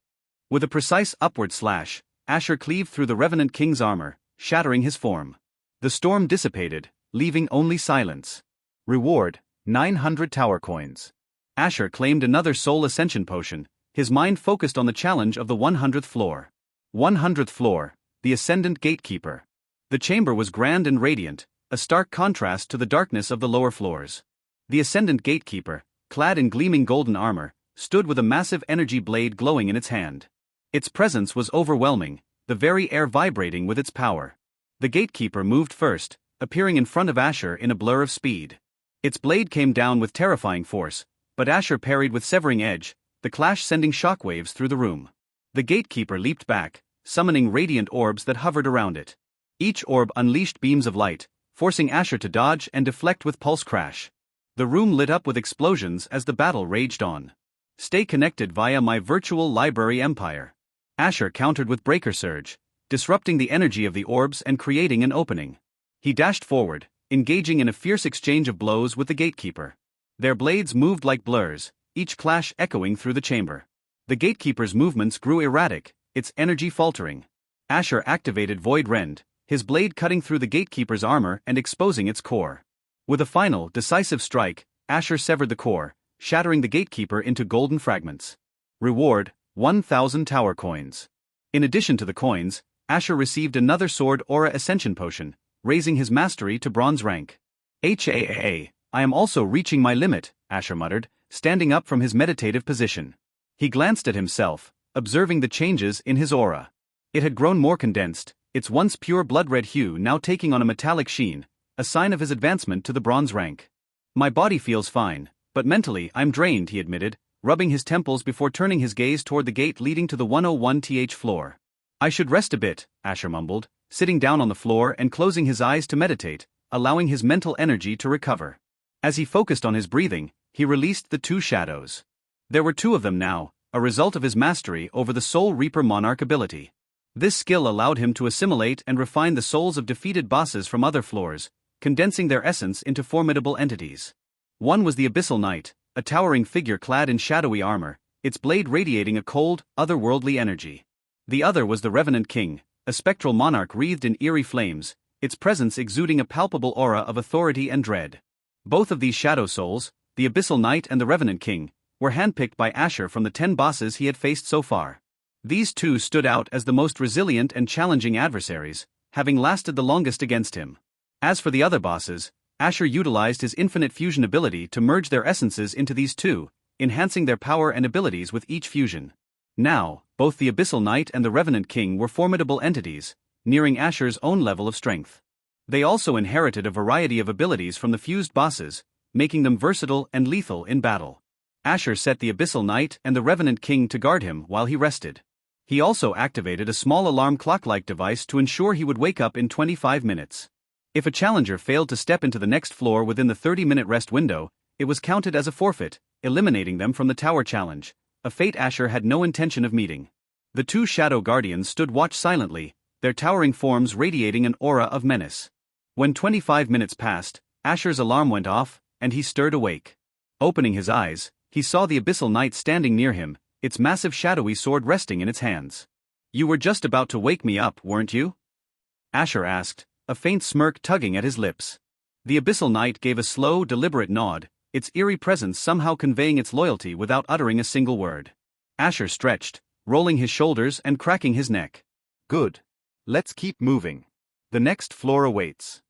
With a precise upward slash, Asher cleaved through the Revenant King's armor, shattering his form. The storm dissipated, leaving only silence. Reward: 900 tower coins. Asher claimed another soul ascension potion, his mind focused on the challenge of the 100th floor. 100th floor, the Ascendant Gatekeeper. The chamber was grand and radiant, a stark contrast to the darkness of the lower floors. The Ascendant Gatekeeper, clad in gleaming golden armor, stood with a massive energy blade glowing in its hand. Its presence was overwhelming, the very air vibrating with its power. The Gatekeeper moved first, appearing in front of Asher in a blur of speed. Its blade came down with terrifying force, but Asher parried with Severing Edge, the clash sending shockwaves through the room. The Gatekeeper leaped back, summoning radiant orbs that hovered around it. Each orb unleashed beams of light, forcing Asher to dodge and deflect with Pulse Crash. The room lit up with explosions as the battle raged on. Stay connected via my virtual library empire. Asher countered with Breaker Surge, disrupting the energy of the orbs and creating an opening. He dashed forward, engaging in a fierce exchange of blows with the gatekeeper. Their blades moved like blurs, each clash echoing through the chamber. The gatekeeper's movements grew erratic, its energy faltering. Asher activated Void Rend, his blade cutting through the gatekeeper's armor and exposing its core. With a final, decisive strike, Asher severed the core, shattering the gatekeeper into golden fragments. Reward: 1,000 tower coins. In addition to the coins, Asher received another Sword Aura Ascension Potion, raising his mastery to bronze rank. I am also reaching my limit, Asher muttered, standing up from his meditative position. He glanced at himself, observing the changes in his aura. It had grown more condensed, its once pure blood-red hue now taking on a metallic sheen, a sign of his advancement to the bronze rank. My body feels fine, but mentally I'm drained, he admitted, rubbing his temples before turning his gaze toward the gate leading to the 101th floor. I should rest a bit, Asher mumbled, sitting down on the floor and closing his eyes to meditate, allowing his mental energy to recover. As he focused on his breathing, he released the two shadows. There were two of them now, a result of his mastery over the Soul Reaper Monarch ability. This skill allowed him to assimilate and refine the souls of defeated bosses from other floors, condensing their essence into formidable entities. One was the Abyssal Knight, a towering figure clad in shadowy armor, its blade radiating a cold, otherworldly energy. The other was the Revenant King, a spectral monarch wreathed in eerie flames, its presence exuding a palpable aura of authority and dread. Both of these shadow souls, the Abyssal Knight and the Revenant King, were handpicked by Asher from the 10 bosses he had faced so far. These two stood out as the most resilient and challenging adversaries, having lasted the longest against him. As for the other bosses, Asher utilized his infinite fusion ability to merge their essences into these two, enhancing their power and abilities with each fusion. Now, both the Abyssal Knight and the Revenant King were formidable entities, nearing Asher's own level of strength. They also inherited a variety of abilities from the fused bosses, making them versatile and lethal in battle. Asher set the Abyssal Knight and the Revenant King to guard him while he rested. He also activated a small alarm clock-like device to ensure he would wake up in 25 minutes. If a challenger failed to step into the next floor within the 30-minute rest window, it was counted as a forfeit, eliminating them from the tower challenge, a fate Asher had no intention of meeting. The two Shadow Guardians stood watch silently, their towering forms radiating an aura of menace. When 25 minutes passed, Asher's alarm went off, and he stirred awake. Opening his eyes, he saw the Abyssal Knight standing near him, its massive shadowy sword resting in its hands. "You were just about to wake me up, weren't you?" Asher asked, a faint smirk tugging at his lips. The Abyssal Knight gave a slow, deliberate nod, its eerie presence somehow conveying its loyalty without uttering a single word. Asher stretched, rolling his shoulders and cracking his neck. "Good. Let's keep moving. The next floor awaits."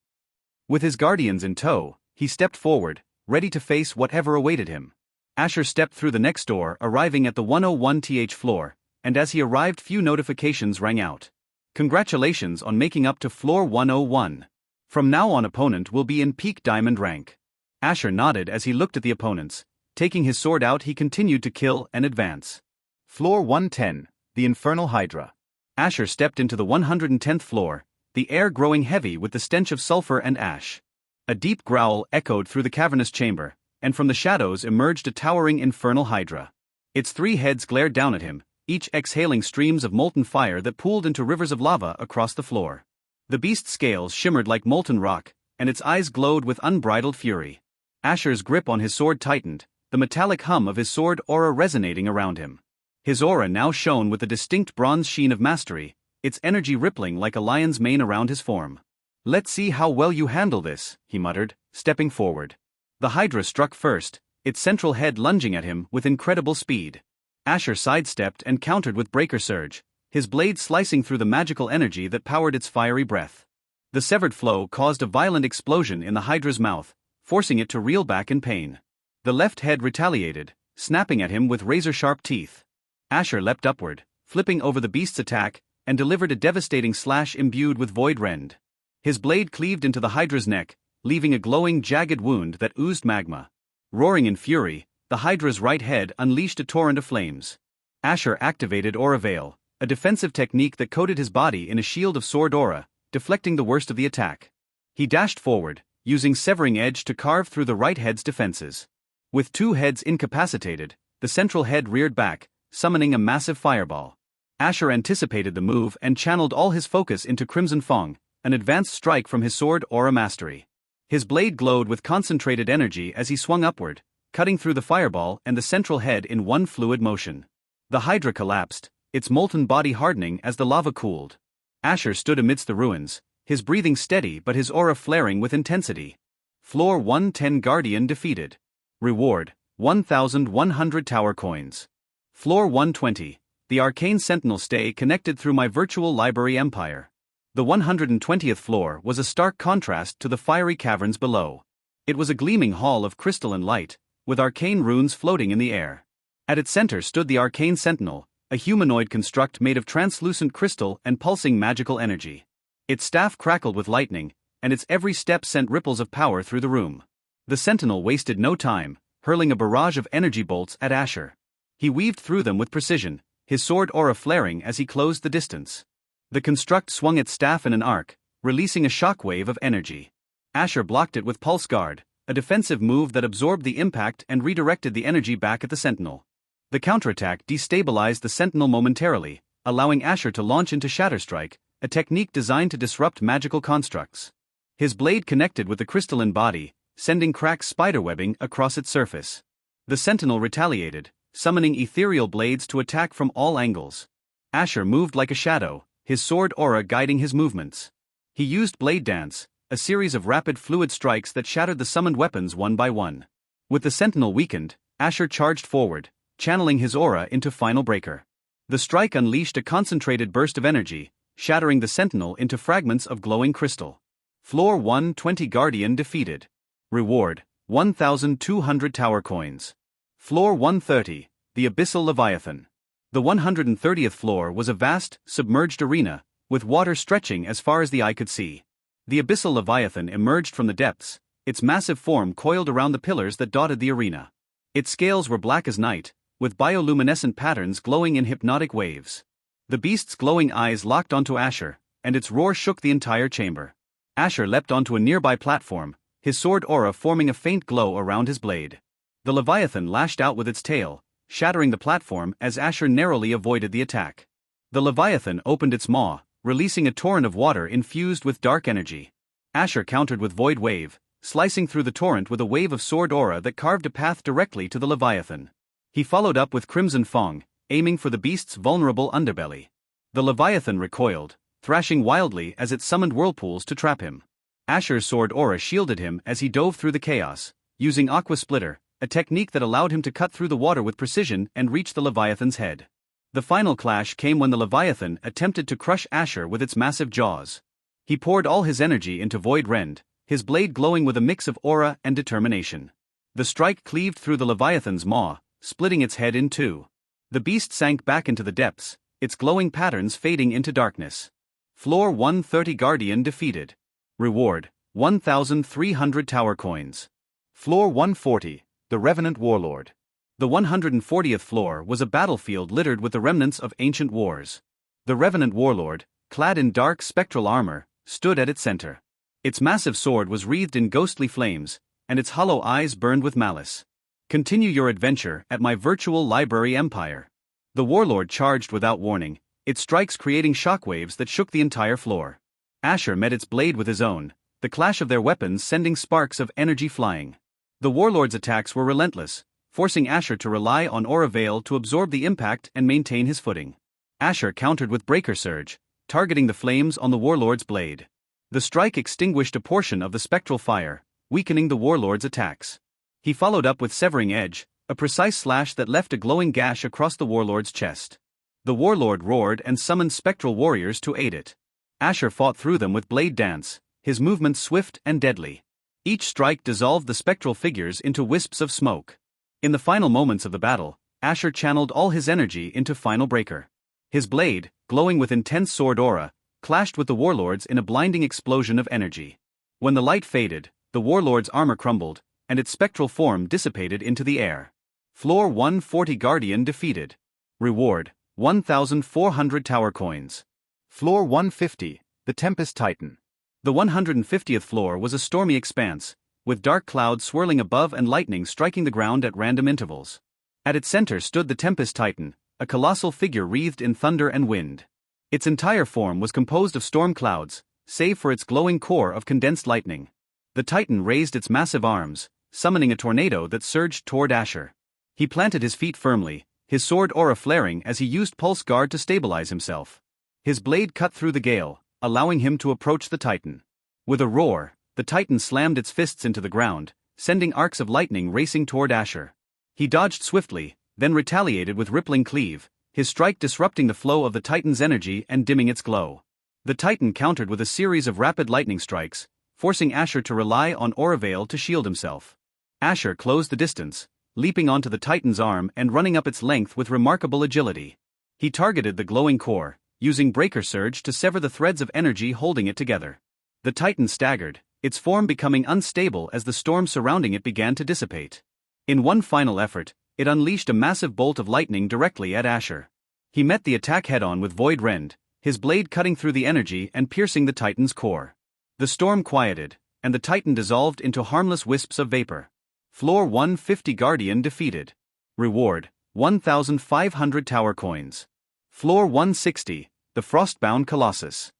With his guardians in tow, he stepped forward, ready to face whatever awaited him. Asher stepped through the next door, arriving at the 101th floor, and as he arrived few notifications rang out. "Congratulations on making up to floor 101. From now on opponent will be in peak diamond rank." Asher nodded as he looked at the opponents. Taking his sword out he continued to kill and advance. Floor 110, the Infernal Hydra. Asher stepped into the 110th floor, the air growing heavy with the stench of sulfur and ash. A deep growl echoed through the cavernous chamber, and from the shadows emerged a towering infernal hydra. Its 3 heads glared down at him, each exhaling streams of molten fire that pooled into rivers of lava across the floor. The beast's scales shimmered like molten rock, and its eyes glowed with unbridled fury. Asher's grip on his sword tightened, the metallic hum of his sword aura resonating around him. His aura now shone with the distinct bronze sheen of mastery, its energy rippling like a lion's mane around his form. "Let's see how well you handle this," he muttered, stepping forward. The Hydra struck first, its central head lunging at him with incredible speed. Asher sidestepped and countered with Breaker Surge, his blade slicing through the magical energy that powered its fiery breath. The severed flow caused a violent explosion in the Hydra's mouth, forcing it to reel back in pain. The left head retaliated, snapping at him with razor-sharp teeth. Asher leapt upward, flipping over the beast's attack, and delivered a devastating slash imbued with Void Rend. His blade cleaved into the Hydra's neck, leaving a glowing, jagged wound that oozed magma. Roaring in fury, the Hydra's right head unleashed a torrent of flames. Asher activated Aura Veil, a defensive technique that coated his body in a shield of sword aura, deflecting the worst of the attack. He dashed forward, using severing edge to carve through the right head's defenses. With two heads incapacitated, the central head reared back, summoning a massive fireball. Asher anticipated the move and channeled all his focus into Crimson Fong, an advanced strike from his sword aura mastery. His blade glowed with concentrated energy as he swung upward, cutting through the fireball and the central head in one fluid motion. The Hydra collapsed, its molten body hardening as the lava cooled. Asher stood amidst the ruins, his breathing steady but his aura flaring with intensity. Floor 110 Guardian defeated. Reward, 1,100 tower coins. Floor 120, the Arcane Sentinel stay connected through my virtual library empire. The 120th floor was a stark contrast to the fiery caverns below. It was a gleaming hall of crystalline light, with arcane runes floating in the air. At its center stood the Arcane Sentinel, a humanoid construct made of translucent crystal and pulsing magical energy. Its staff crackled with lightning, and its every step sent ripples of power through the room. The Sentinel wasted no time, hurling a barrage of energy bolts at Asher. He weaved through them with precision, his sword aura flaring as he closed the distance. The construct swung its staff in an arc, releasing a shockwave of energy. Asher blocked it with Pulse Guard, a defensive move that absorbed the impact and redirected the energy back at the Sentinel. The counterattack destabilized the Sentinel momentarily, allowing Asher to launch into Shatterstrike, a technique designed to disrupt magical constructs. His blade connected with the crystalline body, sending cracked spiderwebbing across its surface. The Sentinel retaliated, summoning ethereal blades to attack from all angles. Asher moved like a shadow, his sword aura guiding his movements. He used Blade Dance, a series of rapid fluid strikes that shattered the summoned weapons one by one. With the Sentinel weakened, Asher charged forward, channeling his aura into Final Breaker. The strike unleashed a concentrated burst of energy, shattering the Sentinel into fragments of glowing crystal. Floor 120 Guardian defeated. Reward, 1,200 tower coins. Floor 130, the Abyssal Leviathan. The 130th floor was a vast, submerged arena, with water stretching as far as the eye could see. The Abyssal Leviathan emerged from the depths, its massive form coiled around the pillars that dotted the arena. Its scales were black as night, with bioluminescent patterns glowing in hypnotic waves. The beast's glowing eyes locked onto Asher, and its roar shook the entire chamber. Asher leapt onto a nearby platform, his sword aura forming a faint glow around his blade. The Leviathan lashed out with its tail, shattering the platform as Asher narrowly avoided the attack. The Leviathan opened its maw, releasing a torrent of water infused with dark energy. Asher countered with Void Wave, slicing through the torrent with a wave of sword aura that carved a path directly to the Leviathan. He followed up with Crimson Fong, aiming for the beast's vulnerable underbelly. The Leviathan recoiled, thrashing wildly as it summoned whirlpools to trap him. Asher's sword aura shielded him as he dove through the chaos, using Aqua Splitter, a technique that allowed him to cut through the water with precision and reach the Leviathan's head. The final clash came when the Leviathan attempted to crush Asher with its massive jaws. He poured all his energy into Void Rend, his blade glowing with a mix of aura and determination. The strike cleaved through the Leviathan's maw, splitting its head in two. The beast sank back into the depths, its glowing patterns fading into darkness. Floor 130 Guardian defeated. Reward, 1,300 tower coins. Floor 140, the Revenant Warlord. The 140th floor was a battlefield littered with the remnants of ancient wars. The Revenant Warlord, clad in dark spectral armor, stood at its center. Its massive sword was wreathed in ghostly flames, and its hollow eyes burned with malice. Continue your adventure at my virtual library empire. The Warlord charged without warning, its strikes creating shockwaves that shook the entire floor. Asher met its blade with his own, the clash of their weapons sending sparks of energy flying. The Warlord's attacks were relentless, forcing Asher to rely on Aura Veil to absorb the impact and maintain his footing. Asher countered with Breaker Surge, targeting the flames on the Warlord's blade. The strike extinguished a portion of the spectral fire, weakening the Warlord's attacks. He followed up with Severing Edge, a precise slash that left a glowing gash across the Warlord's chest. The Warlord roared and summoned spectral warriors to aid it. Asher fought through them with Blade Dance, his movements swift and deadly. Each strike dissolved the spectral figures into wisps of smoke. In the final moments of the battle, Asher channeled all his energy into Final Breaker. His blade, glowing with intense sword aura, clashed with the Warlord's in a blinding explosion of energy. When the light faded, the Warlord's armor crumbled, and its spectral form dissipated into the air. Floor 140 Guardian defeated. Reward, 1,400 tower coins. Floor 150, the Tempest Titan. The 150th floor was a stormy expanse, with dark clouds swirling above and lightning striking the ground at random intervals. At its center stood the Tempest Titan, a colossal figure wreathed in thunder and wind. Its entire form was composed of storm clouds, save for its glowing core of condensed lightning. The Titan raised its massive arms, summoning a tornado that surged toward Asher. He planted his feet firmly, his sword aura flaring as he used Pulse Guard to stabilize himself. His blade cut through the gale, allowing him to approach the Titan. With a roar, the Titan slammed its fists into the ground, sending arcs of lightning racing toward Asher. He dodged swiftly, then retaliated with rippling cleave, his strike disrupting the flow of the Titan's energy and dimming its glow. The Titan countered with a series of rapid lightning strikes, forcing Asher to rely on Aura Veil to shield himself. Asher closed the distance, leaping onto the Titan's arm and running up its length with remarkable agility. He targeted the glowing core, using Breaker Surge to sever the threads of energy holding it together. The Titan staggered, its form becoming unstable as the storm surrounding it began to dissipate. In one final effort, it unleashed a massive bolt of lightning directly at Asher. He met the attack head-on with Void Rend, his blade cutting through the energy and piercing the Titan's core. The storm quieted, and the Titan dissolved into harmless wisps of vapor. Floor 150 Guardian defeated. Reward, 1,500 Tower Coins. Floor 160, the Frostbound Colossus.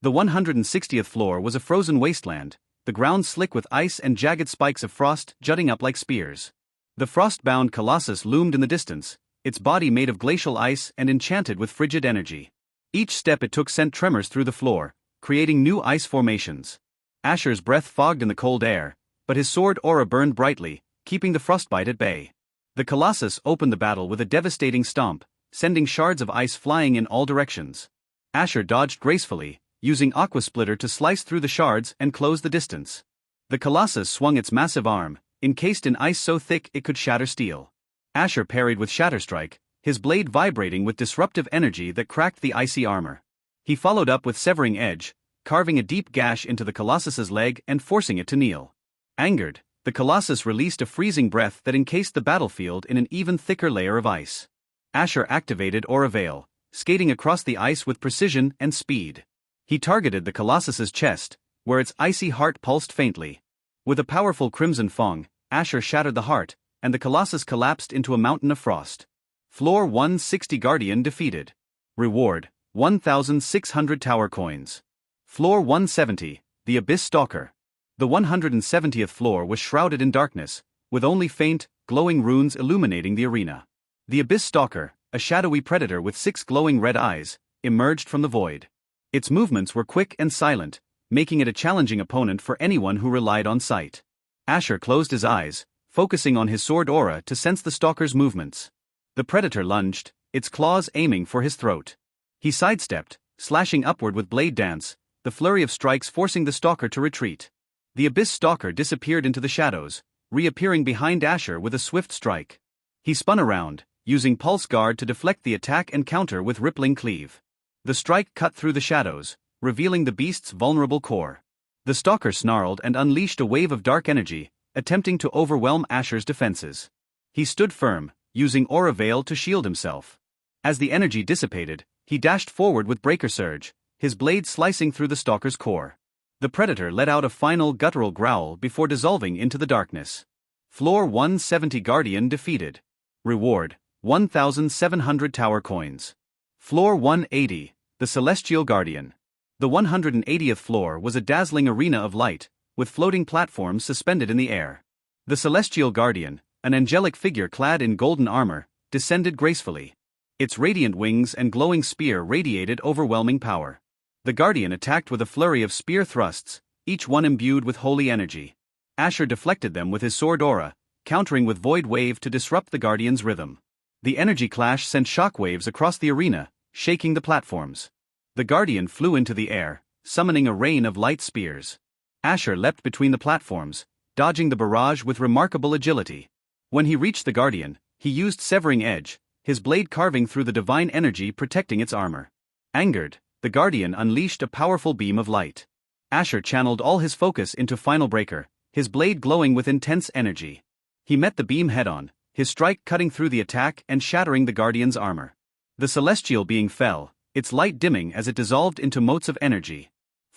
The 160th floor was a frozen wasteland, the ground slick with ice and jagged spikes of frost jutting up like spears. The Frostbound Colossus loomed in the distance, its body made of glacial ice and enchanted with frigid energy. Each step it took sent tremors through the floor, creating new ice formations. Asher's breath fogged in the cold air, but his sword aura burned brightly, keeping the frostbite at bay. The Colossus opened the battle with a devastating stomp, sending shards of ice flying in all directions. Asher dodged gracefully, using Aqua Splitter to slice through the shards and close the distance. The Colossus swung its massive arm, encased in ice so thick it could shatter steel. Asher parried with Shatterstrike, his blade vibrating with disruptive energy that cracked the icy armor. He followed up with Severing Edge, carving a deep gash into the Colossus's leg and forcing it to kneel. Angered, the Colossus released a freezing breath that encased the battlefield in an even thicker layer of ice. Asher activated Aura Veil, skating across the ice with precision and speed. He targeted the Colossus's chest, where its icy heart pulsed faintly. With a powerful Crimson Fong, Asher shattered the heart, and the Colossus collapsed into a mountain of frost. Floor 160 Guardian defeated. Reward, 1,600 Tower Coins. Floor 170, the Abyss Stalker. The 170th floor was shrouded in darkness, with only faint, glowing runes illuminating the arena. The Abyss Stalker, a shadowy predator with 6 glowing red eyes, emerged from the void. Its movements were quick and silent, making it a challenging opponent for anyone who relied on sight. Asher closed his eyes, focusing on his sword aura to sense the stalker's movements. The predator lunged, its claws aiming for his throat. He sidestepped, slashing upward with blade dance, the flurry of strikes forcing the stalker to retreat. The Abyss Stalker disappeared into the shadows, reappearing behind Asher with a swift strike. He spun around, using Pulse Guard to deflect the attack and counter with Rippling Cleave. The strike cut through the shadows, revealing the beast's vulnerable core. The stalker snarled and unleashed a wave of dark energy, attempting to overwhelm Asher's defenses. He stood firm, using Aura Veil to shield himself. As the energy dissipated, he dashed forward with Breaker Surge, his blade slicing through the stalker's core. The predator let out a final guttural growl before dissolving into the darkness. Floor 170 Guardian defeated. Reward, 1,700 Tower Coins. Floor 180, the Celestial Guardian. The 180th floor was a dazzling arena of light, with floating platforms suspended in the air. The Celestial Guardian, an angelic figure clad in golden armor, descended gracefully. Its radiant wings and glowing spear radiated overwhelming power. The Guardian attacked with a flurry of spear thrusts, each one imbued with holy energy. Asher deflected them with his sword aura, countering with Void Wave to disrupt the Guardian's rhythm. The energy clash sent shockwaves across the arena, shaking the platforms. The Guardian flew into the air, summoning a rain of light spears. Asher leapt between the platforms, dodging the barrage with remarkable agility. When he reached the Guardian, he used Severing Edge, his blade carving through the divine energy protecting its armor. Angered, the Guardian unleashed a powerful beam of light. Asher channeled all his focus into Final Breaker, his blade glowing with intense energy. He met the beam head-on, his strike cutting through the attack and shattering the Guardian's armor. The celestial being fell, its light dimming as it dissolved into motes of energy.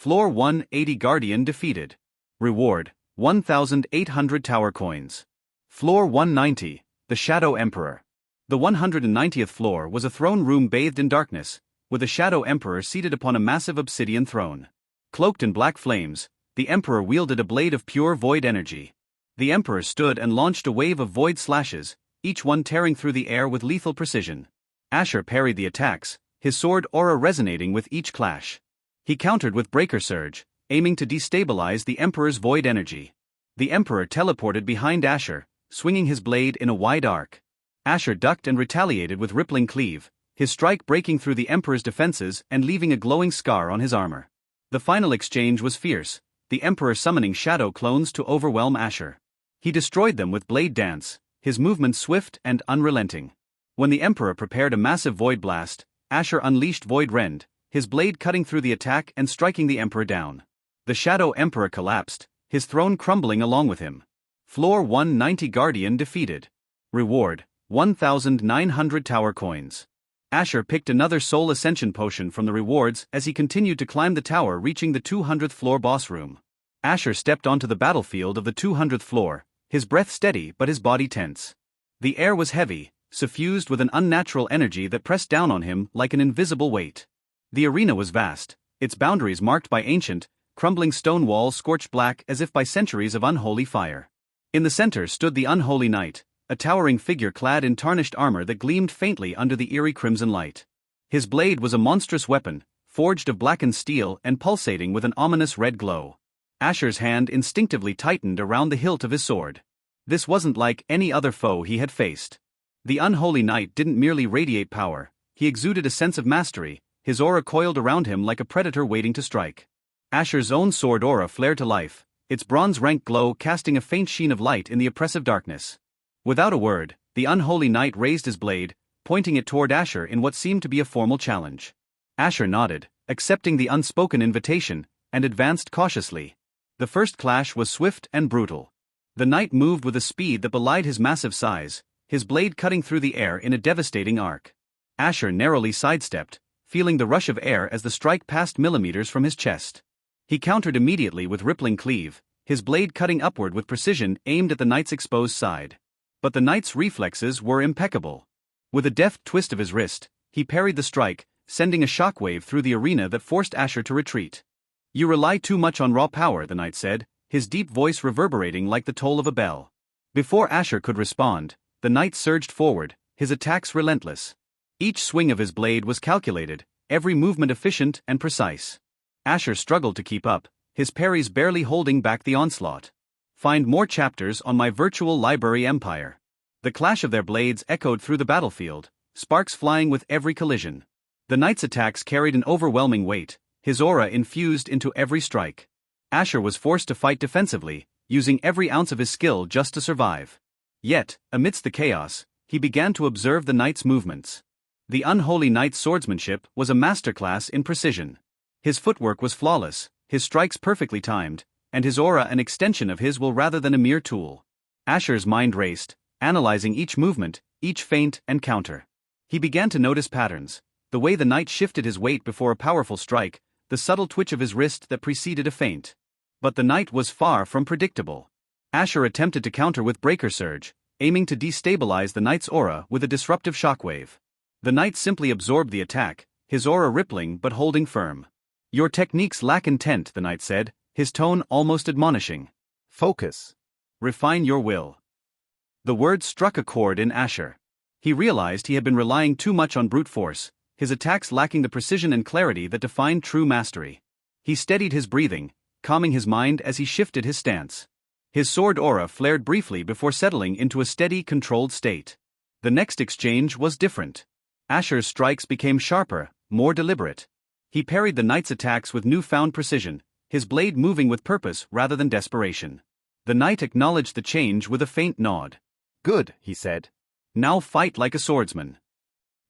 Floor 180 Guardian defeated. Reward, 1,800 tower coins. Floor 190, the Shadow Emperor. The 190th floor was a throne room bathed in darkness, with a Shadow Emperor seated upon a massive obsidian throne. Cloaked in black flames, the Emperor wielded a blade of pure void energy. The Emperor stood and launched a wave of void slashes, each one tearing through the air with lethal precision. Asher parried the attacks, his sword aura resonating with each clash. He countered with Breaker Surge, aiming to destabilize the Emperor's void energy. The Emperor teleported behind Asher, swinging his blade in a wide arc. Asher ducked and retaliated with Rippling Cleave, his strike breaking through the Emperor's defenses and leaving a glowing scar on his armor. The final exchange was fierce, the Emperor summoning shadow clones to overwhelm Asher. He destroyed them with Blade Dance, his movement swift and unrelenting. When the Emperor prepared a massive Void Blast, Asher unleashed Void Rend, his blade cutting through the attack and striking the Emperor down. The Shadow Emperor collapsed, his throne crumbling along with him. Floor 190 Guardian defeated. Reward, 1,900 tower coins. Asher picked another Soul Ascension potion from the rewards as he continued to climb the tower, reaching the 200th floor boss room. Asher stepped onto the battlefield of the 200th floor, his breath steady but his body tense. The air was heavy, suffused with an unnatural energy that pressed down on him like an invisible weight. The arena was vast, its boundaries marked by ancient, crumbling stone walls scorched black as if by centuries of unholy fire. In the center stood the Unholy Knight, a towering figure clad in tarnished armor that gleamed faintly under the eerie crimson light. His blade was a monstrous weapon, forged of blackened steel and pulsating with an ominous red glow. Asher's hand instinctively tightened around the hilt of his sword. This wasn't like any other foe he had faced. The Unholy Knight didn't merely radiate power, he exuded a sense of mastery, his aura coiled around him like a predator waiting to strike. Asher's own sword aura flared to life, its bronze-rank glow casting a faint sheen of light in the oppressive darkness. Without a word, the Unholy Knight raised his blade, pointing it toward Asher in what seemed to be a formal challenge. Asher nodded, accepting the unspoken invitation, and advanced cautiously. The first clash was swift and brutal. The knight moved with a speed that belied his massive size, his blade cutting through the air in a devastating arc. Asher narrowly sidestepped, feeling the rush of air as the strike passed millimeters from his chest. He countered immediately with Rippling Cleave, his blade cutting upward with precision aimed at the knight's exposed side. But the knight's reflexes were impeccable. With a deft twist of his wrist, he parried the strike, sending a shockwave through the arena that forced Asher to retreat. "You rely too much on raw power," the knight said, his deep voice reverberating like the toll of a bell. Before Asher could respond, the knight surged forward, his attacks relentless. Each swing of his blade was calculated, every movement efficient and precise. Asher struggled to keep up, his parries barely holding back the onslaught. Find more chapters on my virtual library empire. The clash of their blades echoed through the battlefield, sparks flying with every collision. The knight's attacks carried an overwhelming weight, his aura infused into every strike. Asher was forced to fight defensively, using every ounce of his skill just to survive. Yet, amidst the chaos, he began to observe the knight's movements. The Unholy Knight's swordsmanship was a masterclass in precision. His footwork was flawless, his strikes perfectly timed, and his aura an extension of his will rather than a mere tool. Asher's mind raced, analyzing each movement, each feint and counter. He began to notice patterns, the way the knight shifted his weight before a powerful strike, the subtle twitch of his wrist that preceded a feint. But the knight was far from predictable. Asher attempted to counter with Breaker Surge, aiming to destabilize the knight's aura with a disruptive shockwave. The knight simply absorbed the attack, his aura rippling but holding firm. "Your techniques lack intent," the knight said, his tone almost admonishing. "Focus. Refine your will." The words struck a chord in Asher. He realized he had been relying too much on brute force, his attacks lacking the precision and clarity that defined true mastery. He steadied his breathing, calming his mind as he shifted his stance. His sword aura flared briefly before settling into a steady, controlled state. The next exchange was different. Asher's strikes became sharper, more deliberate. He parried the knight's attacks with newfound precision, his blade moving with purpose rather than desperation. The knight acknowledged the change with a faint nod. "Good," he said. "Now fight like a swordsman."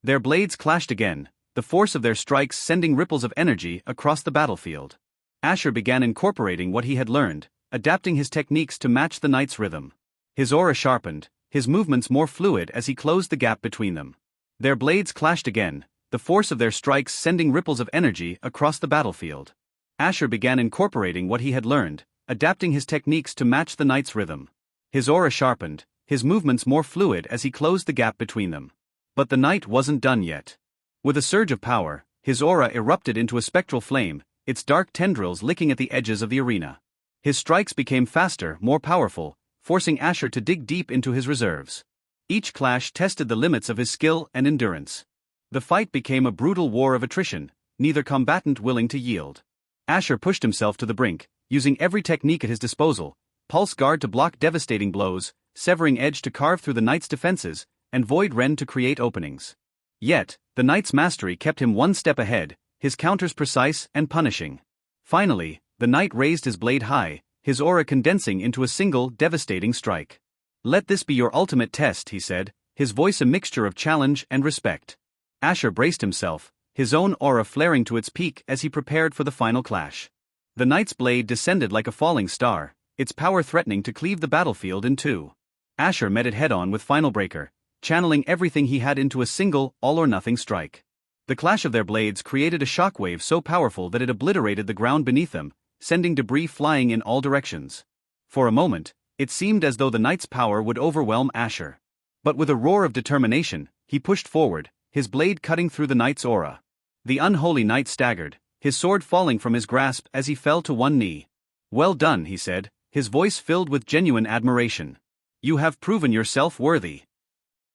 Their blades clashed again, the force of their strikes sending ripples of energy across the battlefield. Asher began incorporating what he had learned, adapting his techniques to match the knight's rhythm. His aura sharpened, his movements more fluid as he closed the gap between them. Their blades clashed again, the force of their strikes sending ripples of energy across the battlefield. Asher began incorporating what he had learned, adapting his techniques to match the knight's rhythm. His aura sharpened, his movements more fluid as he closed the gap between them. But the knight wasn't done yet. With a surge of power, his aura erupted into a spectral flame, its dark tendrils licking at the edges of the arena. His strikes became faster, more powerful, forcing Asher to dig deep into his reserves. Each clash tested the limits of his skill and endurance. The fight became a brutal war of attrition, neither combatant willing to yield. Asher pushed himself to the brink, using every technique at his disposal: pulse guard to block devastating blows, severing edge to carve through the knight's defenses, and void rend to create openings. Yet, the knight's mastery kept him one step ahead, his counters precise and punishing. Finally, the knight raised his blade high, his aura condensing into a single, devastating strike. "Let this be your ultimate test," he said, his voice a mixture of challenge and respect. Asher braced himself, his own aura flaring to its peak as he prepared for the final clash. The knight's blade descended like a falling star, its power threatening to cleave the battlefield in two. Asher met it head-on with Final Breaker, channeling everything he had into a single, all-or-nothing strike. The clash of their blades created a shockwave so powerful that it obliterated the ground beneath them, sending debris flying in all directions. For a moment, it seemed as though the knight's power would overwhelm Asher. But with a roar of determination, he pushed forward, his blade cutting through the knight's aura. The unholy knight staggered, his sword falling from his grasp as he fell to one knee. "Well done," he said, his voice filled with genuine admiration. "You have proven yourself worthy."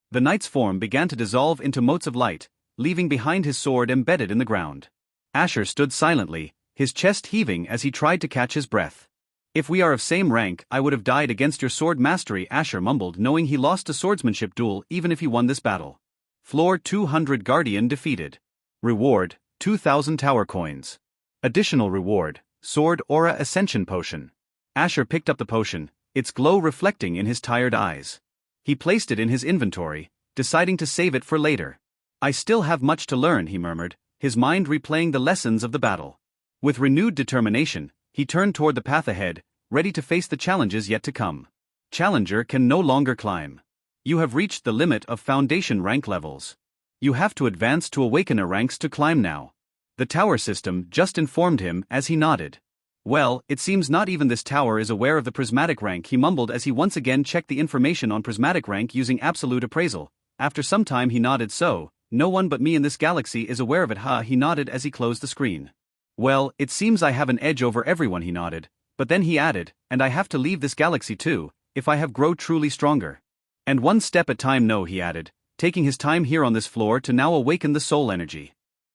The knight's form began to dissolve into motes of light, leaving behind his sword embedded in the ground. Asher stood silently, his chest heaving as he tried to catch his breath. "If we are of same rank, I would have died against your sword mastery," Asher mumbled, knowing he lost a swordsmanship duel even if he won this battle. Floor 200 Guardian defeated. Reward, 2,000 tower coins. Additional reward, Sword Aura Ascension Potion. Asher picked up the potion, its glow reflecting in his tired eyes. He placed it in his inventory, deciding to save it for later. "I still have much to learn," he murmured, his mind replaying the lessons of the battle. With renewed determination, he turned toward the path ahead, ready to face the challenges yet to come. Challenger can no longer climb. You have reached the limit of foundation rank levels. You have to advance to Awakener ranks to climb now. The tower system just informed him as he nodded. "Well, it seems not even this tower is aware of the prismatic rank," he mumbled as he once again checked the information on prismatic rank using absolute appraisal. After some time he nodded. "So, no one but me in this galaxy is aware of it, huh?" He nodded as he closed the screen. "Well, it seems I have an edge over everyone," he nodded, but then he added, "and I have to leave this galaxy too, if I have grow truly stronger. And one step at time, no," he added, taking his time here on this floor to now awaken the soul energy.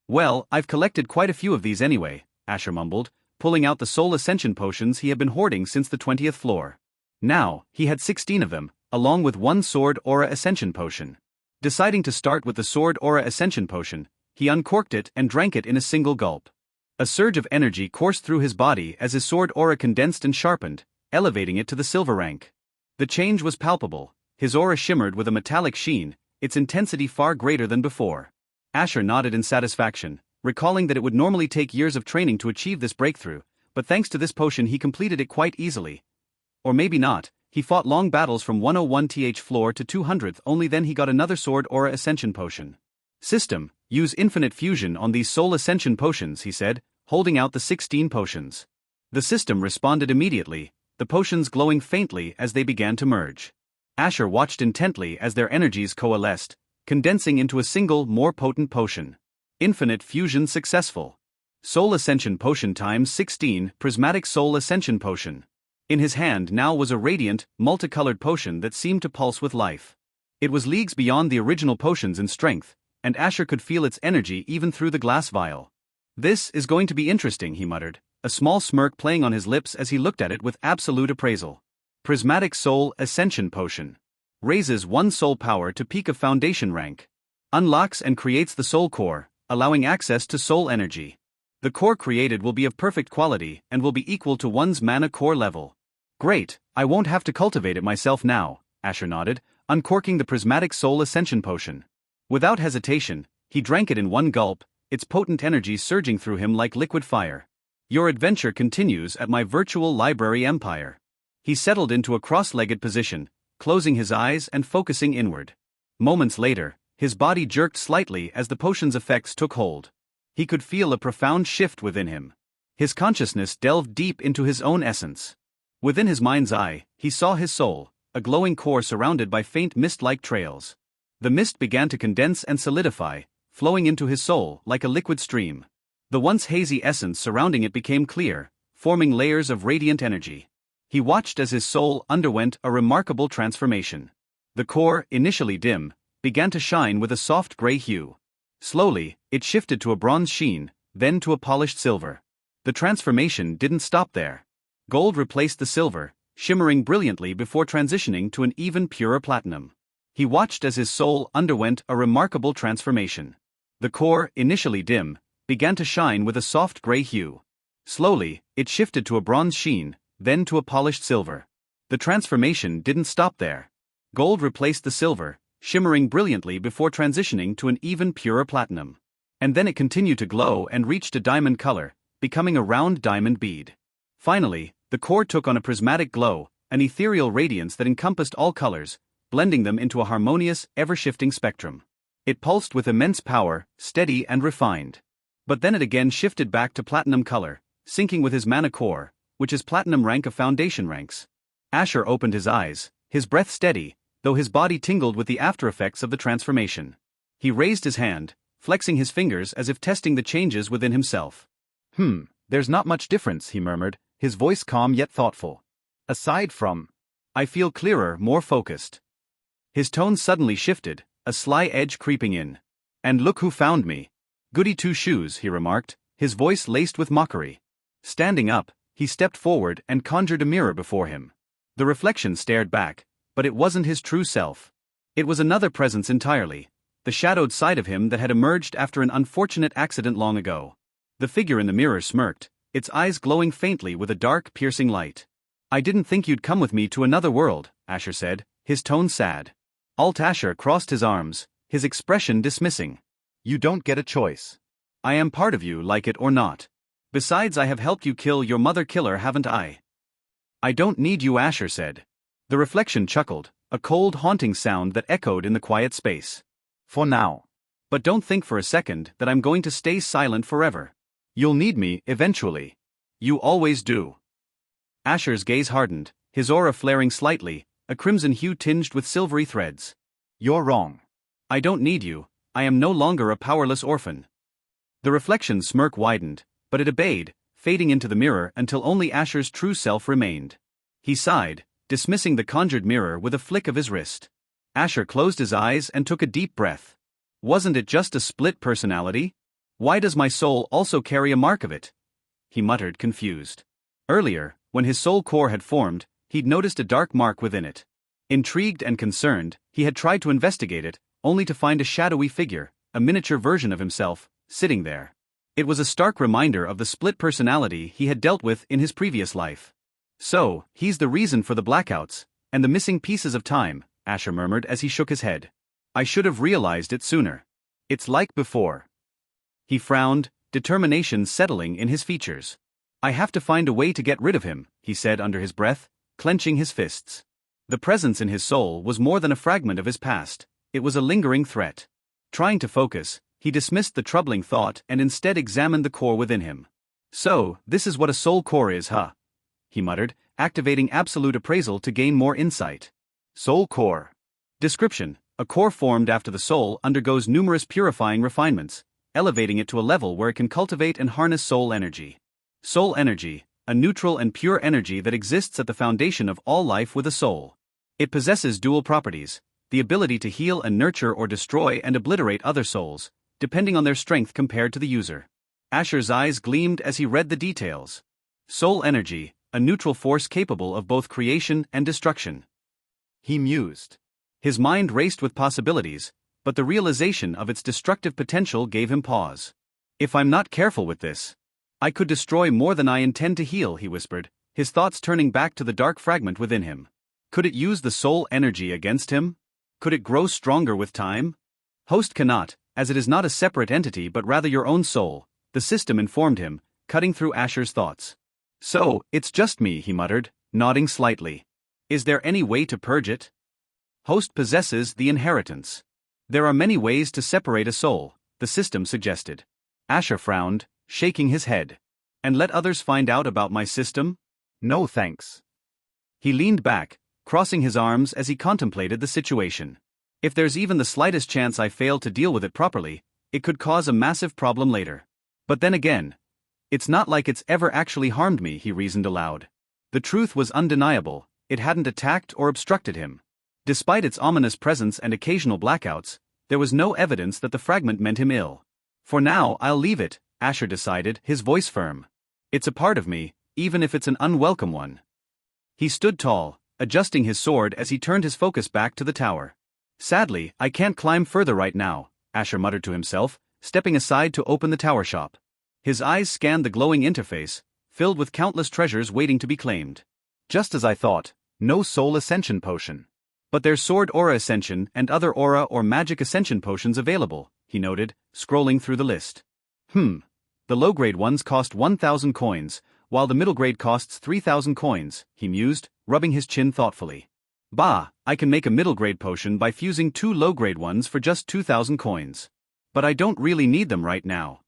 "Well, I've collected quite a few of these anyway," Asher mumbled, pulling out the soul ascension potions he had been hoarding since the 20th floor. Now, he had 16 of them, along with one sword aura ascension potion. Deciding to start with the sword aura ascension potion, he uncorked it and drank it in a single gulp. A surge of energy coursed through his body as his sword aura condensed and sharpened, elevating it to the silver rank. The change was palpable, his aura shimmered with a metallic sheen, its intensity far greater than before. Asher nodded in satisfaction, recalling that it would normally take years of training to achieve this breakthrough, but thanks to this potion he completed it quite easily. Or maybe not, he fought long battles from 101th floor to 200th, only then he got another sword aura ascension potion. "System, use infinite fusion on these soul ascension potions," he said, holding out the 16 potions. The system responded immediately, the potions glowing faintly as they began to merge. Asher watched intently as their energies coalesced, condensing into a single, more potent potion. Infinite fusion successful. Soul Ascension Potion times 16, Prismatic Soul Ascension Potion. In his hand now was a radiant, multicolored potion that seemed to pulse with life. It was leagues beyond the original potions in strength, and Asher could feel its energy even through the glass vial. "This is going to be interesting," he muttered, a small smirk playing on his lips as he looked at it with absolute appraisal. Prismatic Soul Ascension Potion. Raises one soul power to peak of foundation rank. Unlocks and creates the soul core, allowing access to soul energy. The core created will be of perfect quality and will be equal to one's mana core level. "Great, I won't have to cultivate it myself now," Asher nodded, uncorking the Prismatic Soul Ascension Potion. Without hesitation, he drank it in one gulp, its potent energy surging through him like liquid fire. "Your adventure continues at my virtual library empire." He settled into a cross-legged position, closing his eyes and focusing inward. Moments later, his body jerked slightly as the potion's effects took hold. He could feel a profound shift within him. His consciousness delved deep into his own essence. Within his mind's eye, he saw his soul, a glowing core surrounded by faint mist-like trails. The mist began to condense and solidify, flowing into his soul like a liquid stream. The once hazy essence surrounding it became clear, forming layers of radiant energy. He watched as his soul underwent a remarkable transformation. The core, initially dim, began to shine with a soft gray hue. Slowly, it shifted to a bronze sheen, then to a polished silver. The transformation didn't stop there. Gold replaced the silver, shimmering brilliantly before transitioning to an even purer platinum. He watched as his soul underwent a remarkable transformation. The core, initially dim, began to shine with a soft gray hue. Slowly, it shifted to a bronze sheen, then to a polished silver. The transformation didn't stop there. Gold replaced the silver, shimmering brilliantly before transitioning to an even purer platinum. And then it continued to glow and reached a diamond color, becoming a round diamond bead. Finally, the core took on a prismatic glow, an ethereal radiance that encompassed all colors, blending them into a harmonious, ever-shifting spectrum. It pulsed with immense power, steady and refined. But then it again shifted back to platinum color, syncing with his mana core, which is platinum rank of foundation ranks. Asher opened his eyes, his breath steady, though his body tingled with the aftereffects of the transformation. He raised his hand, flexing his fingers as if testing the changes within himself. There's not much difference, he murmured, his voice calm yet thoughtful. Aside from, I feel clearer, more focused. His tone suddenly shifted, a sly edge creeping in. And look who found me. Goody two-shoes, he remarked, his voice laced with mockery. Standing up, he stepped forward and conjured a mirror before him. The reflection stared back, but it wasn't his true self. It was another presence entirely, the shadowed side of him that had emerged after an unfortunate accident long ago. The figure in the mirror smirked, its eyes glowing faintly with a dark, piercing light. I didn't think you'd come with me to another world, Asher said, his tone sad. Alt Asher crossed his arms, his expression dismissing. You don't get a choice. I am part of you, like it or not. Besides, I have helped you kill your mother killer, haven't I? I don't need you, Asher said. The reflection chuckled, a cold, haunting sound that echoed in the quiet space. For now. But don't think for a second that I'm going to stay silent forever. You'll need me, eventually. You always do. Asher's gaze hardened, his aura flaring slightly, a crimson hue tinged with silvery threads. You're wrong. I don't need you, I am no longer a powerless orphan. The reflection's smirk widened, but it obeyed, fading into the mirror until only Asher's true self remained. He sighed, dismissing the conjured mirror with a flick of his wrist. Asher closed his eyes and took a deep breath. Wasn't it just a split personality? Why does my soul also carry a mark of it? He muttered, confused. Earlier, when his soul core had formed, he'd noticed a dark mark within it. Intrigued and concerned, he had tried to investigate it, only to find a shadowy figure, a miniature version of himself, sitting there. It was a stark reminder of the split personality he had dealt with in his previous life. So, he's the reason for the blackouts, and the missing pieces of time, Asher murmured as he shook his head. I should have realized it sooner. It's like before. He frowned, determination settling in his features. I have to find a way to get rid of him, he said under his breath, clenching his fists. The presence in his soul was more than a fragment of his past, it was a lingering threat. Trying to focus, he dismissed the troubling thought and instead examined the core within him. So, this is what a soul core is, huh? He muttered, activating absolute appraisal to gain more insight. Soul core. Description: a core formed after the soul undergoes numerous purifying refinements, elevating it to a level where it can cultivate and harness soul energy. Soul energy, a neutral and pure energy that exists at the foundation of all life with a soul. It possesses dual properties, the ability to heal and nurture or destroy and obliterate other souls, depending on their strength compared to the user. Asher's eyes gleamed as he read the details. Soul energy, a neutral force capable of both creation and destruction. He mused. His mind raced with possibilities, but the realization of its destructive potential gave him pause. If I'm not careful with this, I could destroy more than I intend to heal, he whispered, his thoughts turning back to the dark fragment within him. Could it use the soul energy against him? Could it grow stronger with time? Host cannot, as it is not a separate entity but rather your own soul, the system informed him, cutting through Asher's thoughts. So, it's just me, he muttered, nodding slightly. Is there any way to purge it? Host possesses the inheritance. There are many ways to separate a soul, the system suggested. Asher frowned, shaking his head. And let others find out about my system? No thanks. He leaned back, crossing his arms as he contemplated the situation. If there's even the slightest chance I fail to deal with it properly, it could cause a massive problem later. But then again, it's not like it's ever actually harmed me, he reasoned aloud. The truth was undeniable, it hadn't attacked or obstructed him. Despite its ominous presence and occasional blackouts, there was no evidence that the fragment meant him ill. For now, I'll leave it, Asher decided, his voice firm. It's a part of me, even if it's an unwelcome one. He stood tall, adjusting his sword as he turned his focus back to the tower. Sadly, I can't climb further right now, Asher muttered to himself, stepping aside to open the tower shop. His eyes scanned the glowing interface, filled with countless treasures waiting to be claimed. Just as I thought, no soul ascension potion. But there's sword aura ascension and other aura or magic ascension potions available, he noted, scrolling through the list. The low-grade ones cost 1,000 coins, while the middle grade costs 3,000 coins, he mused, rubbing his chin thoughtfully. Bah, I can make a middle-grade potion by fusing 2 low-grade ones for just 2,000 coins. But I don't really need them right now.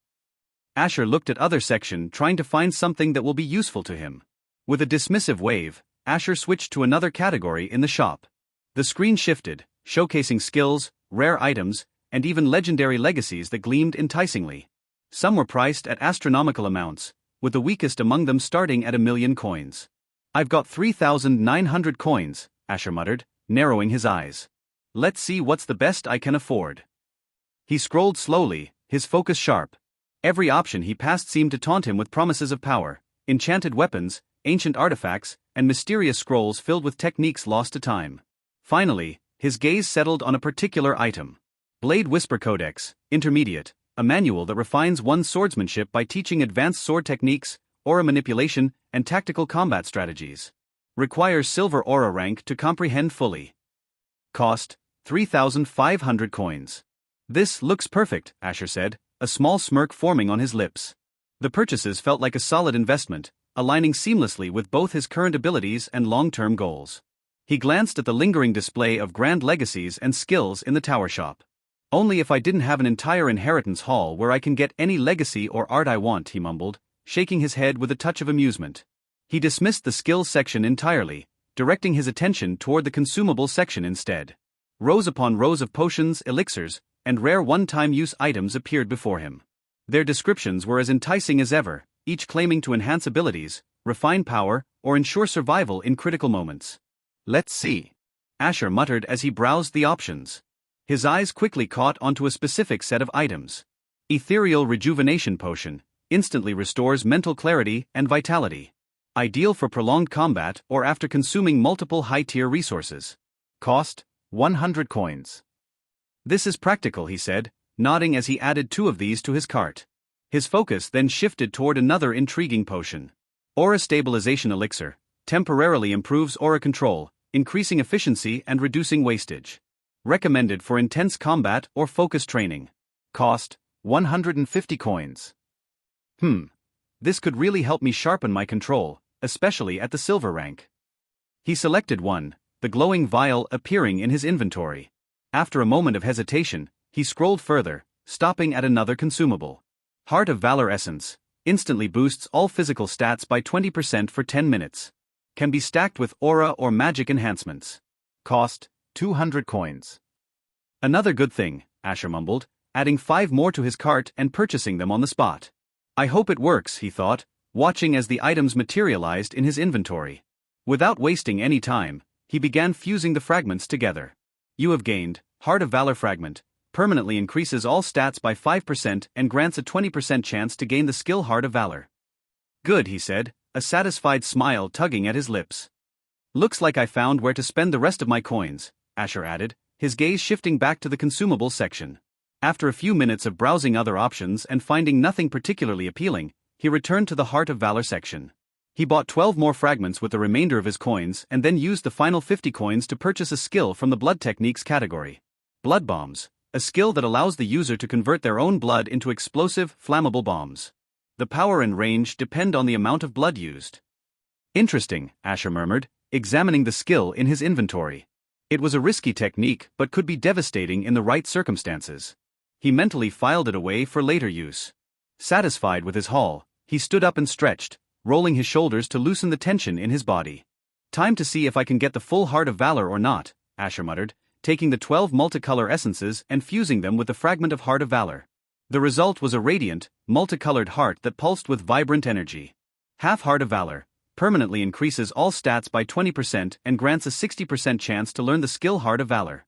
Asher looked at other section, trying to find something that will be useful to him. With a dismissive wave, Asher switched to another category in the shop. The screen shifted, showcasing skills, rare items, and even legendary legacies that gleamed enticingly. Some were priced at astronomical amounts, with the weakest among them starting at 1,000,000 coins. I've got 3,900 coins, Asher muttered, narrowing his eyes. Let's see what's the best I can afford. He scrolled slowly, his focus sharp. Every option he passed seemed to taunt him with promises of power, enchanted weapons, ancient artifacts, and mysterious scrolls filled with techniques lost to time. Finally, his gaze settled on a particular item. Blade Whisper Codex, Intermediate, a manual that refines one's swordsmanship by teaching advanced sword techniques, aura manipulation, and tactical combat strategies. Requires silver aura rank to comprehend fully. Cost, 3,500 coins. This looks perfect, Asher said, a small smirk forming on his lips. The purchases felt like a solid investment, aligning seamlessly with both his current abilities and long-term goals. He glanced at the lingering display of grand legacies and skills in the tower shop. Only if I didn't have an entire inheritance hall where I can get any legacy or art I want, he mumbled, shaking his head with a touch of amusement. He dismissed the skills section entirely, directing his attention toward the consumable section instead. Rows upon rows of potions, elixirs, and rare one-time use items appeared before him. Their descriptions were as enticing as ever, each claiming to enhance abilities, refine power, or ensure survival in critical moments. Let's see. Asher muttered as he browsed the options. His eyes quickly caught onto a specific set of items. Ethereal Rejuvenation Potion, instantly restores mental clarity and vitality. Ideal for prolonged combat or after consuming multiple high-tier resources. Cost, 100 coins. This is practical, he said, nodding as he added 2 of these to his cart. His focus then shifted toward another intriguing potion. Aura Stabilization Elixir, temporarily improves aura control, increasing efficiency and reducing wastage. Recommended for intense combat or focus training. Cost, 150 coins. This could really help me sharpen my control, especially at the silver rank. He selected one, the glowing vial appearing in his inventory. After a moment of hesitation, he scrolled further, stopping at another consumable. Heart of Valor Essence, instantly boosts all physical stats by 20% for 10 minutes. Can be stacked with aura or magic enhancements. Cost, 200 coins. Another good thing, Asher mumbled, adding 5 more to his cart and purchasing them on the spot. I hope it works, he thought, watching as the items materialized in his inventory. Without wasting any time, he began fusing the fragments together. You have gained Heart of Valor Fragment, permanently increases all stats by 5% and grants a 20% chance to gain the skill Heart of Valor. Good, he said, a satisfied smile tugging at his lips. Looks like I found where to spend the rest of my coins, Asher added, his gaze shifting back to the consumable section. After a few minutes of browsing other options and finding nothing particularly appealing, he returned to the Heart of Valor section. He bought 12 more fragments with the remainder of his coins and then used the final 50 coins to purchase a skill from the Blood Techniques category. Blood Bombs, a skill that allows the user to convert their own blood into explosive, flammable bombs. The power and range depend on the amount of blood used. Interesting, Asher murmured, examining the skill in his inventory. It was a risky technique but could be devastating in the right circumstances. He mentally filed it away for later use. Satisfied with his haul, He stood up and stretched, rolling his shoulders to loosen the tension in his body. Time to see if I can get the full Heart of Valor or not, Asher muttered, taking the 12 multicolor essences and fusing them with the fragment of Heart of Valor. The result was a radiant, multicolored heart that pulsed with vibrant energy. Half Heart of Valor permanently increases all stats by 20% and grants a 60% chance to learn the skill Heart of Valor.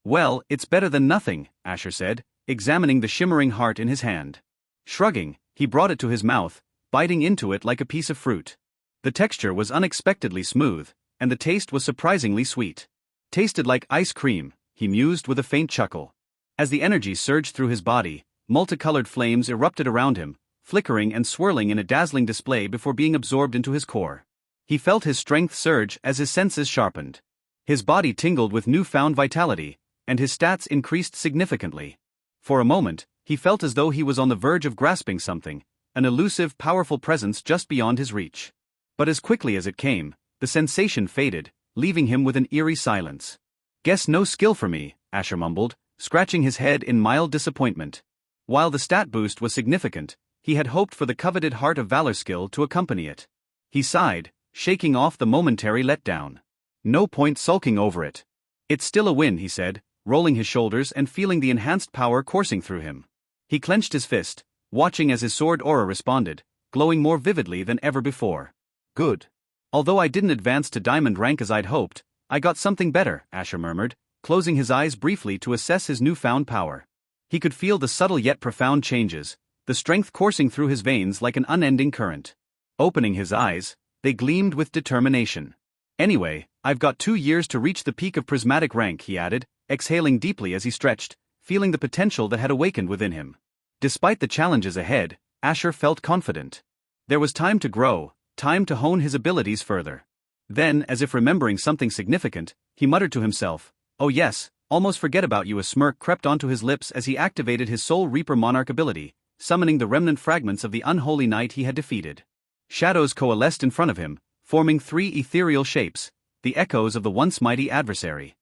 Well, it's better than nothing, Asher said, examining the shimmering heart in his hand. Shrugging, he brought it to his mouth, biting into it like a piece of fruit. The texture was unexpectedly smooth, and the taste was surprisingly sweet. Tasted like ice cream, he mused with a faint chuckle. As the energy surged through his body, multicolored flames erupted around him, flickering and swirling in a dazzling display before being absorbed into his core. He felt his strength surge as his senses sharpened. His body tingled with newfound vitality, and his stats increased significantly. For a moment, he felt as though he was on the verge of grasping something, an elusive, powerful presence just beyond his reach. But as quickly as it came, the sensation faded, leaving him with an eerie silence. Guess no skill for me, Asher mumbled, scratching his head in mild disappointment. While the stat boost was significant, he had hoped for the coveted Heart of Valor skill to accompany it. He sighed, shaking off the momentary letdown. No point sulking over it. It's still a win, he said, rolling his shoulders and feeling the enhanced power coursing through him. He clenched his fist, watching as his sword aura responded, glowing more vividly than ever before. Good. Although I didn't advance to diamond rank as I'd hoped, I got something better, Asher murmured, closing his eyes briefly to assess his newfound power. He could feel the subtle yet profound changes, the strength coursing through his veins like an unending current. Opening his eyes, they gleamed with determination. Anyway, I've got 2 years to reach the peak of prismatic rank, he added, exhaling deeply as he stretched, feeling the potential that had awakened within him. Despite the challenges ahead, Asher felt confident. There was time to grow, time to hone his abilities further. Then, as if remembering something significant, he muttered to himself, "Oh yes, almost forget about you." A smirk crept onto his lips as he activated his Soul Reaper Monarch ability, summoning the remnant fragments of the unholy knight he had defeated. Shadows coalesced in front of him, forming 3 ethereal shapes, the echoes of the once mighty adversary.